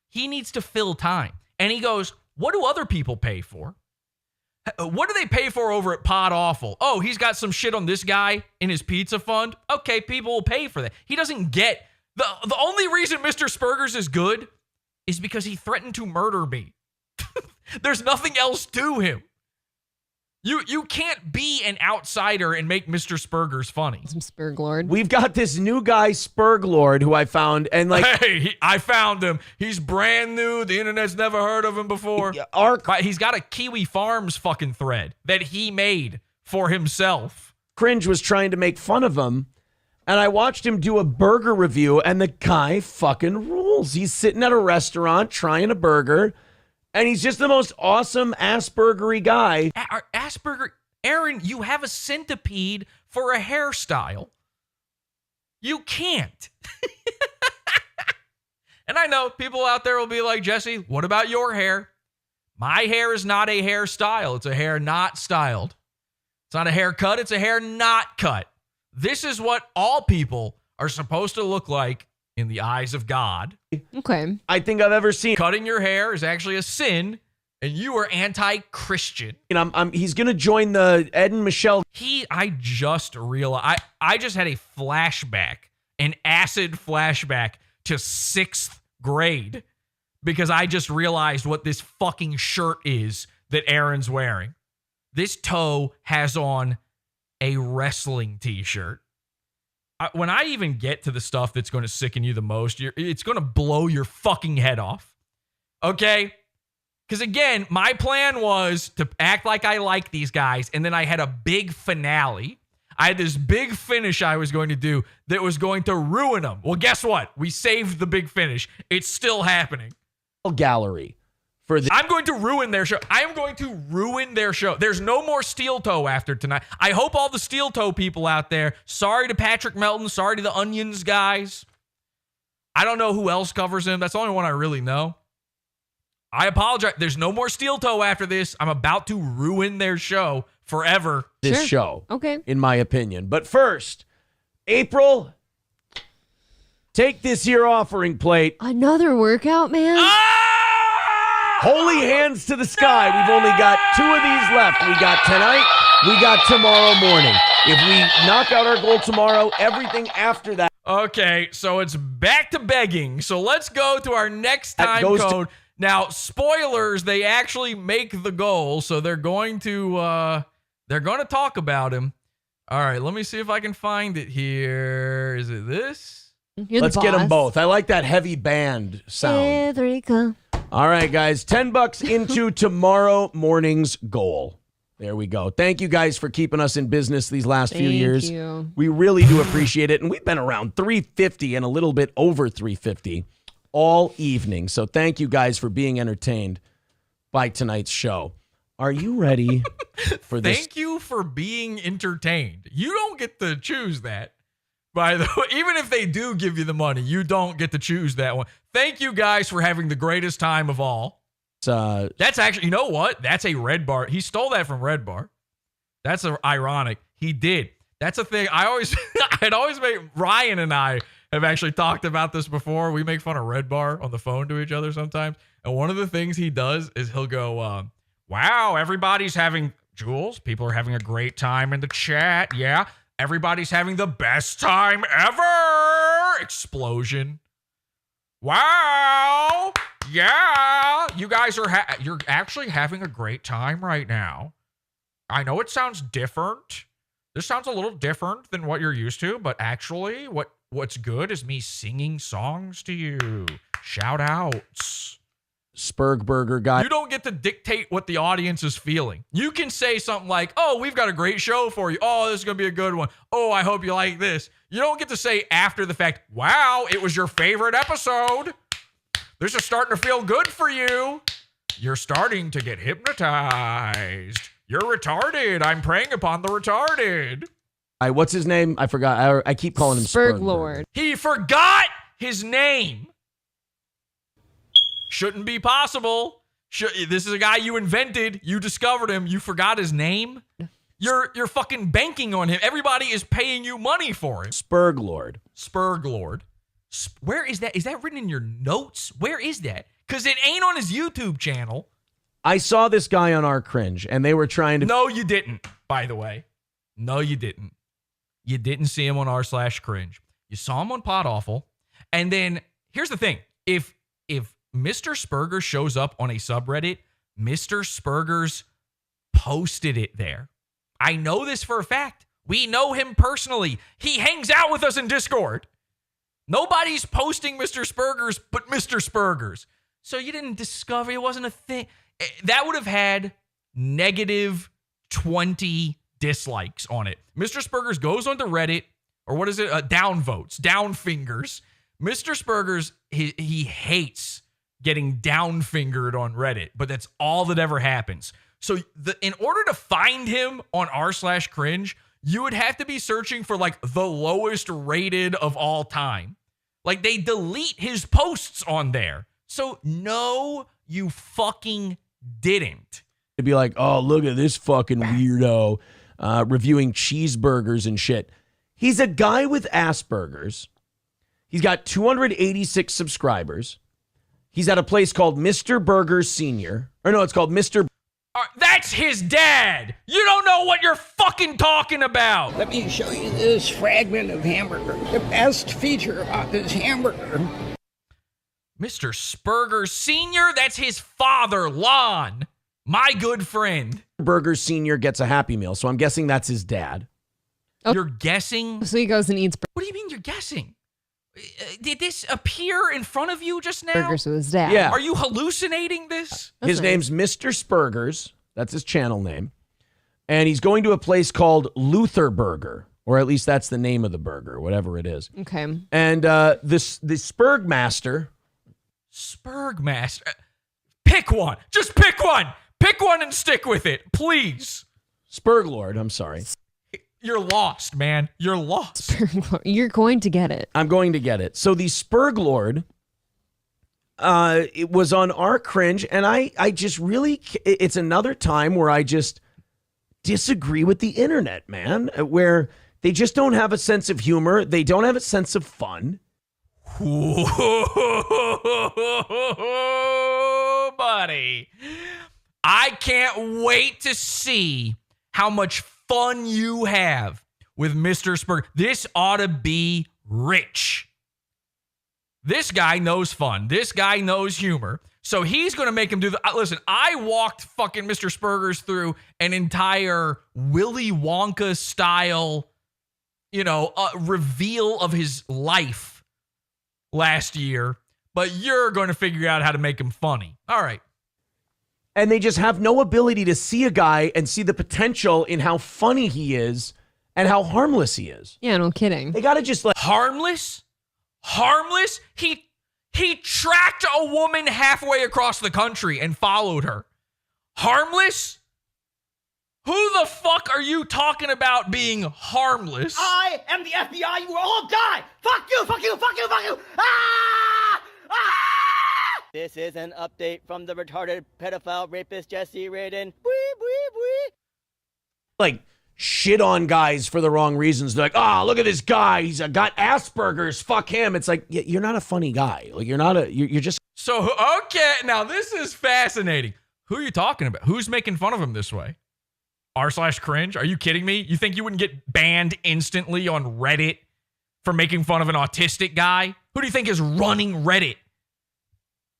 he needs to fill time. And he goes, what do other people pay for? What do they pay for over at PODAWFUL? Oh, he's got some shit on this guy in his pizza fund. Okay, people will pay for that. He doesn't get the only reason Mr. SPERGERS is good is because he threatened to murder me. There's nothing else to him. You can't be an outsider and make Mr. SPERGERS funny. Some SPERGLord. We've got this new guy, SPERGLord, who I found, and hey, I found him. He's brand new. The internet's never heard of him before. He's got a Kiwi Farms fucking thread that he made for himself. Cringe was trying to make fun of him, and I watched him do a burger review, and the guy fucking rules. He's sitting at a restaurant trying a burger, and he's just the most awesome Aspergery guy. Asperger, Aaron, you have a centipede for a hairstyle. You can't. And I know people out there will be like, Jesse, what about your hair? My hair is not a hairstyle. It's a hair not styled. It's not a haircut. It's a hair not cut. This is what all people are supposed to look like in the eyes of God. Okay. I think I've ever seen. Cutting your hair is actually a sin, and you are anti-Christian. And he's going to join the Ed and Michelle. I just realized, I just had a flashback, an acid flashback to 6th grade, because I just realized what this fucking shirt is that Aaron's wearing. This toe has on a wrestling t-shirt. When I even get to the stuff that's going to sicken you the most, it's going to blow your fucking head off. Okay? Because again, my plan was to act like I like these guys, and then I had a big finale. I had this big finish I was going to do that was going to ruin them. Well, guess what? We saved the big finish. It's still happening. Gallery. I'm going to ruin their show. I am going to ruin their show. There's no more Steel Toe after tonight. I hope all the Steel Toe people out there, sorry to Patrick Melton, sorry to the Onions guys. I don't know who else covers him. That's the only one I really know. I apologize. There's no more Steel Toe after this. I'm about to ruin their show forever. This show. Okay. In my opinion. But first, April, take this here offering plate. Another workout, man? Holy hands to the sky. We've only got 2 of these left. We got tonight. We got tomorrow morning. If we knock out our goal tomorrow, everything after that. Okay, so it's back to begging. So let's go to our next time code. Now, spoilers, they actually make the goal, so they're going to talk about him. All right, let me see if I can find it here. Is it this? Let's get them both. I like that heavy band sound. There you go. All right, guys, $10 into tomorrow morning's goal. There we go. Thank you guys for keeping us in business these last few years. Thank you. We really do appreciate it. And we've been around 350 and a little bit over 350 all evening. So thank you guys for being entertained by tonight's show. Are you ready for this? Thank you for being entertained. You don't get to choose that. By the way, even if they do give you the money, you don't get to choose that one. Thank you guys for having the greatest time of all. That's actually, you know what? That's a Red Bar. He stole that from Red Bar. That's ironic. He did. That's a thing. I'd always make, Ryan and I have actually talked about this before. We make fun of Red Bar on the phone to each other sometimes. And one of the things he does is he'll go, Wow, everybody's having, Jules, people are having a great time in the chat. Yeah, everybody's having the best time ever. Explosion. Wow. Yeah, you guys are, you're actually having a great time right now. I know it sounds different. This sounds a little different than what you're used to, but actually what's good is me singing songs to you. Shout outs. Spurgburger guy. You don't get to dictate what the audience is feeling. You can say something like, oh, we've got a great show for you. Oh, this is going to be a good one. Oh, I hope you like this. You don't get to say after the fact, wow, it was your favorite episode. This is starting to feel good for you. You're starting to get hypnotized. You're retarded. I'm preying upon the retarded. What's his name? I forgot. I keep calling him Spurglord. He forgot his name. Shouldn't be possible. This is a guy you invented. You discovered him. You forgot his name. You're fucking banking on him. Everybody is paying you money for him. Spurglord. Spurglord. Where is that? Is that written in your notes? Where is that? Because it ain't on his YouTube channel. I saw this guy on aRCringe, and they were trying to... No, you didn't, by the way. No, you didn't. You didn't see him on r/cringe. You saw him on PodAwful. And then, here's the thing. If Mr. Spergers shows up on a subreddit, Mr. Spergers posted it there. I know this for a fact. We know him personally. He hangs out with us in Discord. Nobody's posting Mr. Spergers but Mr. Spergers. So you didn't discover it wasn't a thing. That would have had negative 20 dislikes on it. Mr. Spergers goes onto Reddit, or what is it? Downvotes, down fingers. Mr. Spergers, he hates getting down fingered on Reddit, but that's all that ever happens. So in order to find him on r/cringe, you would have to be searching for like the lowest rated of all time. Like they delete his posts on there. So no, you fucking didn't. To be like, oh, look at this fucking weirdo reviewing cheeseburgers and shit. He's a guy with Asperger's. He's got 286 subscribers. He's at a place called Mr. Burgers Senior. Or no, it's called Mr. That's his dad. You don't know what you're fucking talking about. Let me show you this fragment of hamburger. The best feature about this hamburger. Mr. Spergers Senior, that's his father, Lon. My good friend. Burgers Senior gets a Happy Meal, so I'm guessing that's his dad. Oh. You're guessing? So he goes and eats. What do you mean you're guessing? Did this appear in front of you just now? Burgers with his dad. Yeah. Are you hallucinating this? His name's Mr. Spergers. That's his channel name. And he's going to a place called Luther Burger, or at least that's the name of the burger, whatever it is. Okay. And the Spurgmaster. Spurgmaster. Pick one. Just pick one. Pick one and stick with it, please. Spurglord, I'm sorry. You're lost, man. You're lost. You're going to get it. I'm going to get it. So the Spurglord, it was on aRCringe, and I just really, it's another time where I just disagree with the internet, man, where they just don't have a sense of humor. They don't have a sense of fun. Whoa, buddy. I can't wait to see how much fun you have with Mr. Sperger. This ought to be rich. This guy knows fun. This guy knows humor. So he's going to make him do the... Listen, I walked fucking Mr. Spergers through an entire Willy Wonka style, reveal of his life last year, but you're going to figure out how to make him funny. All right. And they just have no ability to see a guy and see the potential in how funny he is and how harmless he is. Yeah, no kidding. They got to just like... Harmless? Harmless? He tracked a woman halfway across the country and followed her. Harmless? Who the fuck are you talking about being harmless? I am the FBI. You will all die. Fuck you. Fuck you. Fuck you. Fuck you. Ah! Ah! This is an update from the retarded pedophile rapist Jesse Radin. Like shit on guys for the wrong reasons. They're like, oh, look at this guy. He's got Asperger's. Fuck him. It's like, you're not a funny guy. Like you're just. So, okay. Now this is fascinating. Who are you talking about? Who's making fun of him this way? r/cringe? Are you kidding me? You think you wouldn't get banned instantly on Reddit for making fun of an autistic guy? Who do you think is running Reddit?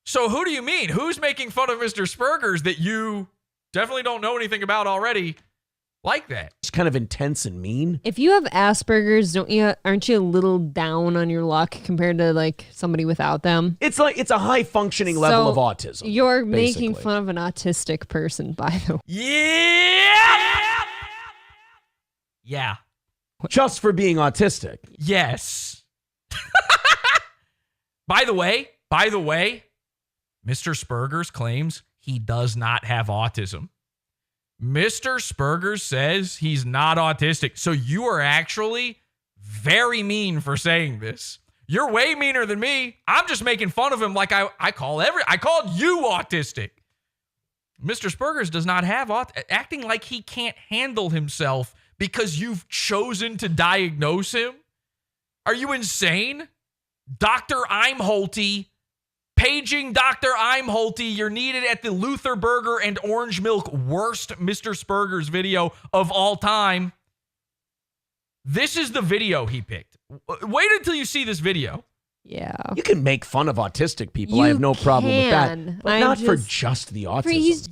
So who do you mean? Who's making fun of Mr. SPERGERS that you definitely don't know anything about already like that? It's kind of intense and mean. If you have Asperger's, aren't you a little down on your luck compared to like somebody without them? It's like it's a high functioning level of autism. You're basically making fun of an autistic person, by the way. Yeah. Just for being autistic. Yes. By the way, Mr. SPERGERS claims he does not have autism. Mr. SPERGERS says he's not autistic. So you are actually very mean for saying this. You're way meaner than me. I'm just making fun of him like I called you autistic. Mr. SPERGERS does not have acting like he can't handle himself because you've chosen to diagnose him. Are you insane? Dr. Imholte, paging Dr. Imholte, you're needed at the Luther Burger and Orange Milk worst Mr. SPERGERS video of all time. This is the video he picked. Wait until you see this video. Yeah. You can make fun of autistic people. I have no problem with that. But not for just the autism.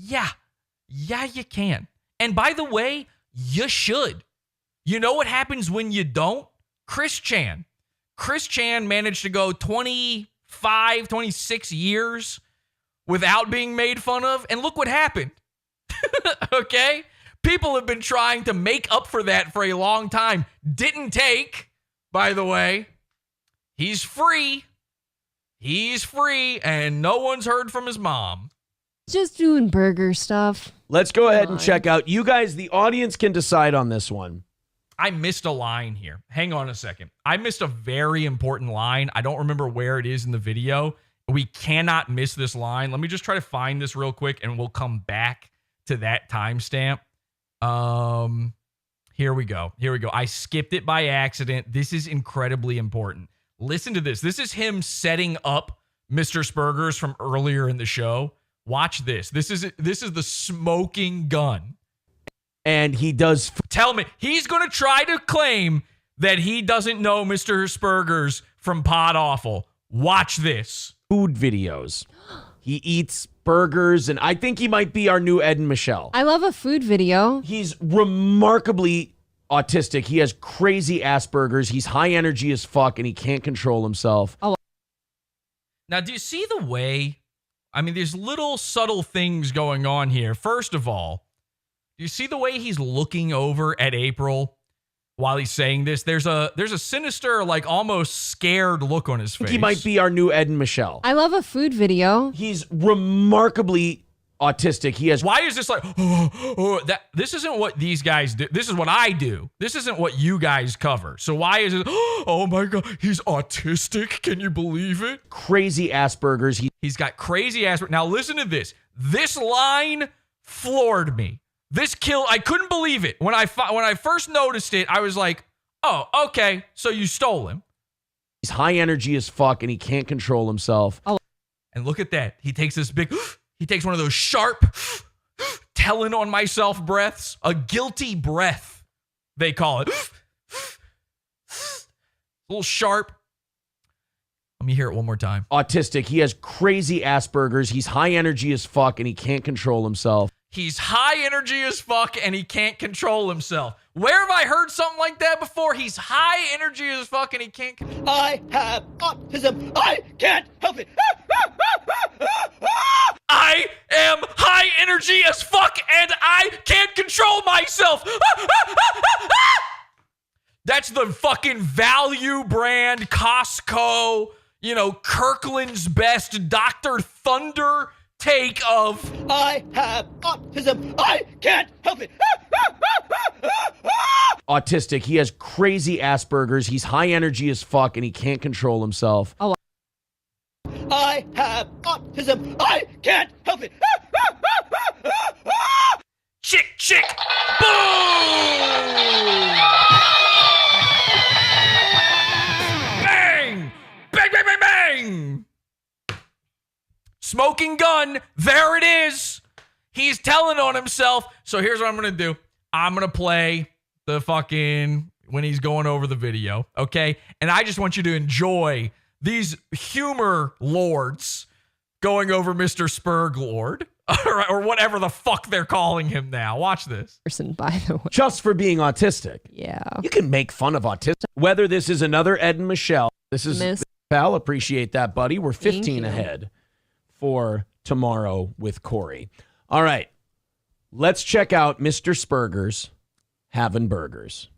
Yeah, you can. And by the way, you should. You know what happens when you don't? Chris Chan managed to go 25, 26 years without being made fun of. And look what happened. Okay? People have been trying to make up for that for a long time. Didn't take, by the way. He's free. He's free, and no one's heard from his mom. Just doing burger stuff. Let's go ahead and check out. You guys, the audience can decide on this one. I missed a line here. Hang on a second. I missed a very important line. I don't remember where it is in the video. We cannot miss this line. Let me just try to find this real quick, and we'll come back to that timestamp. Here we go. I skipped it by accident. This is incredibly important. Listen to this. This is him setting up Mr. SPERGERS from earlier in the show. Watch this. This is the smoking gun. And he does. Tell me, he's going to try to claim that he doesn't know Mr. SPERGERS from PODAWFUL. Watch this. Food videos. He eats burgers, and I think he might be our new Ed and Michelle. I love a food video. He's remarkably autistic. He has crazy Asperger's. He's high energy as fuck, and he can't control himself. Oh. Now, do you see the way? I mean, there's little subtle things going on here. First of all, do you see the way he's looking over at April while he's saying this? There's a sinister, like almost scared look on his face. He might be our new Ed and Michelle. I love a food video. He's remarkably autistic. He has. Why is this like? This isn't what these guys do. This is what I do. This isn't what you guys cover. So why is it? Oh my god, he's autistic. Can you believe it? Crazy Asperger's. He's got crazy Asperger's. Now listen to this. This line floored me. I couldn't believe it. When I first noticed it, I was like, oh, okay, so you stole him. He's high energy as fuck, and he can't control himself. Oh. And look at that. He takes this big, he takes one of those sharp, telling on myself breaths. A guilty breath, they call it. A little sharp. Let me hear it one more time. Autistic. He has crazy Asperger's. He's high energy as fuck, and he can't control himself. He's high energy as fuck, and he can't control himself. Where have I heard something like that before? He's high energy as fuck, and he can't. I have autism. I can't help it. I am high energy as fuck, and I can't control myself. That's the fucking value brand Costco, Kirkland's Best, Dr. Thunder take of I have autism. I can't help it. Autistic. He has crazy Asperger's. He's high energy as fuck, and he can't control himself. Oh. I have autism. I can't help it. Chick. Boom! Bang! Bang! Smoking gun. There it is. telling on himself. So here's what I'm going to do. I'm going to play the fucking when he's going over the video, okay? And I just want you to enjoy these humor lords going over Mr. Spurglord, or whatever the fuck they're calling him now. Watch this. Person, by the way. Just for being autistic. Yeah. You can make fun of autistic. Whether this is another Ed and Michelle, this is Miss. Pal. Appreciate that, buddy. We're 15 ahead for tomorrow with Corey. All right. Let's check out Mr. Spurgers having burgers.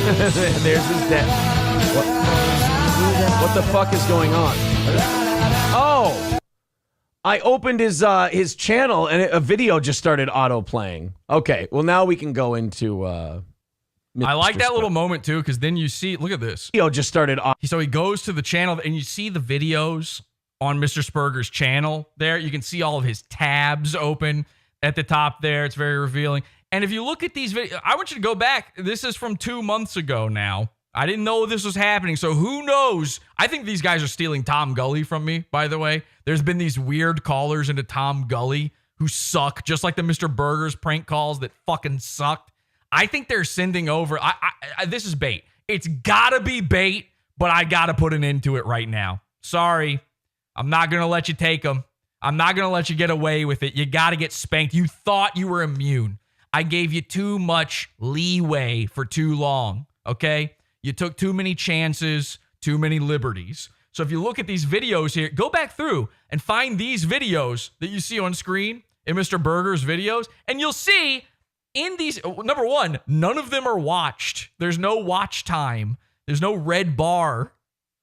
There's his dad. What the fuck is going on? Oh, I opened his channel and a video just started auto playing. Okay, well now we can go into. I like that little moment too, because then you see. Look at this. Video just started. So he goes to the channel and you see the videos on Mr. Spurger's channel. There, you can see all of his tabs open at the top. There, it's very revealing. And if you look at these videos, I want you to go back. This is from 2 months ago now. I didn't know this was happening, so who knows? I think these guys are stealing Tom Gully from me, by the way. There's been these weird callers into Tom Gully who suck, just like the Mr. Burgers prank calls that fucking sucked. I think they're sending over. This is bait. It's gotta be bait, but I gotta put an end to it right now. Sorry. I'm not gonna let you take them. I'm not gonna let you get away with it. You gotta get spanked. You thought you were immune. I gave you too much leeway for too long, okay? You took too many chances, too many liberties. So if you look at these videos here, go back through and find these videos that you see on screen in Mr. Burger's videos, and you'll see in these, number one, none of them are watched. There's no watch time. There's no red bar.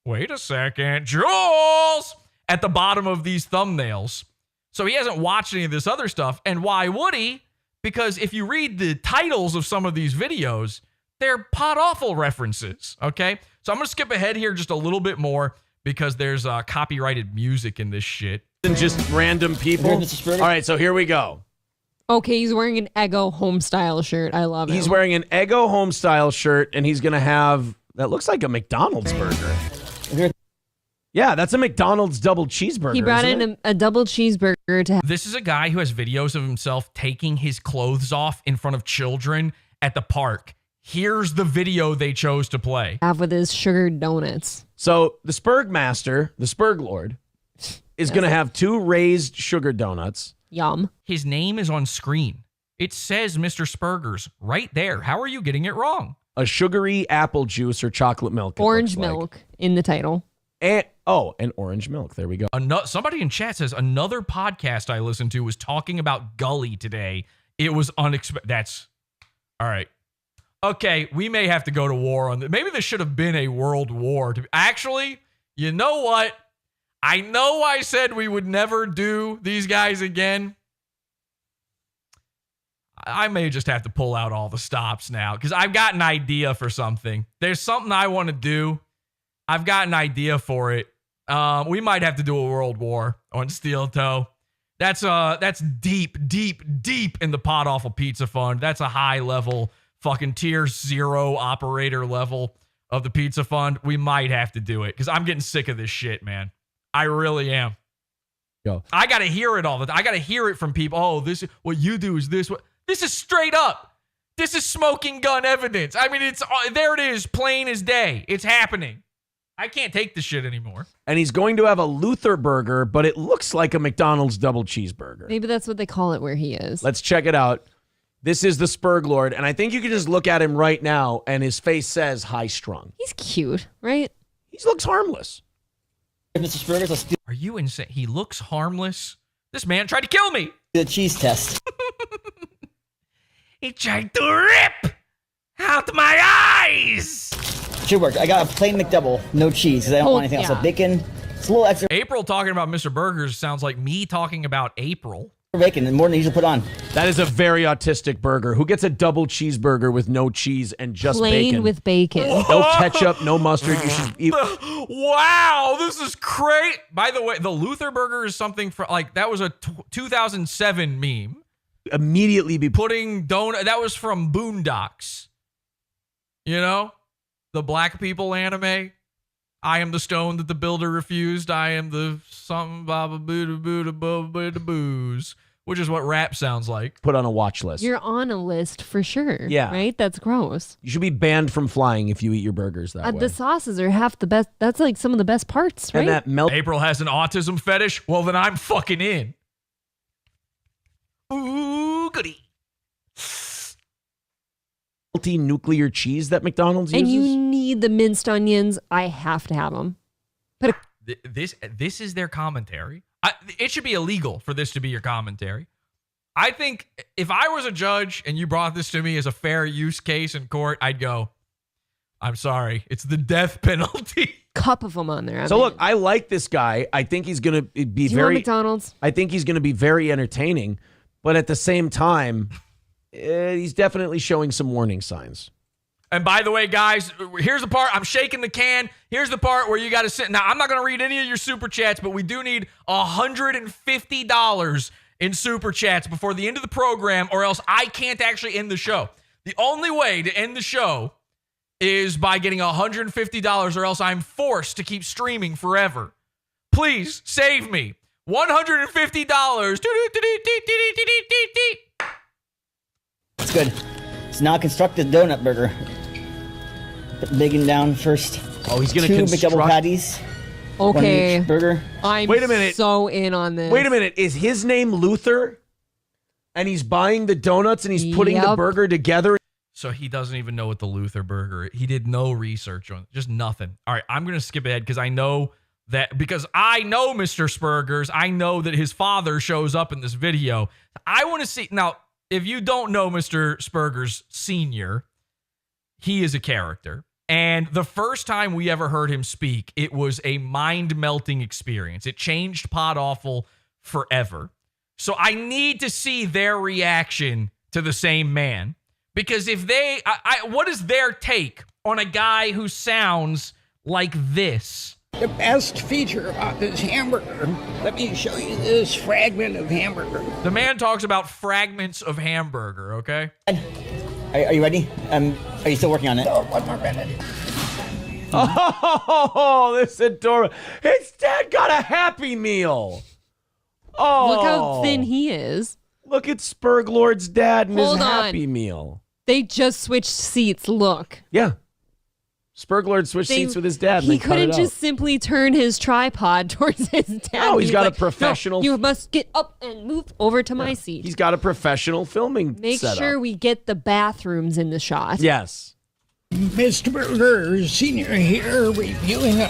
Wait a second, Jules, at the bottom of these thumbnails. So he hasn't watched any of this other stuff. And why would he? Because if you read the titles of some of these videos, they're PODAWFUL references, okay? So I'm going to skip ahead here just a little bit more because there's copyrighted music in this shit. And just random people. All right, so here we go. Okay, he's wearing an Eggo home-style shirt. I love it. He's wearing an Eggo home-style shirt, and he's going to have, that looks like a McDonald's burger. Yeah, that's a McDonald's double cheeseburger. He brought in a double cheeseburger to have. This is a guy who has videos of himself taking his clothes off in front of children at the park. Here's the video they chose to play. Have with his sugar donuts. So the Spurg Master, the Spurg Lord, is going to have 2 raised sugar donuts. Yum. His name is on screen. It says Mr. Spurgers right there. How are you getting it wrong? A sugary apple juice or chocolate milk. Orange milk in the title. And orange milk. There we go. Somebody in chat says another podcast I listened to was talking about Gully today. It was unexpected. That's all right. Okay, we may have to go to war on this. Maybe this should have been a world war. Actually, you know what? I know I said we would never do these guys again. I may just have to pull out all the stops now because I've got an idea for something. There's something I want to do. I've got an idea for it. We might have to do a world war on Steel Toe. That's deep in the PODAWFUL Pizza Fund. That's a high level fucking tier 0 operator level of the Pizza Fund. We might have to do it because I'm getting sick of this shit, man. I really am. Go. I got to hear it all the time. I got to hear it from people. Oh, this what you do is this. This is straight up. This is smoking gun evidence. I mean, it's there. It is plain as day. It's happening. I can't take this shit anymore. And he's going to have a Luther burger, but it looks like a McDonald's double cheeseburger. Maybe that's what they call it where he is. Let's check it out. This is the Spurg Lord, and I think you can just look at him right now, and his face says high strung. He's cute, right? He looks harmless. Are you insane? He looks harmless. This man tried to kill me. The cheese test. He tried to rip out my eyes. Should work. I got a plain McDouble, no cheese, because I don't want anything else. So bacon, it's a little extra. April talking about Mr. Burgers sounds like me talking about April. Bacon, and more than you usually put on. That is a very autistic burger. Who gets a double cheeseburger with no cheese and just plain bacon? with bacon. No ketchup, no mustard. You should eat. Wow, this is great. By the way, the Luther burger is something for like that was a 2007 meme. Immediately be putting donut. That was from Boondocks. You know, the black people anime. I am the stone that the builder refused. I am the something baba booda booda booda booze, which is what rap sounds like. Put on a watch list. You're on a list for sure. Yeah. Right? That's gross. You should be banned from flying if you eat your burgers that way. The sauces are half the best. That's like some of the best parts, right? And that melt. April has an autism fetish. Well, then I'm fucking in. Ooh, goody. Melty nuclear cheese that McDonald's uses. And you need the minced onions. I have to have them. This is their commentary. It should be illegal for this to be your commentary. I think if I was a judge and you brought this to me as a fair use case in court, I'd go, I'm sorry, it's the death penalty. Cup of them on there. So look, I like this guy. I think he's going to be Do you very want McDonald's? I think he's going to be very entertaining, but at the same time, he's definitely showing some warning signs. And by the way, guys, here's the part. I'm shaking the can. Here's the part where you got to sit. Now, I'm not going to read any of your super chats, but we do need $150 in super chats before the end of the program, or else I can't actually end the show. The only way to end the show is by getting $150, or else I'm forced to keep streaming forever. Please save me. $150. It's good. It's now constructed donut burger. Put the bacon down first. Oh, he's gonna 2 construct- McDouble patties. Okay. 1 each burger. I'm Wait a minute. so in on this. Wait a minute. Is his name Luther? And he's buying the donuts and he's putting the Yep. burger together? So he doesn't even know what the Luther burger is. He did no research on it. Just nothing. All right, I'm going to skip ahead because I know Mr. Spergers. I know that his father shows up in this video. I want to see. Now, if you don't know Mr. Spergers Sr., he is a character. And the first time we ever heard him speak, it was a mind-melting experience. It changed PODAWFUL forever. So I need to see their reaction to the same man. Because if they, what is their take on a guy who sounds like this? The best feature about this hamburger, let me show you this fragment of hamburger. The man talks about fragments of hamburger, okay? Are you ready? Are you still working on it? Oh, 1 more minute. Oh, this adorable. His dad got a Happy Meal. Oh. Look how thin he is. Look at Spurglord's dad and Hold his on. Happy Meal. They just switched seats. Look. Yeah. Spurglord switched seats with his dad. And He they cut it couldn't out. just simply turn his tripod towards his dad. No, he's got a like, professional- "No, you must get up and move over to my seat. He's got a professional filming Make setup. sure we get the bathrooms in the shot. Yes. Mr. Burger Sr. here reviewing a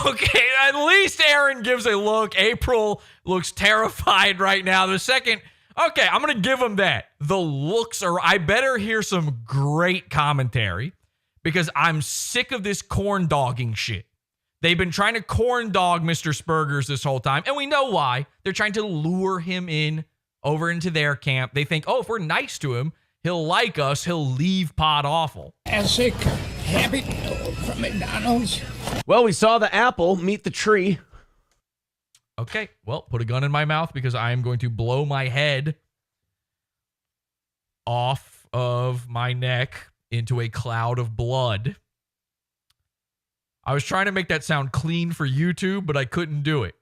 Okay, at least Aaron gives a look. April looks terrified right now. The second, okay, I'm going to give him that. The looks are, I better hear some great commentary because I'm sick of this corn dogging shit. They've been trying to corn dog Mr. Spergers this whole time, and we know why. They're trying to lure him in over into their camp. They think, oh, if we're nice to him, he'll like us, he'll leave PODAWFUL. classic Happy Meal from McDonald's. Well, we saw the apple meet the tree. Okay, well, put a gun in my mouth because I am going to blow my head off of my neck into a cloud of blood. I was trying to make that sound clean for YouTube, but I couldn't do it.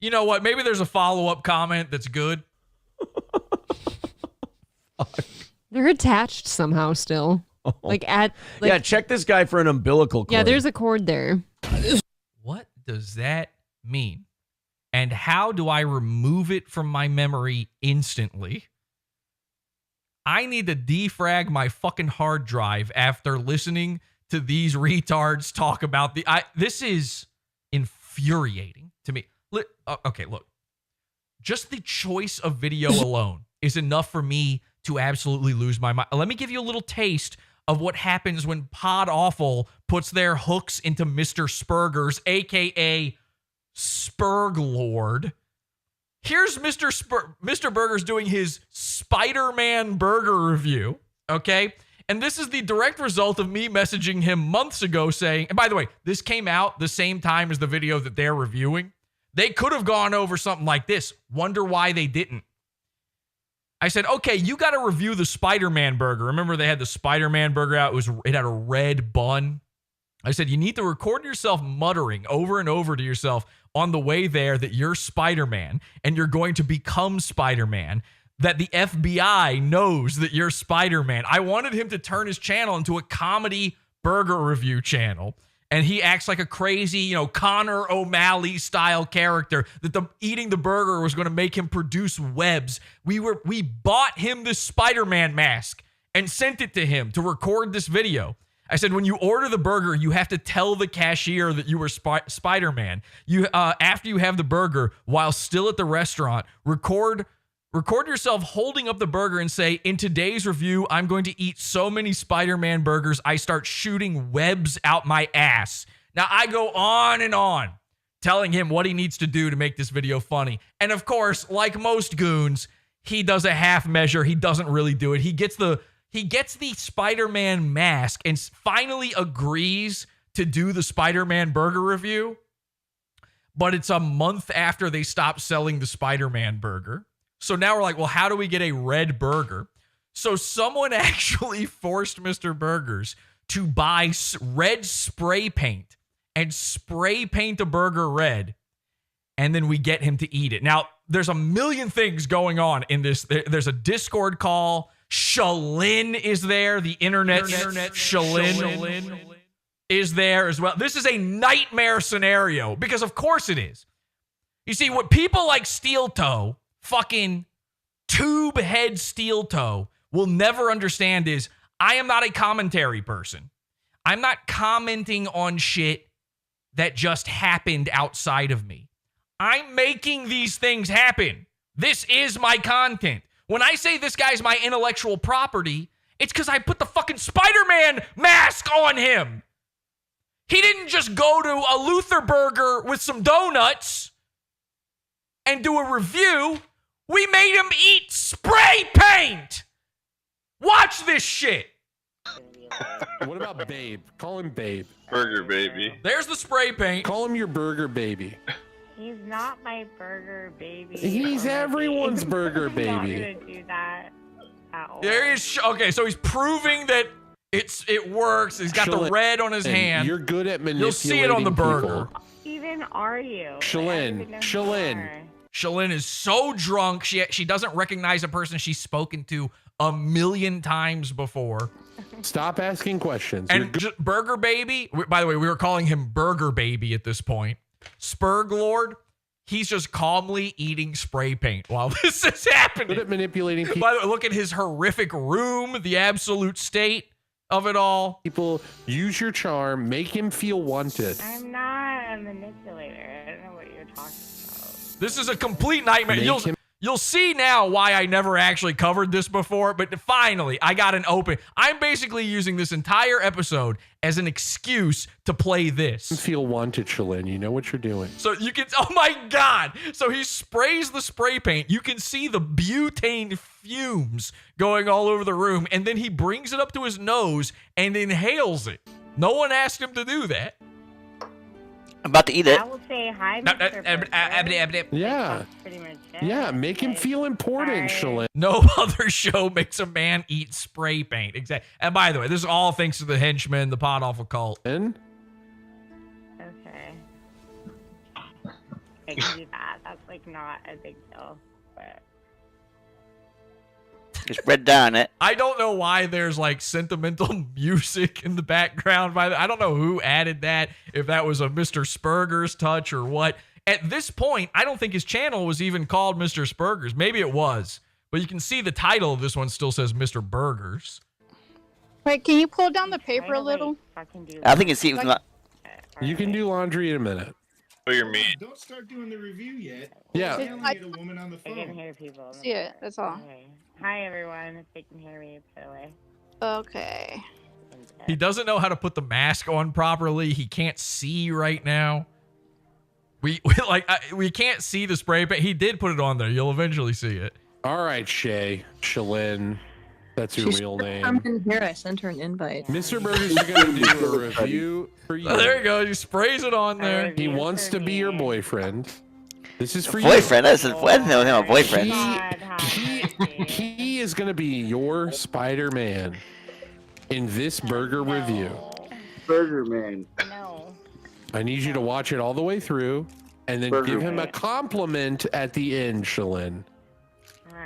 You know what? Maybe there's a follow-up comment that's good. They're attached somehow still. Yeah, check this guy for an umbilical cord. Yeah, there's a cord there. What does that mean? And how do I remove it from my memory instantly? I need to defrag my fucking hard drive after listening to these retards talk about this is infuriating to me. Okay, look. Just the choice of video alone is enough for me to absolutely lose my mind. Let me give you a little taste of what happens when PODAWFUL puts their hooks into Mr. Spergers, a.k.a. Spurglord. Here's Mr. Burgers doing his Spider-Man burger review, okay? And this is the direct result of me messaging him months ago saying, and by the way, this came out the same time as the video that they're reviewing. They could have gone over something like this. Wonder why they didn't. I said, okay, you got to review the Spider-Man burger. Remember they had the Spider-Man burger out? It had a red bun. I said, you need to record yourself muttering over and over to yourself on the way there that you're Spider-Man and you're going to become Spider-Man, that the FBI knows that you're Spider-Man. I wanted him to turn his channel into a comedy burger review channel. And he acts like a crazy, you know, Connor O'Malley style character that eating the burger was going to make him produce webs. We bought him this Spider-Man mask and sent it to him to record this video. I said, when you order the burger, you have to tell the cashier that you were Spider-Man. You after you have the burger, while still at the restaurant, record yourself holding up the burger and say, in today's review, I'm going to eat so many Spider-Man burgers, I start shooting webs out my ass. Now, I go on and on telling him what he needs to do to make this video funny. And of course, like most goons, he does a half measure. He doesn't really do it. He gets the Spider-Man mask and finally agrees to do the Spider-Man burger review. But it's a month after they stopped selling the Spider-Man burger. So now we're like, well, how do we get a red burger? So someone actually forced Mr. Burgers to buy red spray paint and spray paint the burger red. And then we get him to eat it. Now, there's a million things going on in this. There's a Discord call. Shalin is there. The internet Shalin is there as well. This is a nightmare scenario because of course it is. You see, what people like Steel Toe, fucking tube head Steel Toe, will never understand is I am not a commentary person. I'm not commenting on shit that just happened outside of me. I'm making these things happen. This is my content. When I say this guy's my intellectual property, it's because I put the fucking Spider-Man mask on him. He didn't just go to a Luther Burger with some donuts and do a review. We made him eat spray paint. Watch this shit. What about Babe? Call him Babe. Burger baby. There's the spray paint. Call him your burger baby. He's not my burger baby. He's everyone's burger baby. I'm not gonna do that at all. There is okay, so he's proving that it works. He's got the red on his hand. You're good at manipulating. You'll see it on the burger. What even are you? Shalin is so drunk she doesn't recognize a person she's spoken to a million times before. Stop asking questions. And Burger Baby, by the way, we were calling him Burger Baby at this point. Spurg Lord, he's just calmly eating spray paint while this is happening. Good at manipulating people. By the way, look at his horrific room, the absolute state of it all. People, use your charm, make him feel wanted. I'm not a manipulator. I don't know what you're talking about. This is a complete nightmare. You'll see now why I never actually covered this before, but finally, I got an open. I'm basically using this entire episode as an excuse to play this. Feel wanted, Shalin. You know what you're doing. So you can, oh my God. So he sprays the spray paint. You can see the butane fumes going all over the room, and then he brings it up to his nose and inhales it. No one asked him to do that. I'm about to eat it. I will say hi, Mr. Yeah. Pretty much it. Yeah, make him feel important, Shalin. No other show makes a man eat spray paint. Exactly. And by the way, this is all thanks to the henchmen, the PODAWFUL cult. Okay. I can do that. That's like not a big deal. But just read down it. I don't know why there's like sentimental music in the background. I don't know who added that, if that was a Mr. SPERGERS touch or what. At this point, I don't think his channel was even called Mr. SPERGERS. Maybe it was, but you can see the title of this one still says Mr. Burgers. Wait, can you pull down the paper a little? I think it's not. You can do laundry in a minute. Oh, you're mean. Don't start doing the review yet. Yeah. I get a woman on the phone. I can hear people. See it, that's all. Okay. Hi, everyone. If they can hear me, by the way. Okay. He doesn't know how to put the mask on properly. He can't see right now. We can't see the spray paint. He did put it on there. You'll eventually see it. All right, Shalin. That's your real name. Come in here. I sent her an invite. Mr. Burgers is going to do a review for you. Oh, there you go. He sprays it on there. He wants to be your boyfriend. This is for you. Boyfriend? That's him a boyfriend. He is going to be your Spider-Man in this burger review. Burger Man. No. I need you to watch it all the way through, and then Burger give him a Man. compliment at the end, Shalyn.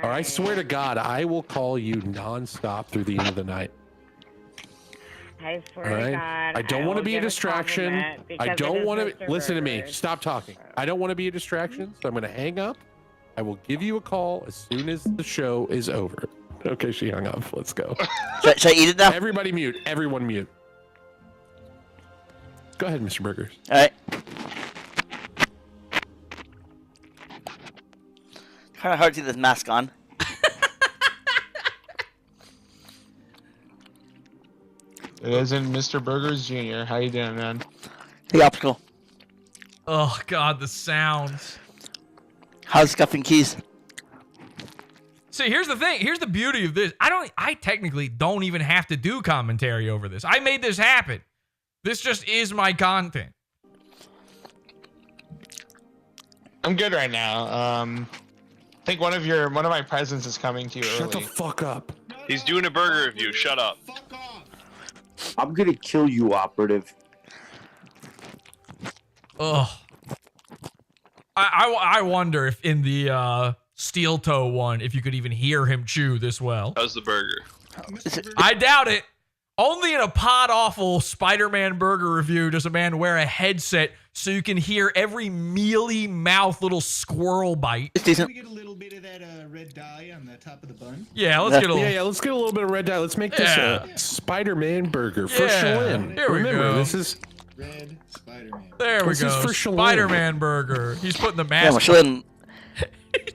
Or I swear to God, I will call you nonstop through the end of the night. I swear All right? to God. I don't want to will be a give distraction. compliment because I it don't is want Mr. to listen to me. Burgers. Stop talking. I don't want to be a distraction, so I'm going to hang up. I will give you a call as soon as the show is over. Okay, she hung up. Let's go. Should I eat it now? Everybody mute. Everyone mute. Go ahead, Mr. Burgers. All right. Kind of hard to see this mask on. It isn't Mr. Burgers Jr. How you doing, man? The optical. Oh God, the sounds. How's scuffing keys? See, here's the thing. Here's the beauty of this. I technically don't even have to do commentary over this. I made this happen. This just is my content. I'm good right now. I think one of my presents is coming to you early. Shut the fuck up. He's doing a burger review. Shut up. I'm gonna kill you, operative. Ugh. I wonder if in the steel toe one, if you could even hear him chew this well. How's the burger? I doubt it. Only in a PODAWFUL Spider-Man burger review does a man wear a headset so you can hear every mealy mouth little squirrel bite. It's decent. Can we get a little bit of that red dye on the top of the bun? Yeah, let's get a little. Yeah, let's get a little bit of red dye. Let's make this a Spider-Man burger for Shalyn. Here we Remember, go. this is Red Spider-Man. There we This is go. for Shalyn. Spider-Man burger. He's putting the Yeah, mask. well, Shalyn.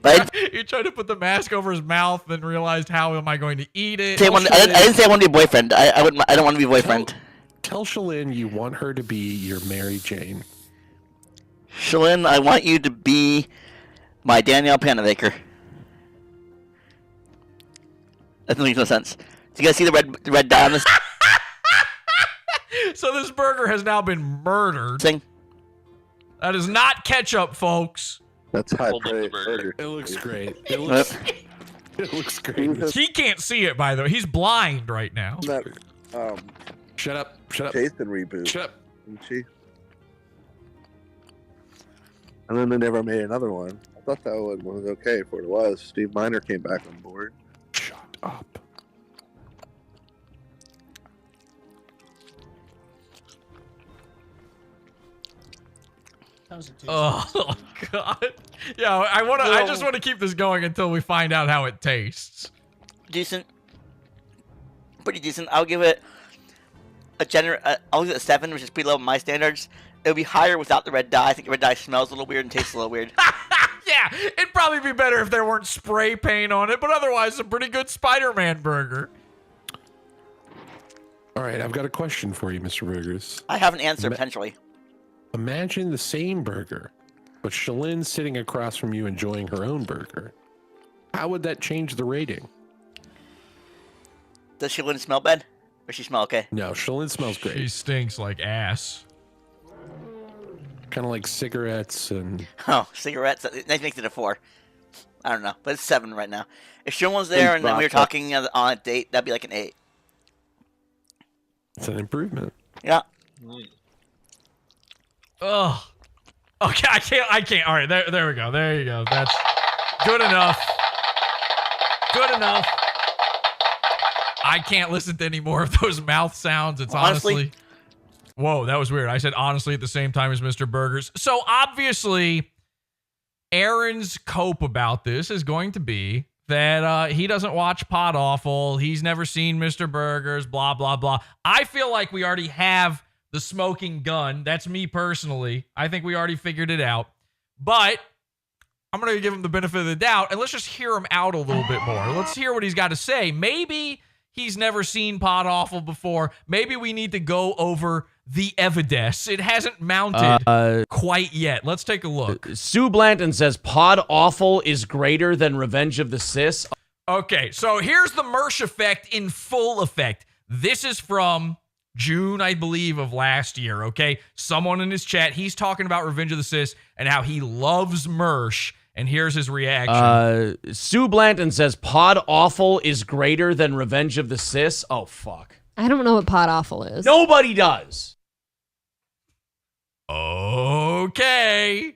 Right? He tried to put the mask over his mouth, then realized, how am I going to eat it? I didn't say I want to be a boyfriend. I don't want to be a boyfriend. Tell Shalyn you want her to be your Mary Jane. Shalyn, I want you to be my Danielle Panabaker. That makes no sense. Do you guys see the red dye on this? So this burger has now been murdered. Thing. That is not ketchup, folks. That's high Hold up the praise burger. It looks great. It looks, it looks great. He can't see it, by the way. He's blind right now. That Shut up. Shut up. Jason reboot. Shut up. Didn't she? And then they never made another one. I thought that one was okay for what it was. Steve Miner came back on board. Shut up. Oh God. Yeah, I just want to keep this going until we find out how it tastes. Decent. Pretty decent. I'll give it I'll give it a 7, which is pretty low by my standards. It would be higher without the red dye. I think the red dye smells a little weird and tastes a little weird. Yeah, it'd probably be better if there weren't spray paint on it, but otherwise, it's a pretty good Spider-Man burger. All right, I've got a question for you, Mr. Burgers. I have an answer, potentially. Imagine the same burger, but Shalyn sitting across from you enjoying her own burger. How would that change the rating? Does Shalyn smell bad? Or she smell okay? No, Shalyn smells great. She stinks like ass. Kind of like cigarettes and... Oh, cigarettes. That makes it a 4. I don't know, but it's 7 right now. If Shalyn was there and then we were talking on a date, that'd be like an 8. It's an improvement. Yeah. Ugh. Okay, I can't. All right, there we go. There you go. That's good enough. Good enough. I can't listen to any more of those mouth sounds. It's honestly... Whoa, that was weird. I said honestly at the same time as Mr. Burgers. So obviously, Aaron's cope about this is going to be that he doesn't watch PODAWFUL. He's never seen Mr. Burgers, blah, blah, blah. I feel like we already have the smoking gun. That's me personally. I think we already figured it out. But I'm going to give him the benefit of the doubt, and let's just hear him out a little bit more. Let's hear what he's got to say. Maybe he's never seen PODAWFUL before. Maybe we need to go over the evidence. It hasn't mounted quite yet. Let's take a look. Sue Blanton says PODAWFUL is greater than Revenge of the Sis. Okay, so here's the Mersh effect in full effect. This is from June, I believe, of last year, okay? Someone in his chat, he's talking about Revenge of the Sis and how he loves Mersh, and here's his reaction. Sue Blanton says PODAWFUL is greater than Revenge of the Sis. Oh, fuck. I don't know what PODAWFUL is. Nobody does. Okay.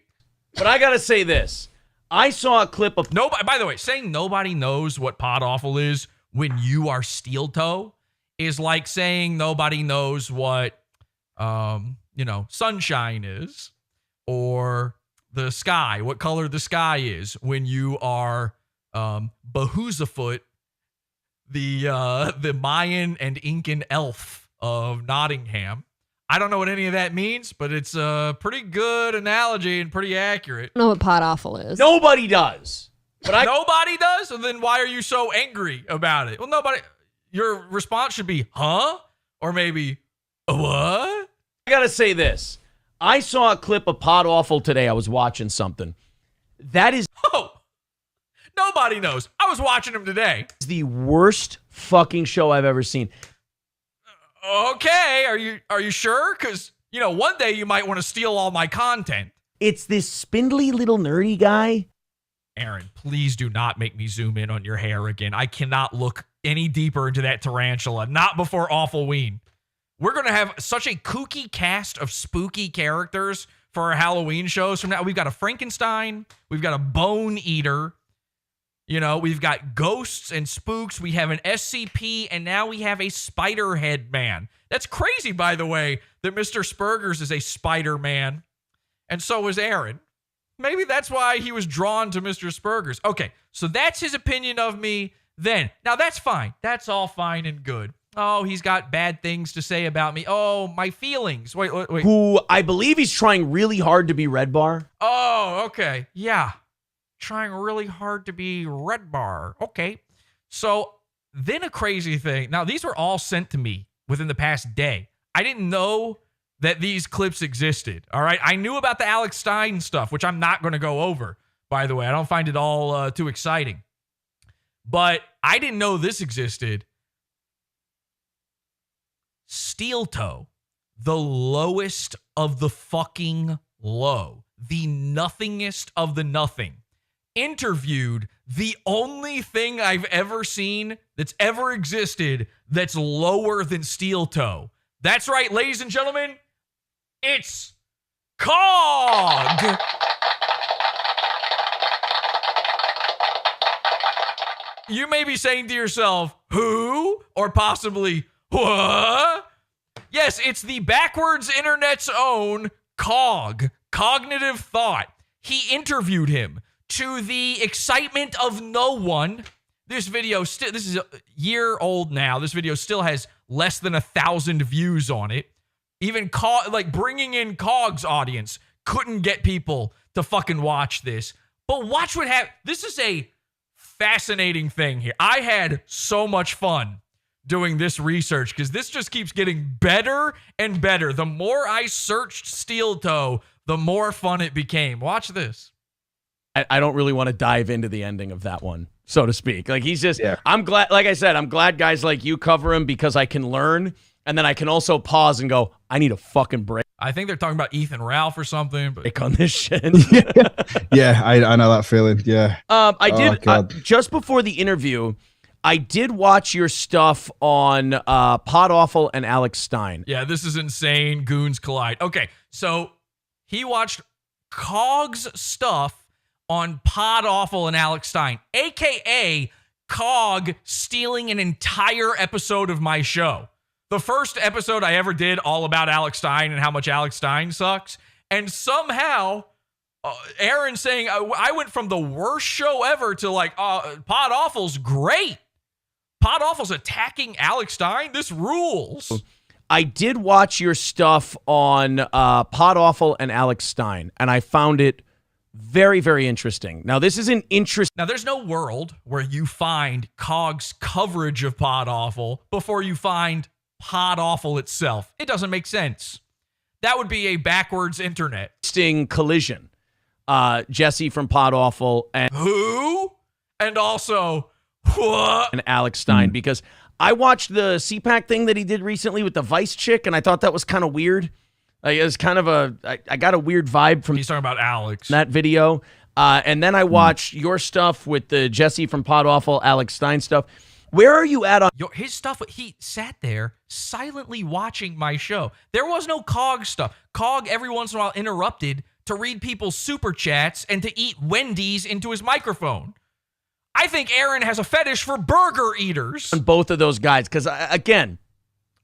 But I gotta say this. I saw a clip of nobody. By the way, saying nobody knows what PODAWFUL is when you are steel toe is like saying nobody knows what, sunshine is, or the sky, what color the sky is when you are Bahoozafoot, the Mayan and Incan elf of Nottingham. I don't know what any of that means, but it's a pretty good analogy and pretty accurate. I don't know what PODAWFUL is. Nobody does. But Nobody does? So then why are you so angry about it? Well, nobody. Your response should be, huh? Or maybe, what? I gotta say this. I saw a clip of PODAWFUL today. I was watching something. That is nobody knows. I was watching him today. The worst fucking show I've ever seen. Okay, are you sure? Because, one day you might want to steal all my content. It's this spindly little nerdy guy. Aaron, please do not make me zoom in on your hair again. I cannot look any deeper into that tarantula. Not before Awfulween. We're going to have such a kooky cast of spooky characters for our Halloween shows from now. We've got a Frankenstein. We've got a Bone Eater. We've got ghosts and spooks. We have an SCP, and now we have a Spider-Head man. That's crazy, by the way, that Mr. SPERGERS is a Spider-Man, and so is Aaron. Maybe that's why he was drawn to Mr. SPERGERS. Okay, so that's his opinion of me then. Now, that's fine. That's all fine and good. Oh, he's got bad things to say about me. Oh, my feelings. Wait. Who I believe he's trying really hard to be Red Bar. Oh, okay. Yeah. Trying really hard to be Red Bar. Okay. So then a crazy thing. Now, these were all sent to me within the past day. I didn't know that these clips existed. All right. I knew about the Alex Stein stuff, which I'm not going to go over, by the way. I don't find it all too exciting. But I didn't know this existed. Steel toe, the lowest of the fucking low, the nothingest of the nothing, interviewed the only thing I've ever seen that's ever existed that's lower than steel toe. That's right, ladies and gentlemen, it's Cog. You may be saying to yourself, who? Or possibly, what? Yes, it's the backwards internet's own Cog, Cognitive Thought. He interviewed him to the excitement of no one. This video this is a year old now. This video still has less than 1,000 views on it. Even bringing in Cog's audience couldn't get people to fucking watch this. But watch what happens. This is a fascinating thing here. I had so much fun doing this research because this just keeps getting better and better. The more I searched steel toe, the more fun it became. Watch this. I don't really want to dive into the ending of that one, so to speak. Like, he's just, I'm glad, like I said, I'm glad guys like you cover him because I can learn, and then I can also pause and go, I need a fucking break. I think they're talking about Ethan Ralph or something. But break on this shit. Yeah, I know that feeling, yeah. I did, just before the interview, I did watch your stuff on PODAWFUL and Alex Stein. Yeah, this is insane. Goons collide. Okay, so he watched Cog's stuff on PODAWFUL and Alex Stein, a.k.a. Cog stealing an entire episode of my show. The first episode I ever did all about Alex Stein and how much Alex Stein sucks. And somehow, Aaron saying, I went from the worst show ever to like, PODAWFUL's great. PODAWFUL's attacking Alex Stein? This rules. I did watch your stuff on PODAWFUL and Alex Stein, and I found it very, very interesting. Now, this is an interest. Now, there's no world where you find Cog's coverage of PODAWFUL before you find PODAWFUL itself. It doesn't make sense. That would be a backwards internet. Interesting collision. Jesse from PODAWFUL and who? And also what? And Alex Stein, because I watched the CPAC thing that he did recently with the Vice chick, and I thought that was kind of weird. It was kind of I got a weird vibe from. He's talking about Alex. That video. And then I watched your stuff with the Jesse from PODAWFUL, Alex Stein stuff. Where are you at on his stuff? He sat there silently watching my show. There was no Cog stuff. Cog every once in a while interrupted to read people's super chats and to eat Wendy's into his microphone. I think Aaron has a fetish for burger eaters. on both of those guys? Because, again,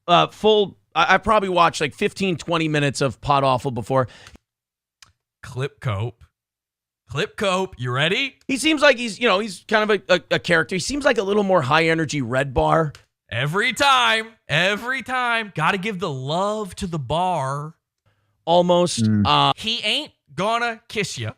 I probably watched like 15, 20 minutes of PODAWFUL before. Clip Cope, you ready? He seems like he's kind of a character. He seems like a little more high energy Red Bar. Every time. Got to give the love to the bar. Almost. He ain't gonna kiss you.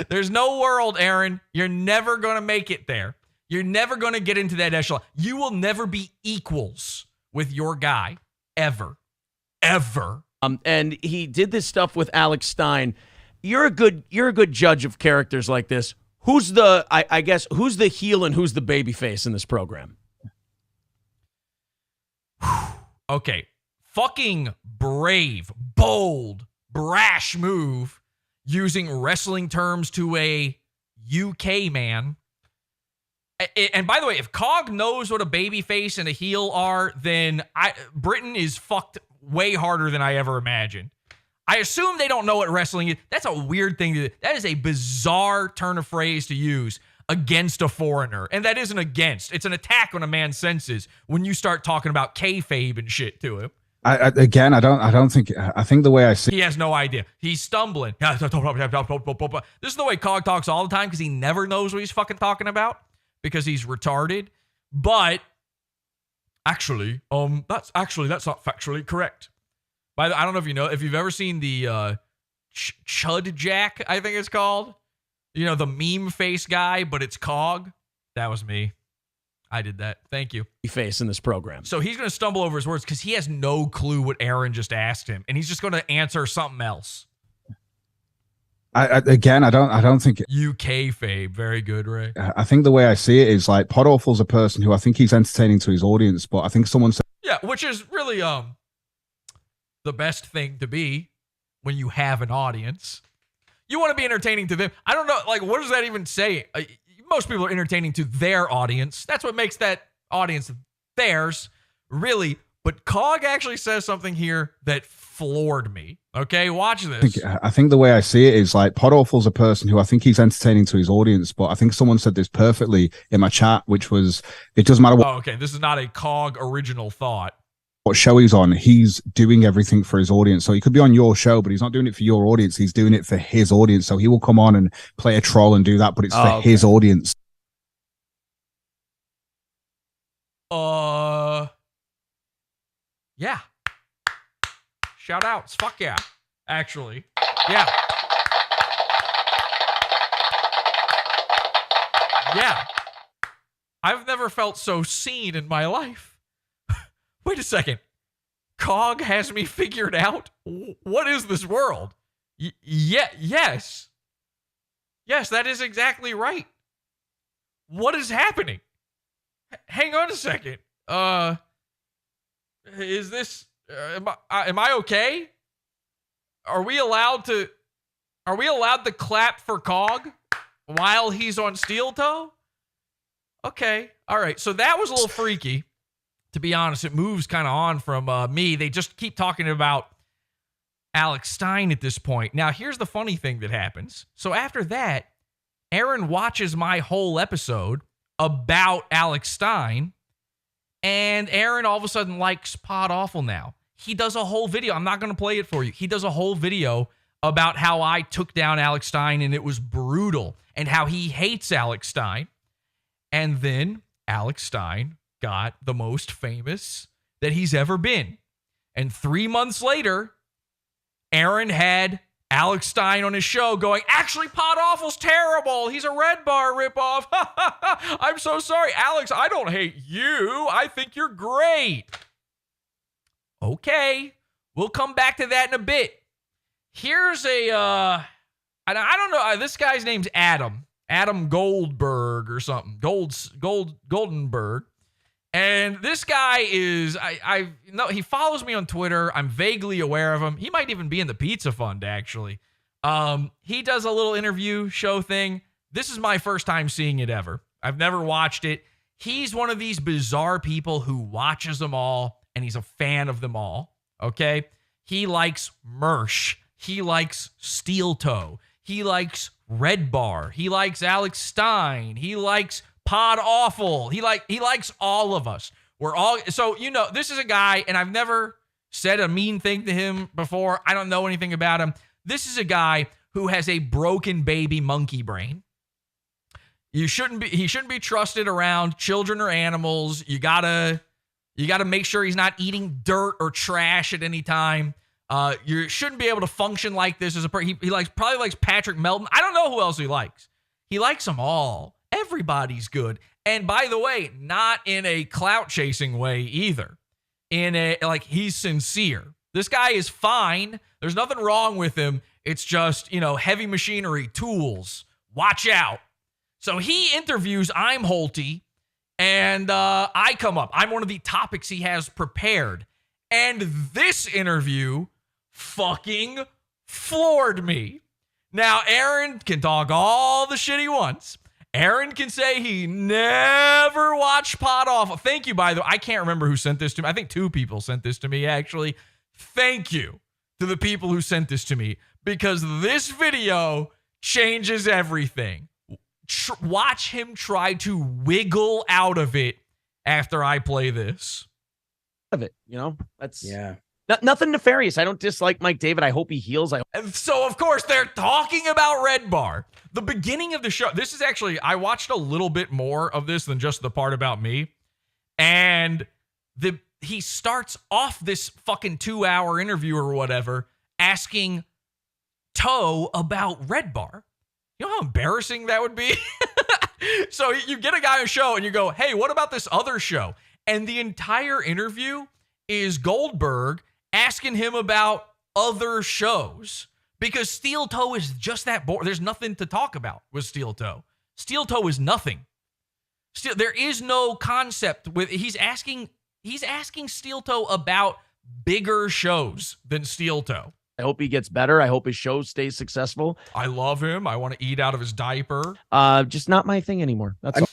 There's no world, Aaron. You're never gonna make it there. You're never gonna get into that echelon. You will never be equals with your guy. Ever. And he did this stuff with Alex Stein. You're a good judge of characters like this. Who's the who's the heel and who's the baby face in this program? Okay. Fucking brave, bold, brash move using wrestling terms to a UK man. And by the way, if Cog knows what a baby face and a heel are, then Britain is fucked way harder than I ever imagined. I assume they don't know what wrestling is. That's a weird thing to do. That is a bizarre turn of phrase to use against a foreigner. And that isn't against. It's an attack on a man's senses when you start talking about kayfabe and shit to him. I think the way I see he has no idea. He's stumbling. This is the way Cog talks all the time because he never knows what he's fucking talking about because he's retarded. But actually, that's not factually correct. I don't know if you've ever seen the Chud Jack, I think it's called. You know, the meme face guy, but it's Cog. That was me. I did that. Thank you. Face in this program. So he's going to stumble over his words because he has no clue what Aaron just asked him, and he's just going to answer something else. I don't think UK fave. Very good, Ray. I think the way I see it is like PODAWFUL's a person who I think he's entertaining to his audience, but I think someone said which is really the best thing to be when you have an audience. You want to be entertaining to them. I don't know, like, what does that even say? Most people are entertaining to their audience. That's what makes that audience theirs, really. But Cog actually says something here that floored me. Okay, watch this. I think the way I see it is like PODAWFUL's a person who I think he's entertaining to his audience, but I think someone said this perfectly in my chat, which was, it doesn't matter what. Oh, okay, this is not a Cog original thought. What show he's on, he's doing everything for his audience. So he could be on your show, but he's not doing it for your audience. He's doing it for his audience. So he will come on and play a troll and do that, but it's for his audience. Yeah. Shout outs. Fuck yeah. Actually. Yeah. Yeah. I've never felt so seen in my life. Wait a second. Cog has me figured out? What is this world? Yes. Yes, that is exactly right. What is happening? Hang on a second. Is this am I okay? Are we allowed to clap for Cog while he's on steel toe? Okay. All right. So that was a little freaky. To be honest, it moves kind of on from me. They just keep talking about Alex Stein at this point. Now, here's the funny thing that happens. So after that, Aaron watches my whole episode about Alex Stein, and Aaron all of a sudden likes PODAWFUL now. He does a whole video. I'm not going to play it for you. He does a whole video about how I took down Alex Stein, and it was brutal, and how he hates Alex Stein. And then Alex Stein got the most famous that he's ever been. And 3 months later, Aaron had Alex Stein on his show going, actually, PODAWFUL's terrible. He's a Red Bar ripoff. I'm so sorry. Alex, I don't hate you. I think you're great. Okay. We'll come back to that in a bit. Here's I don't know. This guy's name's Adam. Adam Goldberg or something. Goldenberg. And this guy is, I know he follows me on Twitter. I'm vaguely aware of him. He might even be in the Pizza Fund, actually. He does a little interview show thing. This is my first time seeing it ever. I've never watched it. He's one of these bizarre people who watches them all, and he's a fan of them all, okay? He likes Mersh. He likes Steel Toe. He likes Red Bar. He likes Alex Stein. He likes PODAWFUL. He likes all of us. We're all, so, you know, this is a guy, and I've never said a mean thing to him before. I don't know anything about him. This is a guy who has a broken baby monkey brain. He shouldn't be trusted around children or animals. You gotta make sure he's not eating dirt or trash at any time. You shouldn't be able to function like this as a person. He probably likes Patrick Melton. I don't know who else he likes. He likes them all. Everybody's good. And by the way, not in a clout chasing way either. In a, like, he's sincere. This guy is fine. There's nothing wrong with him. It's just, you know, heavy machinery, tools. Watch out. So he interviews Imholte, and I come up. I'm one of the topics he has prepared. And this interview fucking floored me. Now, Aaron can talk all the shit he wants. Aaron can say he never watched PODAWFUL. Thank you, by the way. I can't remember who sent this to me. I think 2 people sent this to me, actually. Thank you to the people who sent this to me, because this video changes everything. Watch him try to wiggle out of it after I play this. Of it, you know, that's nothing nefarious. I don't dislike Mike David. I hope he heals. And so, of course, they're talking about Red Bar. The beginning of the show. This is actually, I watched a little bit more of this than just the part about me. And he starts off this fucking 2-hour interview or whatever, asking Toe about Red Bar. You know how embarrassing that would be? So you get a guy on a show and you go, hey, what about this other show? And the entire interview is Goldberg asking him about other shows, because Steel Toe is just that boring. There's nothing to talk about with Steel Toe. Steel Toe is nothing. There is no concept with, he's asking Steel Toe about bigger shows than Steel Toe. I hope he gets better. I hope his show stays successful. I love him. I want to eat out of his diaper. Just not my thing anymore. That's all.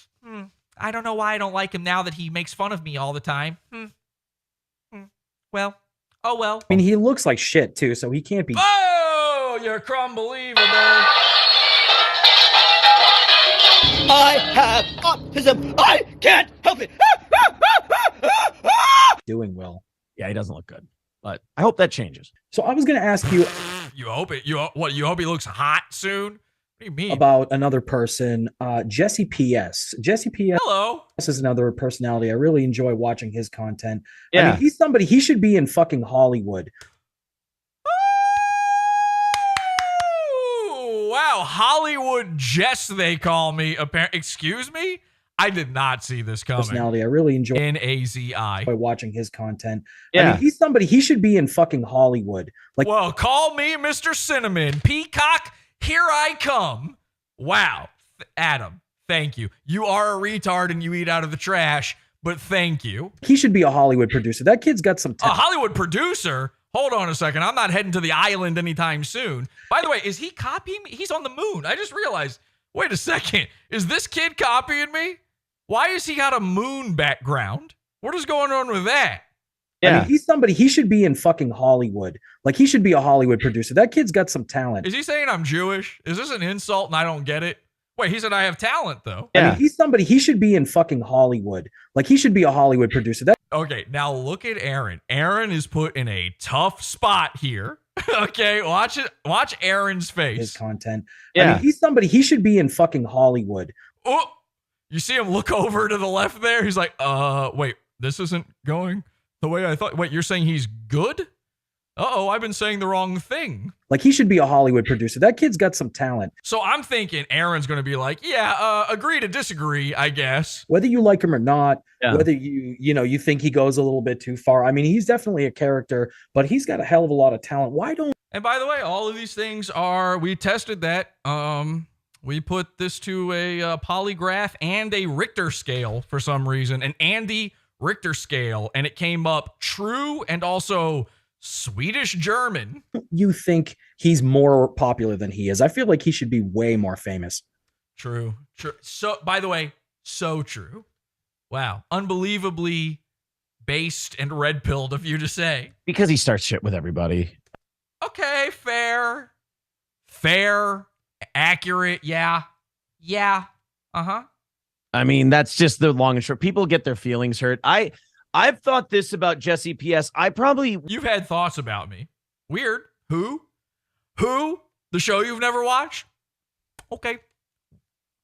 I don't know why I don't like him now that he makes fun of me all the time. Well, oh well. I mean, he looks like shit too, so he can't be. Oh, you're crumbelievable. I have autism. I can't help it. Doing well. Yeah, he doesn't look good, but I hope that changes. So I was going to ask you. You hope it. You hope he looks hot soon? What do you mean? About another person, Jesse PS. Jesse PS. Hello. This is another personality. I really enjoy watching his content. Yeah. I mean, he's somebody. He should be in fucking Hollywood. Oh, wow, Hollywood Jess, they call me. Excuse me. I did not see this coming. Personality. I really enjoy NAZI by watching his content. Yeah. I mean, he's somebody. He should be in fucking Hollywood. Like, well, call me Mr. Cinnamon. Peacock, here I come. Wow. Adam, thank you. You are a retard and you eat out of the trash, but thank you. He should be a Hollywood producer. That kid's got some talent. A Hollywood producer? Hold on a second. I'm not heading to the island anytime soon. By the way, is he copying me? He's on the moon. I just realized. Wait a second. Is this kid copying me? Why has he got a moon background? What is going on with that? Yeah. I mean, he's somebody. He should be in fucking Hollywood. Like, he should be a Hollywood producer. That kid's got some talent. Is he saying I'm Jewish? Is this an insult and I don't get it? Wait, he said I have talent, though. Yeah. I mean, he's somebody. He should be in fucking Hollywood. Like, he should be a Hollywood producer. Okay, now look at Aaron. Aaron is put in a tough spot here. Okay, watch it. Watch Aaron's face. His content. Yeah. I mean, he's somebody. He should be in fucking Hollywood. Oh, you see him look over to the left there? He's like, wait, this isn't going the way I thought. Wait, you're saying he's good? Uh-oh, I've been saying the wrong thing. Like, he should be a Hollywood producer. That kid's got some talent. So I'm thinking Aaron's going to be like, yeah, agree to disagree, I guess. Whether you like him or not, Yeah. whether you think he goes a little bit too far. I mean, he's definitely a character, but he's got a hell of a lot of talent. Why don't... And by the way, all of these things are, we tested that. We put this to a polygraph and a Richter scale for some reason, an Andy Richter scale, and it came up true and also Swedish German. You think he's more popular than he is? I feel like he should be way more famous. True. So, by the way, So true. Wow. Unbelievably based and red-pilled of you to say. Because he starts shit with everybody. Okay, fair. Fair. Accurate. Yeah. Yeah. Uh-huh. I mean, that's just the long and short. People get their feelings hurt. I've thought this about Jesse PS. You've had thoughts about me. Weird. Who? The show you've never watched? Okay.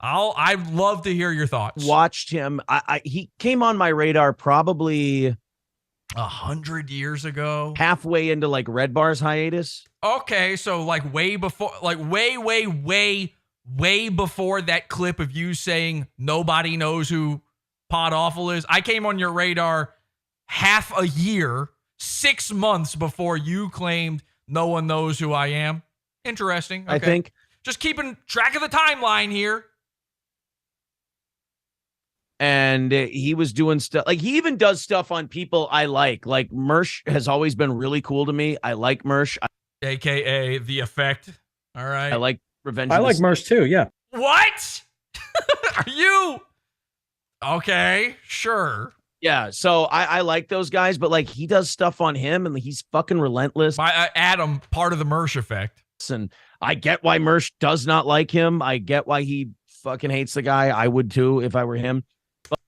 I'd love to hear your thoughts. Watched him. He came on my radar probably 100 years ago. Halfway into like Red Bar's hiatus. Okay, so like way before, like way before that clip of you saying nobody knows who PODAWFUL is. I came on your radar half a year, 6 months before you claimed no one knows who I am. Interesting. Okay. I think. Just keeping track of the timeline here. And he was doing stuff like he even does stuff on people I like. Like Mersh has always been really cool to me. I like Mersh, aka The Effect. All right. I like Revenge. I like Mersh too. Yeah. What? Are you okay? Sure. Yeah. So I like those guys, but like he does stuff on him, and he's fucking relentless. Adam, part of the Mersh effect. And I get why Mersh does not like him. I get why he fucking hates the guy. I would too if I were him.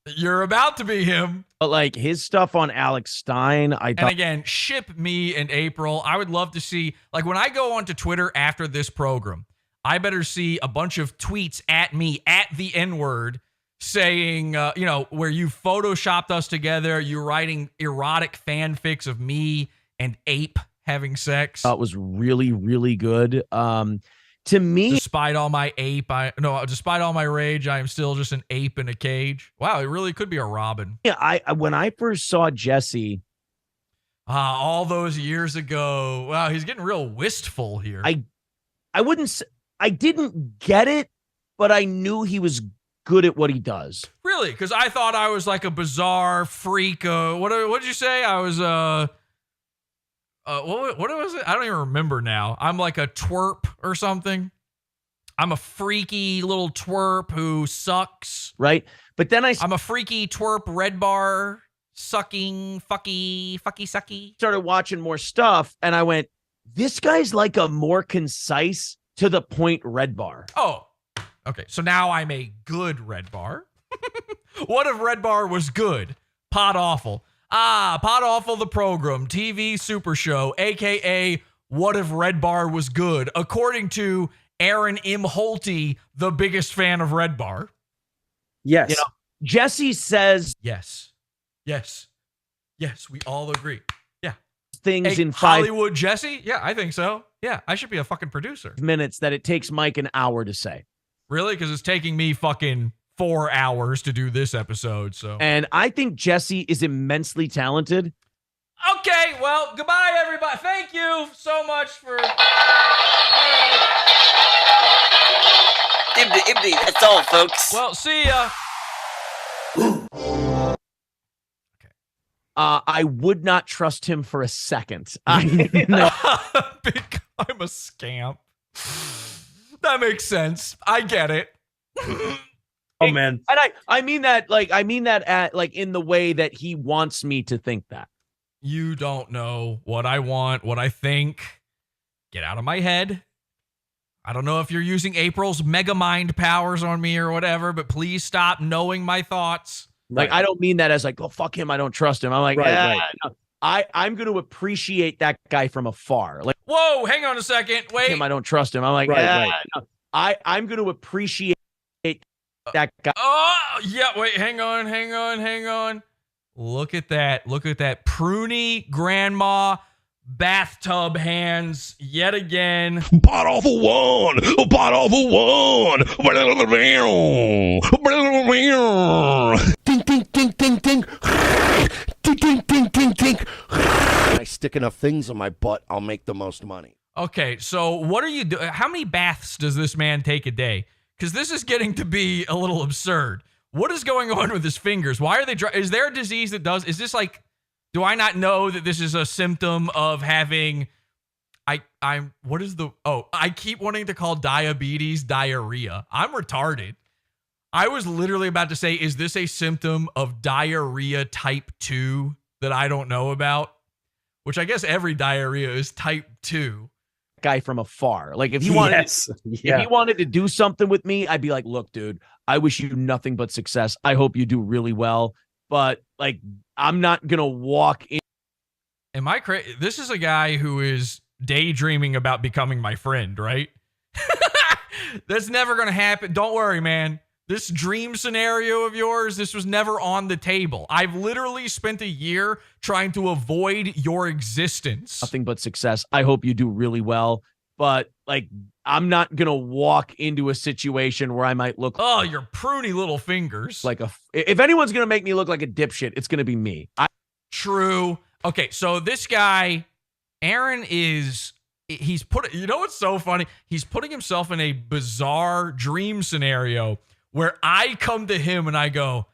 You're about to be him. But like his stuff on Alex Stein, And again, ship me and April. I would love to see, like when I go onto Twitter after this program, I better see a bunch of tweets at me at the N-word saying, where you photoshopped us together, you're writing erotic fanfics of me and Ape having sex. That was really, really good. To me, despite all my rage, I am still just an ape in a cage. Wow, it really could be a Robin. Yeah, when I first saw Jesse, all those years ago. Wow, he's getting real wistful here. I didn't get it, but I knew he was good at what he does. Really? Because I thought I was like a bizarre freak. What did you say? I was what was it? I don't even remember now. I'm like a twerp or something. I'm a freaky little twerp who sucks. Right. But then I'm a freaky twerp red bar sucking fucky sucky. Started watching more stuff and I went, this guy's like a more concise to the point red bar. Oh, okay. So now I'm a good red bar. What if red bar was good? PODAWFUL. PODAWFUL the program, TV super show, aka What If Red Bar Was Good, according to Aaron Imholte, the biggest fan of Red Bar. Yes. Jesse says yes. Yes, we all agree. Yeah. Things in 5 Hollywood Jesse? Yeah, I think so. Yeah, I should be a fucking producer. minutes that it takes Mike an hour to say. Really? Because it's taking me fucking 4 hours to do this episode. So, and I think Jesse is immensely talented. Okay, well, goodbye, everybody. Thank you so much for. Ibdi, that's all, folks. Well, see ya. I would not trust him for a second. I'm a scamp. That makes sense. I get it. Oh man. And I mean that in the way that he wants me to think that. You don't know what I want, what I think. Get out of my head. I don't know if you're using April's mega mind powers on me or whatever, but please stop knowing my thoughts. Like, I don't mean that as like, oh, fuck him, I don't trust him. I'm like, right. No. I'm going to appreciate that guy from afar. Like, whoa, hang on a second. Wait. Him, I don't trust him. I'm like, right. No. I'm going to appreciate that guy. Oh, yeah, wait, hang on. Look at that. Pruny grandma bathtub hands yet again. PODAWFUL one. Ding, ding, ding, ding, ding. Ding, ding, ding, ding, ding. When I stick enough things on my butt, I'll make the most money. Okay, so what are you doing? How many baths does this man take a day? Because this is getting to be a little absurd. What is going on with his fingers? Why are they dry? Is there a disease that does? Is this like? Do I not know that this is a symptom of having? I keep wanting to call diabetes diarrhea. I'm retarded. I was literally about to say, is this a symptom of diarrhea type 2 that I don't know about? Which I guess every diarrhea is type 2. Guy from afar. Like if he wanted if he wanted to do something with me, I'd be like, look, dude, I wish you nothing but success. I hope you do really well. But like, I'm not gonna walk in. Am I crazy? This is a guy who is daydreaming about becoming my friend, right? That's never gonna happen. Don't worry, man. This dream scenario of yours, this was never on the table. I've literally spent a year trying to avoid your existence. Nothing but success. I hope you do really well. But like, I'm not going to walk into a situation where I might look. Oh, your pruny little fingers. Like if anyone's going to make me look like a dipshit, it's going to be me. True. Okay. So this guy, Aaron he's put, you know what's so funny? He's putting himself in a bizarre dream scenario where I come to him and I go,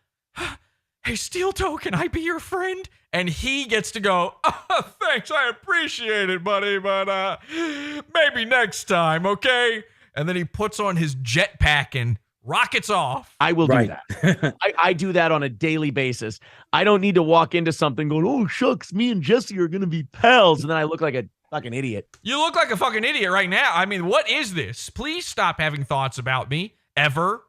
hey, Steel Toe, can I be your friend? And he gets to go, oh, thanks, I appreciate it, buddy, but maybe next time, okay? And then he puts on his jetpack and rockets off. I will do that. I do that on a daily basis. I don't need to walk into something going, oh, shucks, me and Jesse are going to be pals. And then I look like a fucking idiot. You look like a fucking idiot right now. I mean, what is this? Please stop having thoughts about me, ever.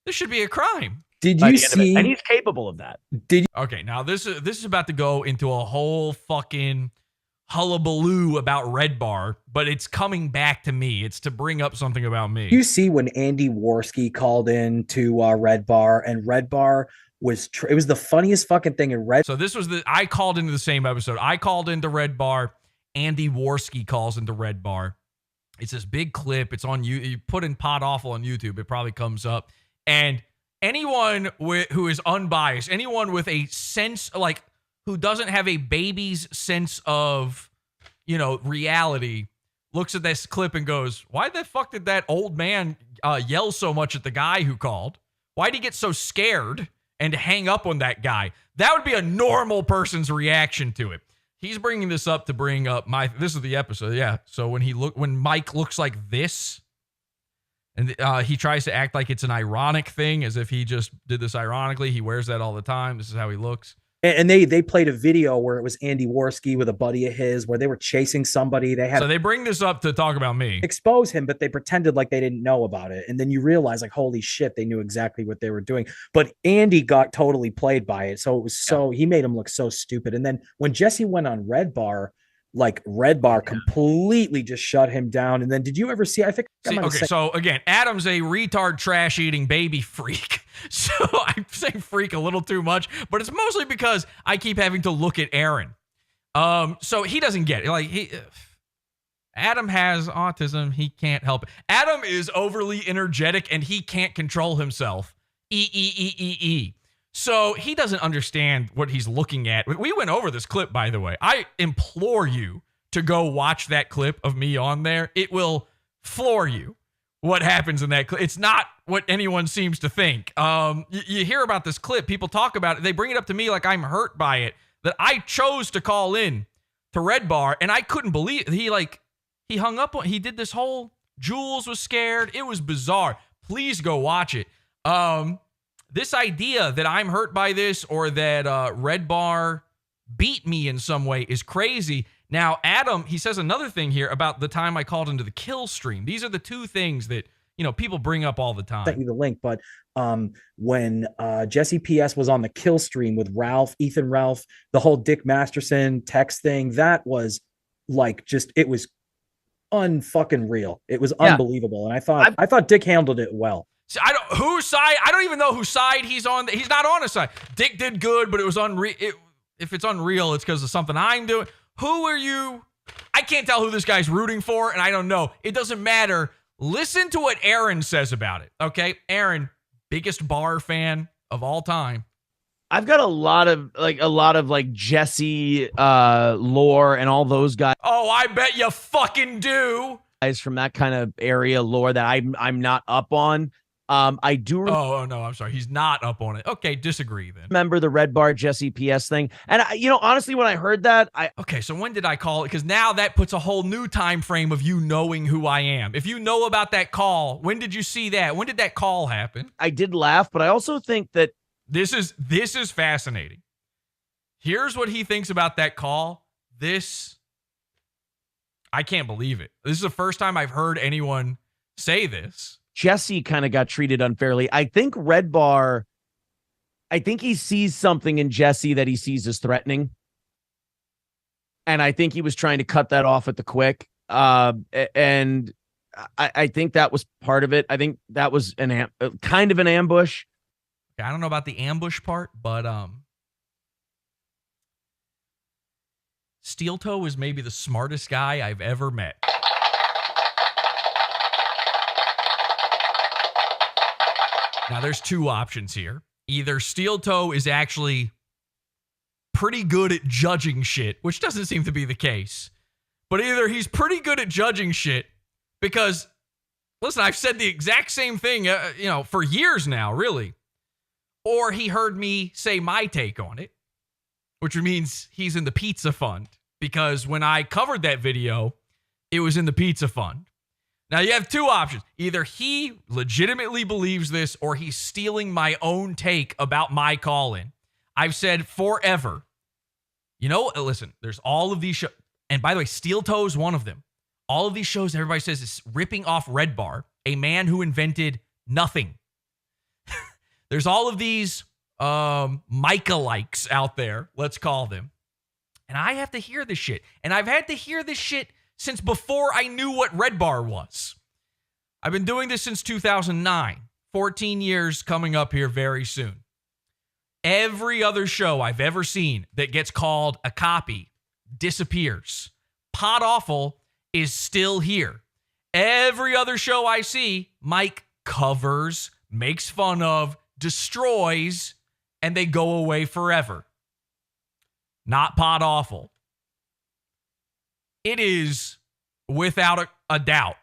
This should be a crime. Did you see? And he's capable of that. Okay, now this is about to go into a whole fucking hullabaloo about Red Bar, but it's coming back to me. It's to bring up something about me. You see when Andy Worski called in to Red Bar, and Red Bar was it was the funniest fucking thing in Red. So this was I called into the same episode. I called into Red Bar. Andy Worski calls into Red Bar. It's this big clip. It's on you put in PODAWFUL on YouTube. It probably comes up. And anyone who is unbiased, anyone with a sense, like, who doesn't have a baby's sense of, reality, looks at this clip and goes, why the fuck did that old man yell so much at the guy who called? Why'd he get so scared and hang up on that guy? That would be a normal person's reaction to it. He's bringing this up to bring up this is the episode, yeah. So when Mike looks like this, and he tries to act like it's an ironic thing, as if he just did this ironically. He wears that all the time. This is how he looks. And they played a video where it was Andy Worski with a buddy of his, where they were chasing somebody. So they bring this up to talk about me. Expose him, but they pretended like they didn't know about it. And then you realize, like, holy shit, they knew exactly what they were doing. But Andy got totally played by it. So it was he made him look so stupid. And then when Jesse went on Red Bar, like Red Bar completely just shut him down. And then did you ever see? So again, Adam's a retard, trash eating baby freak. So I'm saying freak a little too much, but it's mostly because I keep having to look at Aaron. So he doesn't get it. Like Adam has autism. He can't help it. Adam is overly energetic and he can't control himself. So he doesn't understand what he's looking at. We went over this clip, by the way. I implore you to go watch that clip of me on there. It will floor you what happens in that clip. It's not what anyone seems to think. You hear about this clip. People talk about it. They bring it up to me like I'm hurt by it, that I chose to call in to Red Bar, and I couldn't believe it. He hung up on, he did this whole, Jules was scared. It was bizarre. Please go watch it. This idea that I'm hurt by this or that Red Bar beat me in some way is crazy. Now, Adam, he says another thing here about the time I called into the kill stream. These are the two things that, people bring up all the time. Sent you the link, but when Jesse PS was on the kill stream with Ethan Ralph, the whole Dick Masterson text thing, that was like it was unfucking real. It was unbelievable. And I thought Dick handled it well. I don't even know whose side he's on. He's not on a side. Dick did good, but it was unreal. If it's unreal, it's because of something I'm doing. Who are you? I can't tell who this guy's rooting for, and I don't know. It doesn't matter. Listen to what Aaron says about it, okay? Aaron, biggest bar fan of all time. I've got a lot of Jesse lore and all those guys. Oh, I bet you fucking do. Guys from that kind of area lore that I'm not up on. I do. Oh no, I'm sorry. He's not up on it. Okay, disagree then. Remember the Red Bar Jesse PS thing, and honestly, when I heard that, okay. So when did I call it? Because now that puts a whole new time frame of you knowing who I am. If you know about that call, when did you see that? When did that call happen? I did laugh, but I also think that this is fascinating. Here's what he thinks about that call. I can't believe it. This is the first time I've heard anyone say this. Jesse kind of got treated unfairly. I think Red Bar, I think he sees something in Jesse that he sees as threatening. And I think he was trying to cut that off at the quick. And I think that was part of it. I think that was kind of an ambush. I don't know about the ambush part, but Steel Toe is maybe the smartest guy I've ever met. Now, there's two options here. Either Steel Toe is actually pretty good at judging shit, which doesn't seem to be the case. But either he's pretty good at judging shit because, listen, I've said the exact same thing, for years now, really. Or he heard me say my take on it, which means he's in the pizza fund. Because when I covered that video, it was in the pizza fund. Now, you have two options. Either he legitimately believes this or he's stealing my own take about my call-in. I've said forever, listen, there's all of these shows. And by the way, Steel Toe is one of them. All of these shows, everybody says, is ripping off Red Bar, a man who invented nothing. There's all of these Micah-likes out there, let's call them. And I have to hear this shit. And I've had to hear this shit since before I knew what Red Bar was. I've been doing this since 2009. 14 years coming up here very soon. Every other show I've ever seen that gets called a copy disappears. PODAWFUL is still here. Every other show I see, Mike covers, makes fun of, destroys, and they go away forever. Not PODAWFUL. It is, without a doubt,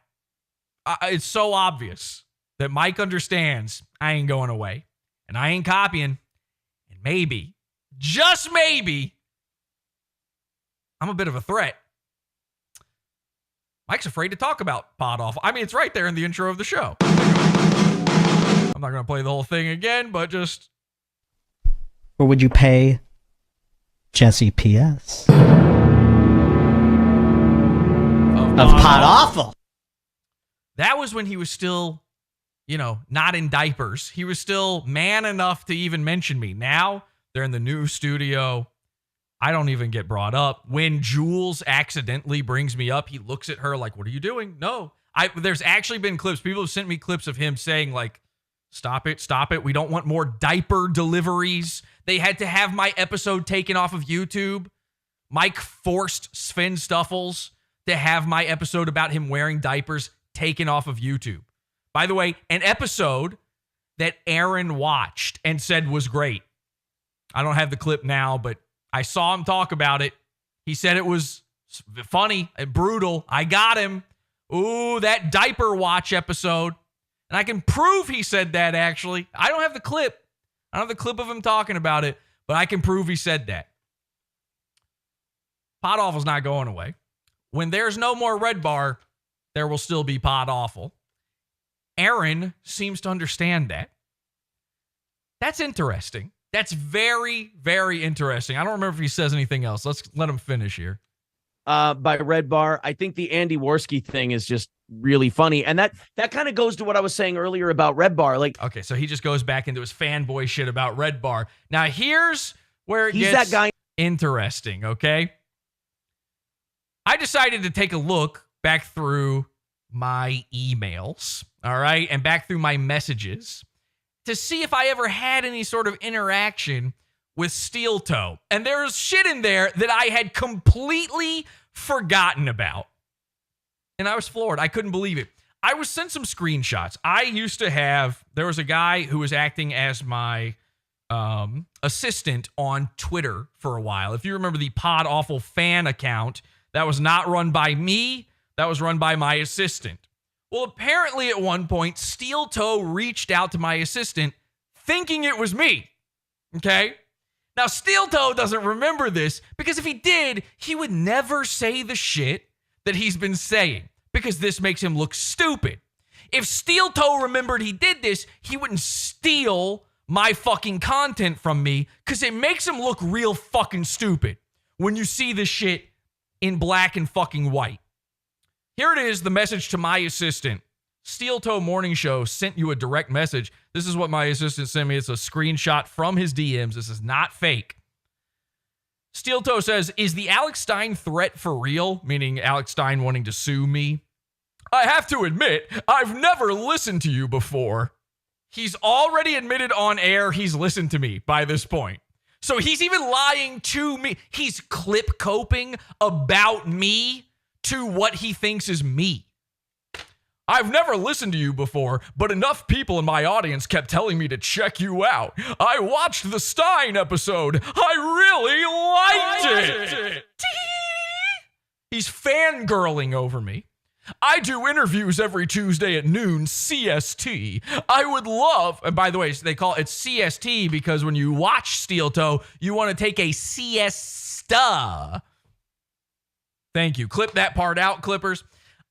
it's so obvious that Mike understands I ain't going away, and I ain't copying, and maybe, just maybe, I'm a bit of a threat. Mike's afraid to talk about PODAWFUL. I mean, it's right there in the intro of the show. I'm not going to play the whole thing again, but just... Or would you pay Jesse PS? Of PODAWFUL. That was when he was still, not in diapers. He was still man enough to even mention me. Now they're in the new studio. I don't even get brought up. When Jules accidentally brings me up, he looks at her like, what are you doing? No. There's actually been clips. People have sent me clips of him saying like, stop it. We don't want more diaper deliveries. They had to have my episode taken off of YouTube. Mike forced Sven Stuffles to have my episode about him wearing diapers taken off of YouTube. By the way, an episode that Aaron watched and said was great. I don't have the clip now, but I saw him talk about it. He said it was funny and brutal. I got him. Ooh, that diaper watch episode. And I can prove he said that, actually. I don't have the clip. I don't have the clip of him talking about it, but I can prove he said that. PODAWFUL's not going away. When there's no more Red Bar, there will still be PODAWFUL. Aaron seems to understand that. That's interesting. That's very, very interesting. I don't remember if he says anything else. Let's let him finish here. By Red Bar, I think the Andy Worski thing is just really funny. And that kind of goes to what I was saying earlier about Red Bar. Like, okay, so he just goes back into his fanboy shit about Red Bar. Now, here's where it he's gets that guy. Interesting, okay? I decided to take a look back through my emails, all right, and back through my messages to see if I ever had any sort of interaction with Steel Toe. And there's shit in there that I had completely forgotten about. And I was floored. I couldn't believe it. I was sent some screenshots. There was a guy who was acting as my assistant on Twitter for a while. If you remember the PODAWFUL fan account, that was not run by me. That was run by my assistant. Well, apparently at one point, Steel Toe reached out to my assistant thinking it was me. Okay? Now, Steel Toe doesn't remember this because if he did, he would never say the shit that he's been saying because this makes him look stupid. If Steel Toe remembered he did this, he wouldn't steal my fucking content from me because it makes him look real fucking stupid when you see this shit in black and fucking white. Here it is, the message to my assistant. Steel Toe Morning Show sent you a direct message. This is what my assistant sent me. It's a screenshot from his DMs. This is not fake. Steel Toe says, is the Alex Stein threat for real? Meaning Alex Stein wanting to sue me. I have to admit, I've never listened to you before. He's already admitted on air he's listened to me by this point. So he's even lying to me. He's clip coping about me to what he thinks is me. I've never listened to you before, but enough people in my audience kept telling me to check you out. I watched the Stein episode. I really liked it. He's fangirling over me. I do interviews every Tuesday at noon CST. I would love, and by the way, they call it CST because when you watch Steel Toe, you want to take a siesta. Thank you. Clip that part out, clippers.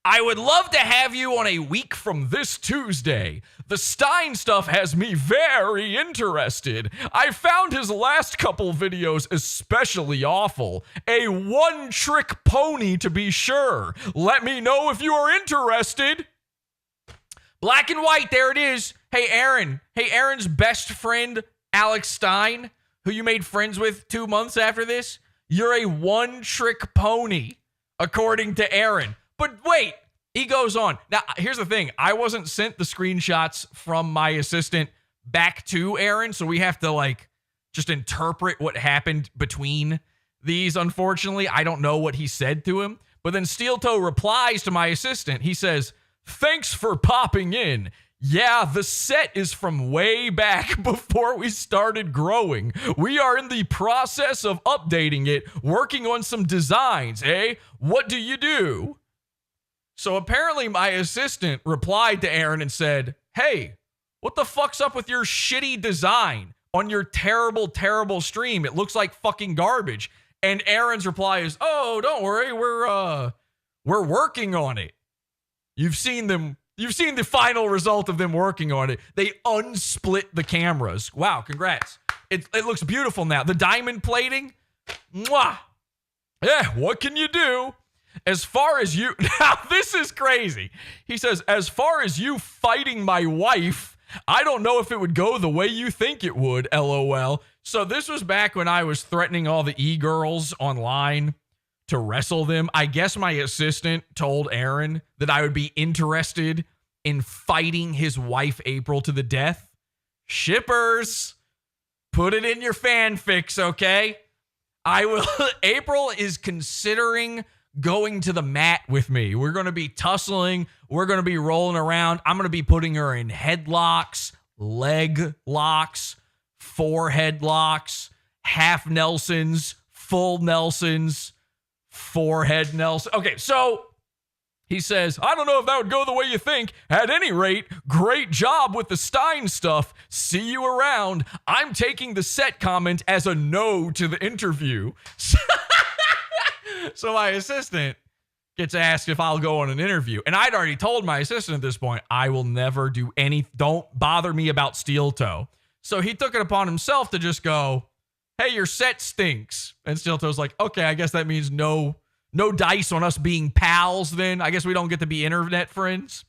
I would love to have you on a week from this Tuesday. The Stein stuff has me very interested. I found his last couple videos especially awful. A one-trick pony to be sure. Let me know if you are interested. Black and white, there it is. Hey, Aaron. Hey, Aaron's best friend, Alex Stein, who you made friends with 2 months after this. You're a one-trick pony, according to Aaron. But wait, he goes on. Now, here's the thing. I wasn't sent the screenshots from my assistant back to Aaron, so we have to, just interpret what happened between these, unfortunately. I don't know what he said to him. But then Steel Toe replies to my assistant. He says, thanks for popping in. Yeah, the set is from way back before we started growing. We are in the process of updating it, working on some designs, eh? What do you do? So apparently my assistant replied to Aaron and said, hey, what the fuck's up with your shitty design on your terrible, terrible stream? It looks like fucking garbage. And Aaron's reply is, oh, don't worry. We're working on it. You've seen the final result of them working on it. They unsplit the cameras. Wow, congrats. It looks beautiful now. The diamond plating, mwah. Yeah, what can you do? As far as you, now this is crazy. He says, as far as you fighting my wife, I don't know if it would go the way you think it would, LOL. So this was back when I was threatening all the e-girls online to wrestle them. I guess my assistant told Aaron that I would be interested in fighting his wife, April, to the death. Shippers, put it in your fanfics, okay? I will. April is considering going to the mat with me. We're going to be tussling. We're going to be rolling around. I'm going to be putting her in headlocks, leg locks, forehead locks, half Nelsons, full Nelsons, forehead Nelson. Okay, so he says, I don't know if that would go the way you think. At any rate, great job with the Stein stuff. See you around. I'm taking the set comment as a no to the interview. So my assistant gets asked if I'll go on an interview. And I'd already told my assistant at this point, I will never do don't bother me about Steel Toe. So he took it upon himself to just go, hey, your set stinks. And Steel Toe's like, okay, I guess that means no dice on us being pals then. I guess we don't get to be internet friends.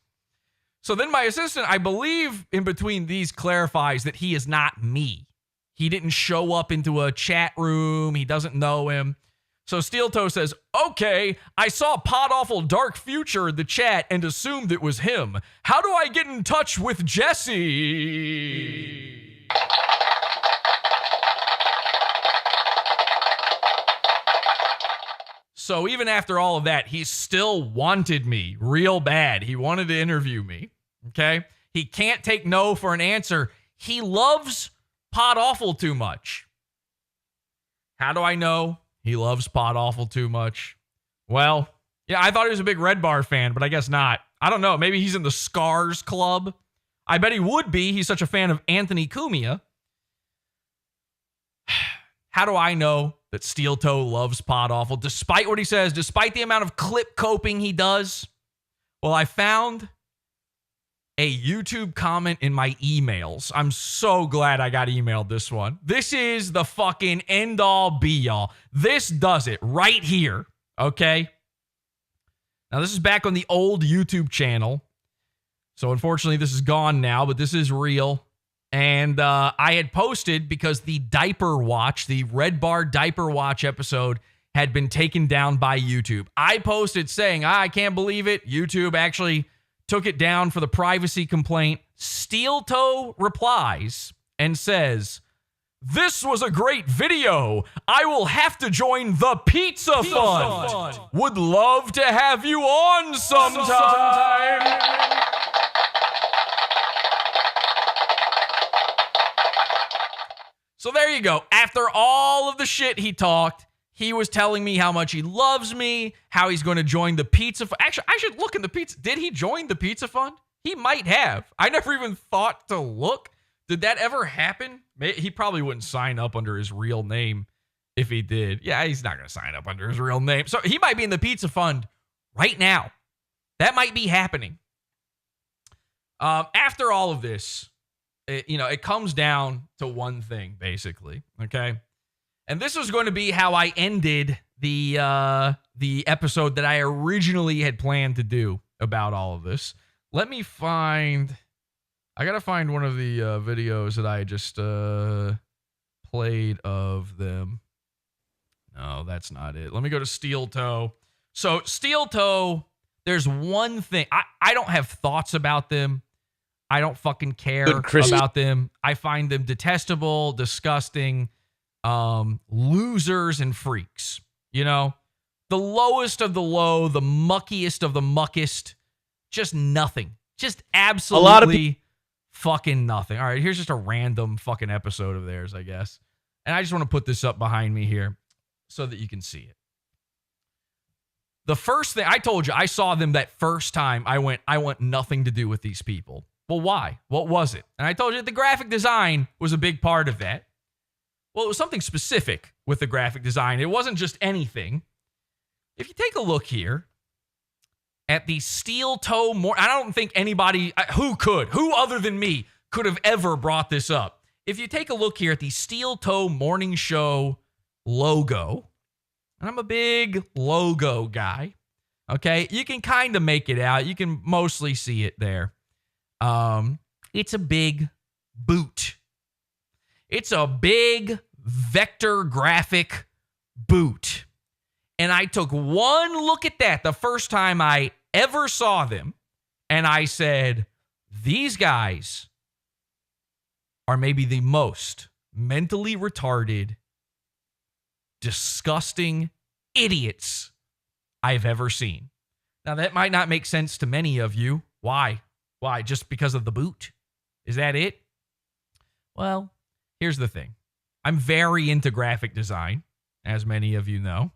So then my assistant, I believe in between these, clarifies that he is not me. He didn't show up into a chat room. He doesn't know him. So Steel Toe says, okay, I saw PODAWFUL Dark Future in the chat and assumed it was him. How do I get in touch with Jesse? So even after all of that, he still wanted me real bad. He wanted to interview me, okay? He can't take no for an answer. He loves PODAWFUL too much. How do I know he loves PODAWFUL too much? Well, yeah, I thought he was a big Red Bar fan, but I guess not. I don't know. Maybe he's in the Scars Club. I bet he would be. He's such a fan of Anthony Cumia. How do I know that Steel Toe loves PodAWFUL, despite what he says, despite the amount of clip coping he does? Well, I found a YouTube comment in my emails. I'm so glad I got emailed this one. This is the fucking end-all, be-all. This does it right here, okay? Now, this is back on the old YouTube channel. So, unfortunately, this is gone now, but this is real. And I had posted because the Diaper Watch, the Red Bar Diaper Watch episode had been taken down by YouTube. I posted saying, I can't believe it. YouTube actually took it down for the privacy complaint. Steel Toe replies and says, "This was a great video. I will have to join the Pizza Fund. Would love to have you on sometime." So there you go. After all of the shit he talked, he was telling me how much he loves me, how he's going to join the Pizza Fund. Actually, I should look in the Pizza. Did he join the Pizza Fund? He might have. I never even thought to look. Did that ever happen? He probably wouldn't sign up under his real name if he did. Yeah, he's not going to sign up under his real name. So he might be in the Pizza Fund right now. That might be happening. After all of this, it comes down to one thing, basically, okay? And this was going to be how I ended the episode that I originally had planned to do about all of this. Let me find... I got to find one of the videos that I just played of them. No, that's not it. Let me go to Steel Toe. So, Steel Toe, there's one thing. I don't have thoughts about them. I don't fucking care about them. I find them detestable, disgusting, losers and freaks. You know? The lowest of the low, the muckiest of the muckest. Just nothing. Just absolutely fucking nothing. All right, here's just a random fucking episode of theirs, I guess. And I just want to put this up behind me here so that you can see it. The first thing, I told you, I saw them that first time. I want nothing to do with these people. Well, why? What was it? And I told you the graphic design was a big part of that. Well, it was something specific with the graphic design. It wasn't just anything. If you take a look here at the Steel Toe, I don't think anybody, who other than me could have ever brought this up. If you take a look here at the Steel Toe Morning Show logo, and I'm a big logo guy, okay? You can kind of make it out. You can mostly see it there. It's a big boot. It's a big vector graphic boot. And I took one look at that the first time I ever saw them, and I said, these guys are maybe the most mentally retarded, disgusting idiots I've ever seen. Now, that might not make sense to many of you. Why? Why? Just because of the boot? Is that it? Well, here's the thing. I'm very into graphic design, as many of you know.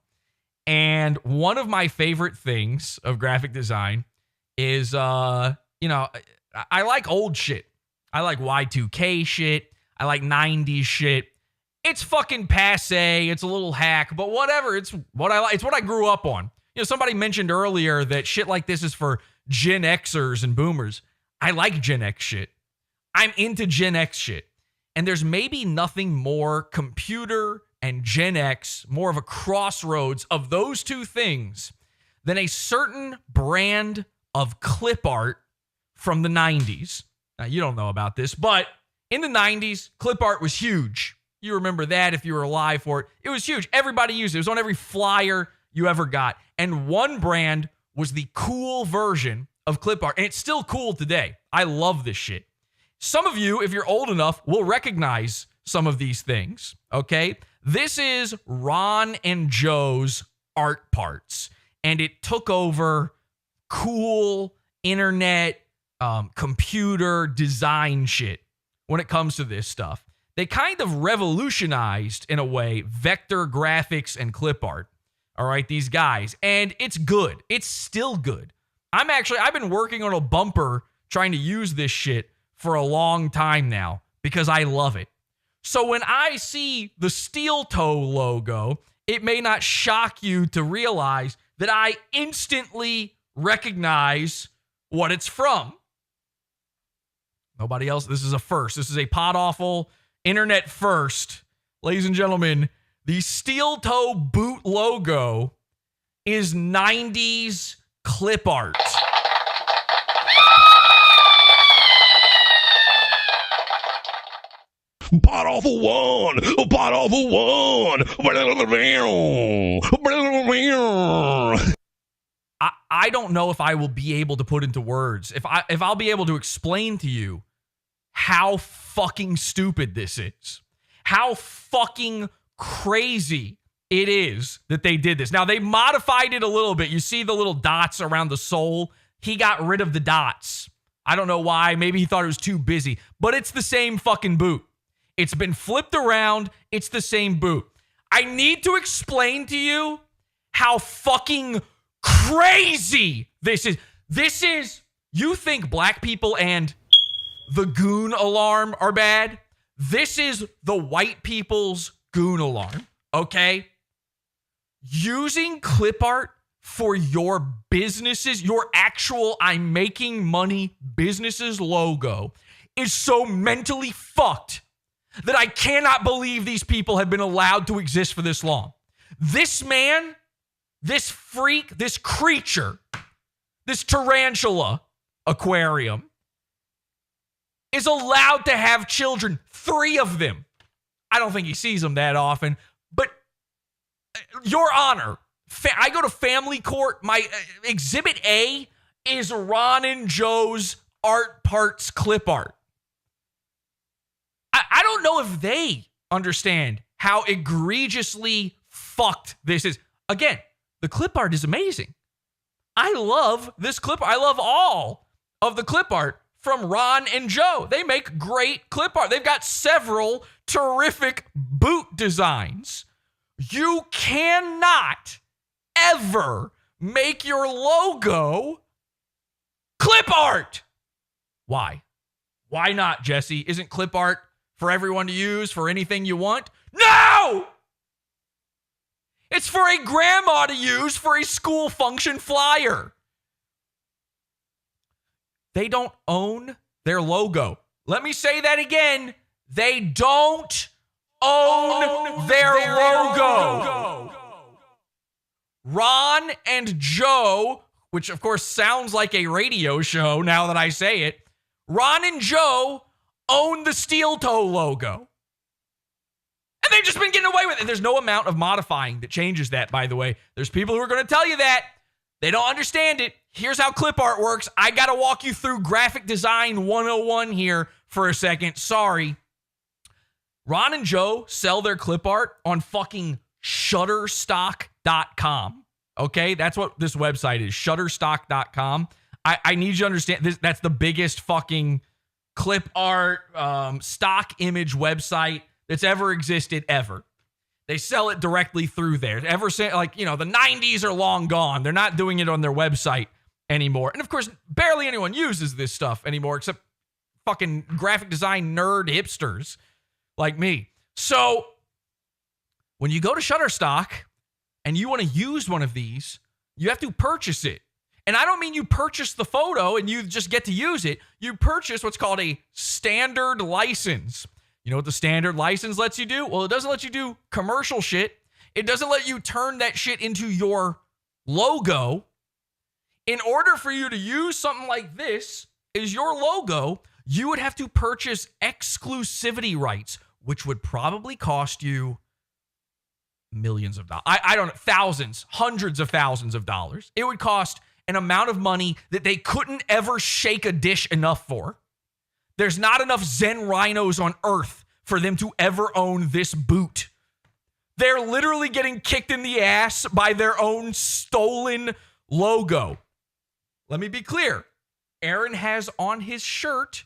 And one of my favorite things of graphic design is, I like old shit. I like Y2K shit. I like 90s shit. It's fucking passe. It's a little hack, but whatever. It's what I like. It's what I grew up on. Somebody mentioned earlier that shit like this is for Gen Xers and boomers. I like Gen X shit. I'm into Gen X shit. And there's maybe nothing more computer and Gen X, more of a crossroads of those two things than a certain brand of clip art from the 90s. Now, you don't know about this, but in the 90s, clip art was huge. You remember that if you were alive for it. It was huge. Everybody used it. It was on every flyer you ever got. And one brand was the cool version of clip art. And it's still cool today. I love this shit. Some of you, if you're old enough, will recognize some of these things, okay? This is Ron and Joe's art parts. And it took over cool internet, computer design shit when it comes to this stuff. They kind of revolutionized, in a way, vector graphics and clip art. All right, these guys. And it's good. It's still good. I've been working on a bumper trying to use this shit for a long time now because I love it. So when I see the steel toe logo, it may not shock you to realize that I instantly recognize what it's from. Nobody else. This is a first. This is a PODAWFUL internet first. Ladies and gentlemen, the steel toe boot logo is 90s clip art. PODAWFUL one. PODAWFUL one. I don't know if I will be able to put into words, if I'll be able to explain to you how fucking stupid this is, how fucking crazy it is that they did this. Now, they modified it a little bit. You see the little dots around the sole? He got rid of the dots. I don't know why. Maybe he thought it was too busy, but it's the same fucking boot. It's been flipped around. It's the same boot. I need to explain to you how fucking crazy this is. This is, you think black people and the Goon alarm are bad? This is the white people's Goon alarm, okay? Using clip art for your businesses, your actual I'm making money businesses logo is so mentally fucked that I cannot believe these people have been allowed to exist for this long. This man, this freak, this creature, this tarantula aquarium is allowed to have children, 3 of them. I don't think he sees them that often, but Your Honor, I go to family court. My Exhibit A is Ron and Joe's art parts clip art. I don't know if they understand how egregiously fucked this is. Again, the clip art is amazing. I love this clip. I love all of the clip art from Ron and Joe. They make great clip art. They've got several terrific boot designs. You cannot ever make your logo clip art. Why? Why not, Jesse? Isn't clip art for everyone to use for anything you want? No! It's for a grandma to use for a school function flyer. They don't own their logo. Let me say that again. They don't own their logo. Ron and Joe, which of course sounds like a radio show now that I say it, Ron and Joe own the steel toe logo. And they've just been getting away with it. There's no amount of modifying that changes that, by the way. There's people who are going to tell you that. They don't understand it. Here's how clip art works. I got to walk you through graphic design 101 here for a second. Sorry. Ron and Joe sell their clip art on fucking Shutterstock.com. Okay? That's what this website is. Shutterstock.com. I need you to understand this. That's the biggest fucking clip art stock image website that's ever existed ever. They sell it directly through there. Ever since, like, you know, the 90s are long gone. They're not doing it on their website anymore. And of course, barely anyone uses this stuff anymore except fucking graphic design nerd hipsters like me. So when you go to Shutterstock and you want to use one of these, you have to purchase it. And I don't mean you purchase the photo and you just get to use it. You purchase what's called a standard license. You know what the standard license lets you do? Well, it doesn't let you do commercial shit. It doesn't let you turn that shit into your logo. In order for you to use something like this as your logo, you would have to purchase exclusivity rights, which would probably cost you millions of dollars. I don't know, thousands, hundreds of thousands of dollars. It would cost an amount of money that they couldn't ever shake a dish enough for. There's not enough Zen Rhinos on Earth for them to ever own this boot. They're literally getting kicked in the ass by their own stolen logo. Let me be clear. Aaron has on his shirt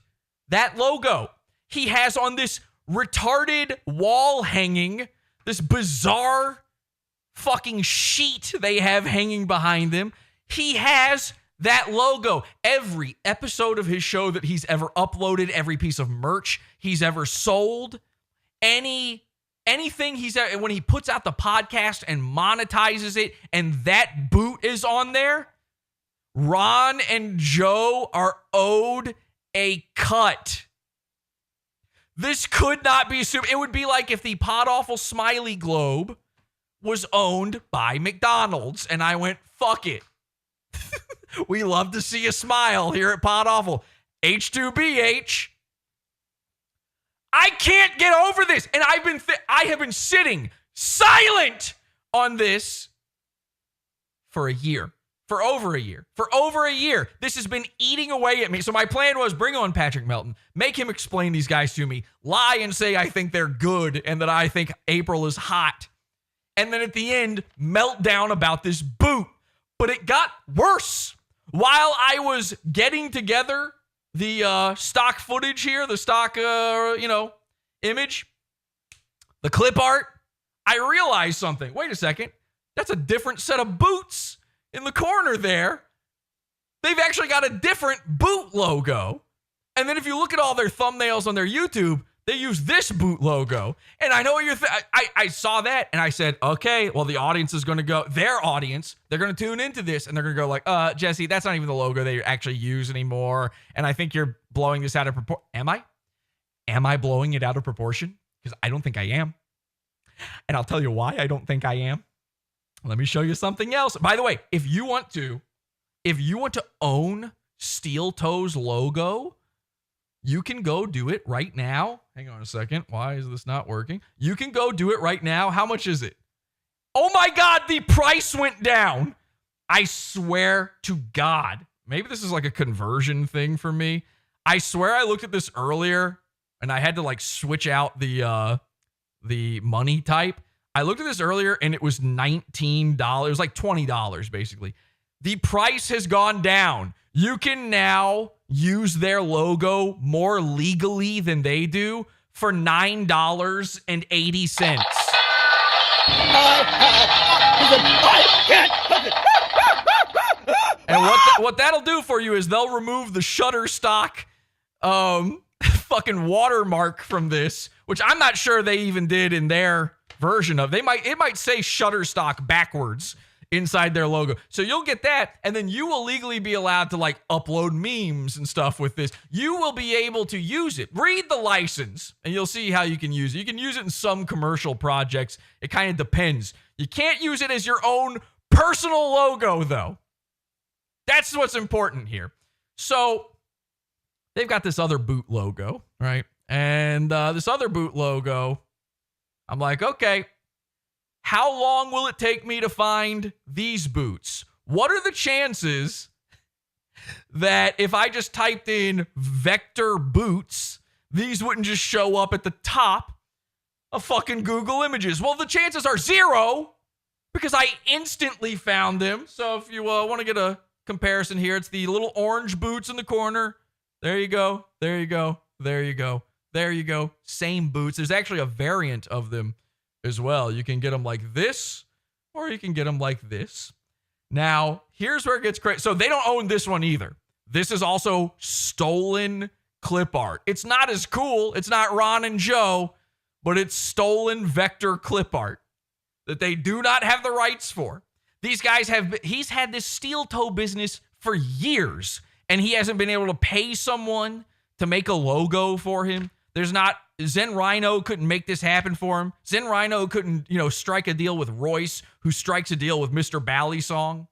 that logo. He has on this retarded wall hanging, this bizarre fucking sheet they have hanging behind them. He has That logo, every episode of his show that he's ever uploaded, every piece of merch he's ever sold, anything he's ever, when he puts out the podcast and monetizes it, and that boot is on there, Ron and Joe are owed a cut. This could not be super. It would be like if the PODAWFUL Smiley Globe was owned by McDonald's, and I went, fuck it. We love to see a smile here at PODAWFUL. H2BH. I can't get over this. And I have been sitting silent on this for a year. For over a year. This has been eating away at me. So my plan was bring on Patrick Melton, make him explain these guys to me, lie and say I think they're good and that I think April is hot. And then at the end, melt down about this boot. But it got worse. While I was getting together the stock footage here, the stock, image, the clip art, I realized something. Wait a second. That's a different set of boots in the corner there. They've actually got a different boot logo. And then if you look at all their thumbnails on their YouTube, they use this boot logo. And I know what you're I saw that and I said, okay, well, the audience is going to go, their audience, they're going to tune into this and they're going to go like, Jesse, that's not even the logo they actually use anymore. And I think you're blowing this out of proportion. Am I? Am I blowing it out of proportion? Because I don't think I am. And I'll tell you why I don't think I am. Let me show you something else. By the way, if you want to own Steel Toe's logo, you can go do it right now. Hang on a second. Why is this not working? You can go do it right now. How much is it? Oh my God, the price went down. I swear to God. Maybe this is like a conversion thing for me. I swear I looked at this earlier and I had to like switch out the money type. I looked at this earlier and it was $19. It was like $20 basically. The price has gone down. You can now use their logo more legally than they do for $9.80. And what that'll do for you is they'll remove the Shutterstock fucking watermark from this, which I'm not sure they even did in their version of. It might say Shutterstock backwards inside their logo. So you'll get that, and then you will legally be allowed to like upload memes and stuff with this. You will be able to use it. Read the license, and you'll see how you can use it. You can use it in some commercial projects. It kind of depends. You can't use it as your own personal logo, though. That's what's important here. So they've got this other boot logo, right? And this other boot logo, I'm like, okay, how long will it take me to find these boots? What are the chances that if I just typed in vector boots, these wouldn't just show up at the top of fucking Google Images? Well, the chances are 0 because I instantly found them. So if you want to get a comparison here, it's the little orange boots in the corner. There you go. There you go. There you go. There you go. Same boots. There's actually a variant of them as well. You can get them like this, or you can get them like this. Now, here's where it gets crazy. So they don't own this one either. This is also stolen clip art. It's not as cool. It's not Ron and Joe, but it's stolen vector clip art that they do not have the rights for. These guys he's had this steel toe business for years, and he hasn't been able to pay someone to make a logo for him. Zen Rhino couldn't make this happen for him. Zen Rhino couldn't, strike a deal with Royce, who strikes a deal with Mr. Ballysong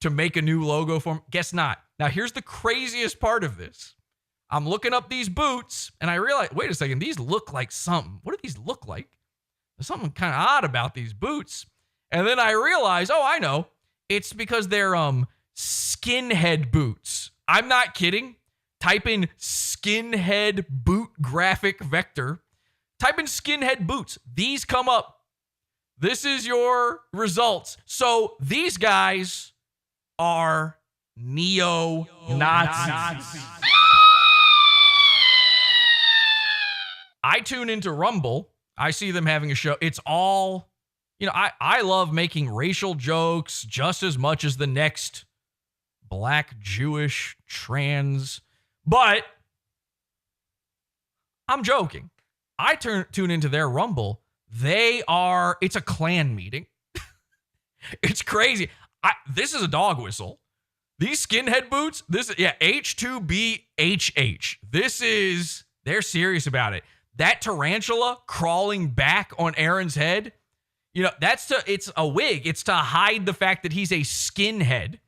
to make a new logo for him. Guess not. Now, here's the craziest part of this. I'm looking up these boots, and I realize, wait a second, these look like something. What do these look like? There's something kind of odd about these boots. And then I realize, oh, I know. It's because they're skinhead boots. I'm not kidding. Type in skinhead boot graphic vector. Type in skinhead boots. These come up. This is your results. So these guys are neo-Nazis. I tune into Rumble. I see them having a show. It's all, I love making racial jokes just as much as the next black, Jewish, trans. But I'm joking. I tune into their Rumble. It's a clan meeting. It's crazy. This is a dog whistle. These skinhead boots, H2BHH. They're serious about it. That tarantula crawling back on Aaron's head, it's a wig. It's to hide the fact that he's a skinhead.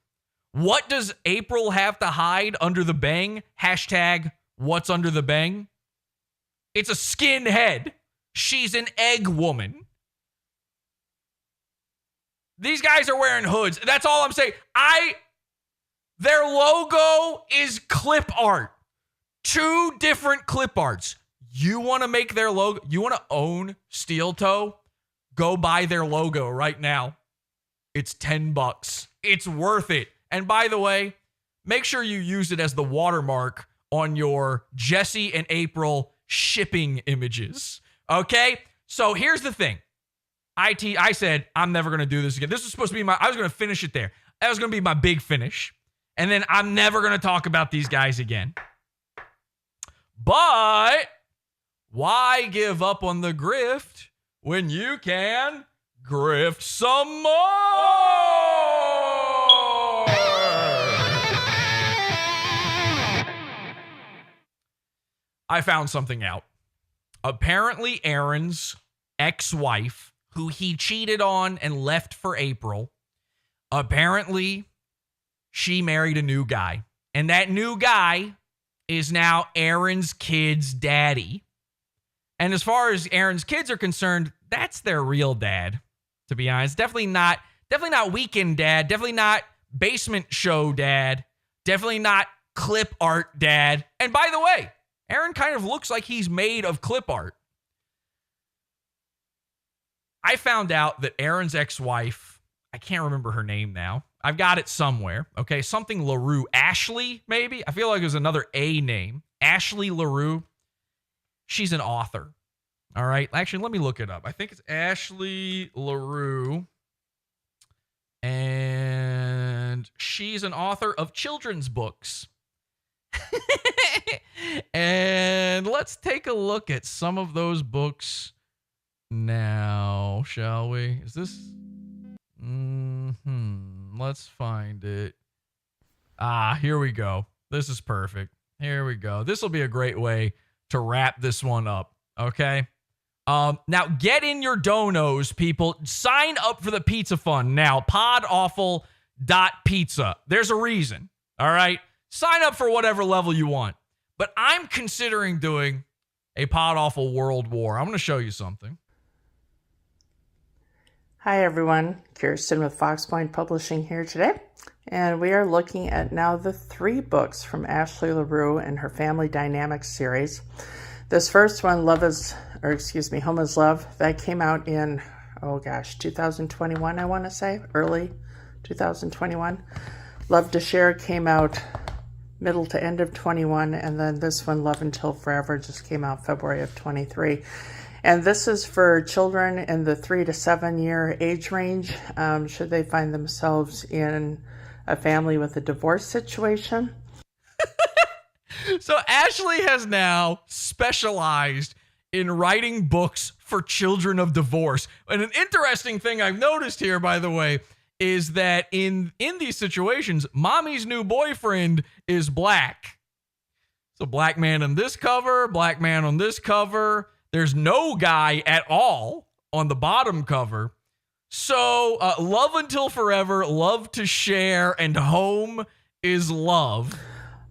What does April have to hide under the bang? Hashtag what's under the bang? It's a skinhead. She's an egg woman. These guys are wearing hoods. That's all I'm saying. Their logo is clip art. 2 different clip arts. You want to make their logo? You want to own Steel Toe? Go buy their logo right now. It's $10. It's worth it. And by the way, make sure you use it as the watermark on your Jesse and April shipping images. Okay? So here's the thing. I said, I'm never going to do this again. This was supposed to be I was going to finish it there. That was going to be my big finish. And then I'm never going to talk about these guys again. But why give up on the grift when you can grift some more? I found something out. Apparently, Aaron's ex-wife, who he cheated on and left for April, apparently she married a new guy. And that new guy is now Aaron's kid's daddy. And as far as Aaron's kids are concerned, that's their real dad, to be honest. Definitely not weekend dad. Definitely not basement show dad. Definitely not clip art dad. And by the way, Aaron kind of looks like he's made of clip art. I found out that Aaron's ex-wife, I can't remember her name now. I've got it somewhere. Okay, something LaRue. Ashley, maybe? I feel like it was another A name. Ashley LaRue. She's an author. All right. Actually, let me look it up. I think it's Ashley LaRue. And she's an author of children's books. And let's take a look at some of those books now, shall we? Is this... Let's find it. Here we go. This is perfect. Here we go. This will be a great way to wrap this one up, okay? Now, get in your donos, people. Sign up for the pizza fund now. PodAwful.pizza. There's a reason, all right? Sign up for whatever level you want. But I'm considering doing a PodAwful World War. I'm going to show you something. Hi everyone, Kirsten with Fox Point Publishing here today, and we are looking at now the 3 books from Ashley LaRue and her Family Dynamics series. This first one, Home is Love, that came out in, 2021, I want to say, early 2021. Love to Share came out middle to end of 21, and then this one, Love Until Forever, just came out February of 23. And this is for children in the 3 to 7 year age range, should they find themselves in a family with a divorce situation. So Ashley has now specialized in writing books for children of divorce. And an interesting thing I've noticed here, by the way, is that in these situations, mommy's new boyfriend is black. So black man on this cover, black man on this cover. There's no guy at all on the bottom cover. So Love Until Forever, Love to Share, and Home is Love.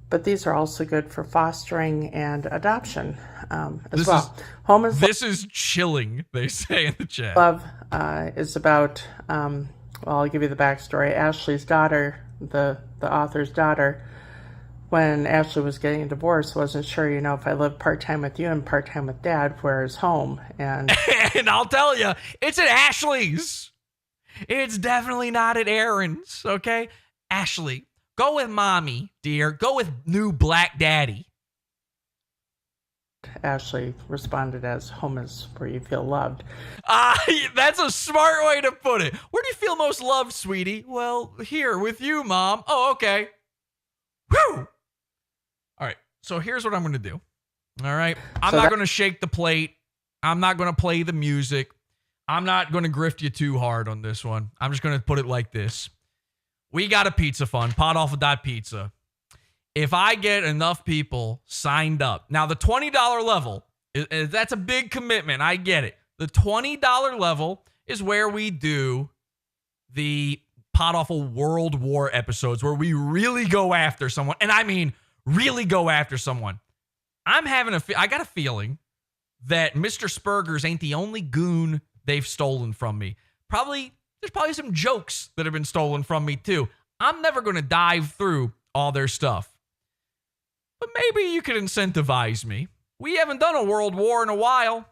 But these are also good for fostering and adoption as well. Home is This is chilling, they say in the chat. Love is about, I'll give you the backstory. Ashley's daughter, the author's daughter, when Ashley was getting a divorce, wasn't sure, if I lived part-time with you and part-time with Dad, where's home? And and I'll tell you, it's at Ashley's. It's definitely not at Aaron's, okay? Ashley, go with Mommy, dear. Go with new black daddy. Ashley responded as, home is where you feel loved. That's a smart way to put it. Where do you feel most loved, sweetie? Well, here with you, Mom. Oh, okay. Whew! All right, so here's what I'm going to do. All right, I'm not going to shake the plate. I'm not going to play the music. I'm not going to grift you too hard on this one. I'm just going to put it like this. We got a pizza fund, PODAWFUL.pizza. If I get enough people signed up, now the $20 level, that's a big commitment. I get it. The $20 level is where we do the PODAWFUL World War episodes where we really go after someone. And I mean, really go after someone. I got a feeling that Mr. SPERGERS ain't the only goon they've stolen from me. There's probably some jokes that have been stolen from me too. I'm never going to dive through all their stuff. But maybe you could incentivize me. We haven't done a world war in a while.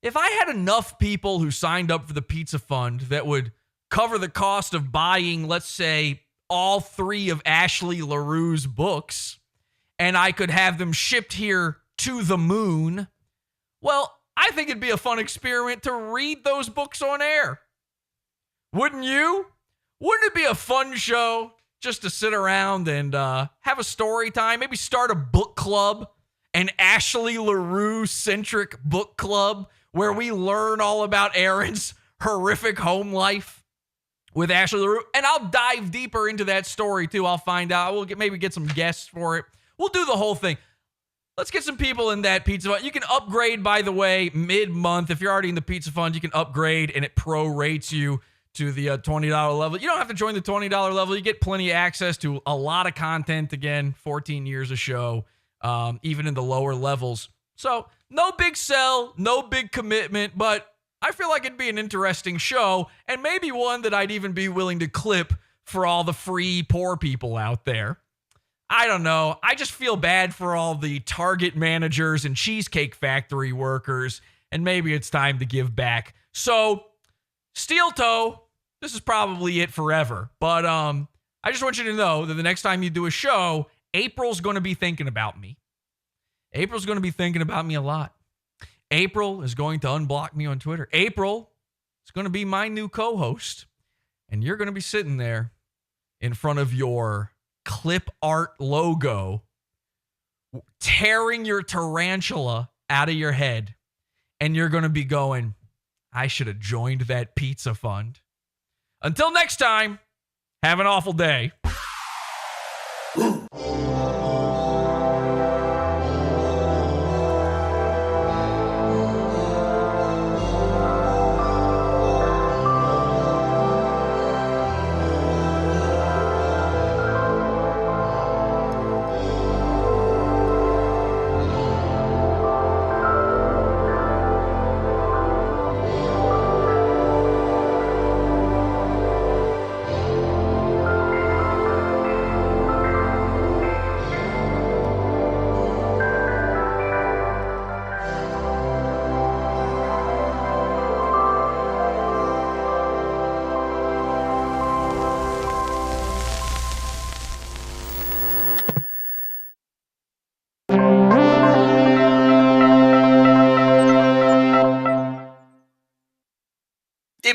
If I had enough people who signed up for the pizza fund that would cover the cost of buying, let's say, all 3 of Ashley LaRue's books, and I could have them shipped here to the moon, well, I think it'd be a fun experiment to read those books on air. Wouldn't you? Wouldn't it be a fun show just to sit around and have a story time? Maybe start a book club, an Ashley LaRue-centric book club where we learn all about Aaron's horrific home life with Ashley LaRue. And I'll dive deeper into that story, too. I'll find out. We'll maybe get some guests for it. We'll do the whole thing. Let's get some people in that pizza fund. You can upgrade, by the way, mid-month. If you're already in the pizza fund, you can upgrade, and it prorates you to the $20 level. You don't have to join the $20 level. You get plenty of access to a lot of content. Again, 14 years of show, even in the lower levels. So no big sell, no big commitment, but I feel like it'd be an interesting show, and maybe one that I'd even be willing to clip for all the free poor people out there. I don't know. I just feel bad for all the Target managers and Cheesecake Factory workers, and maybe it's time to give back. So, Steel Toe, this is probably it forever. But I just want you to know that the next time you do a show, April's going to be thinking about me. April's going to be thinking about me a lot. April is going to unblock me on Twitter. April is going to be my new co-host, and you're going to be sitting there in front of your clip art logo, tearing your tarantula out of your head, and you're going to be going, I should have joined that pizza fund. Until next time, have an awful day.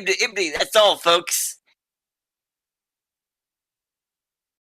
Ibdi, that's all, folks.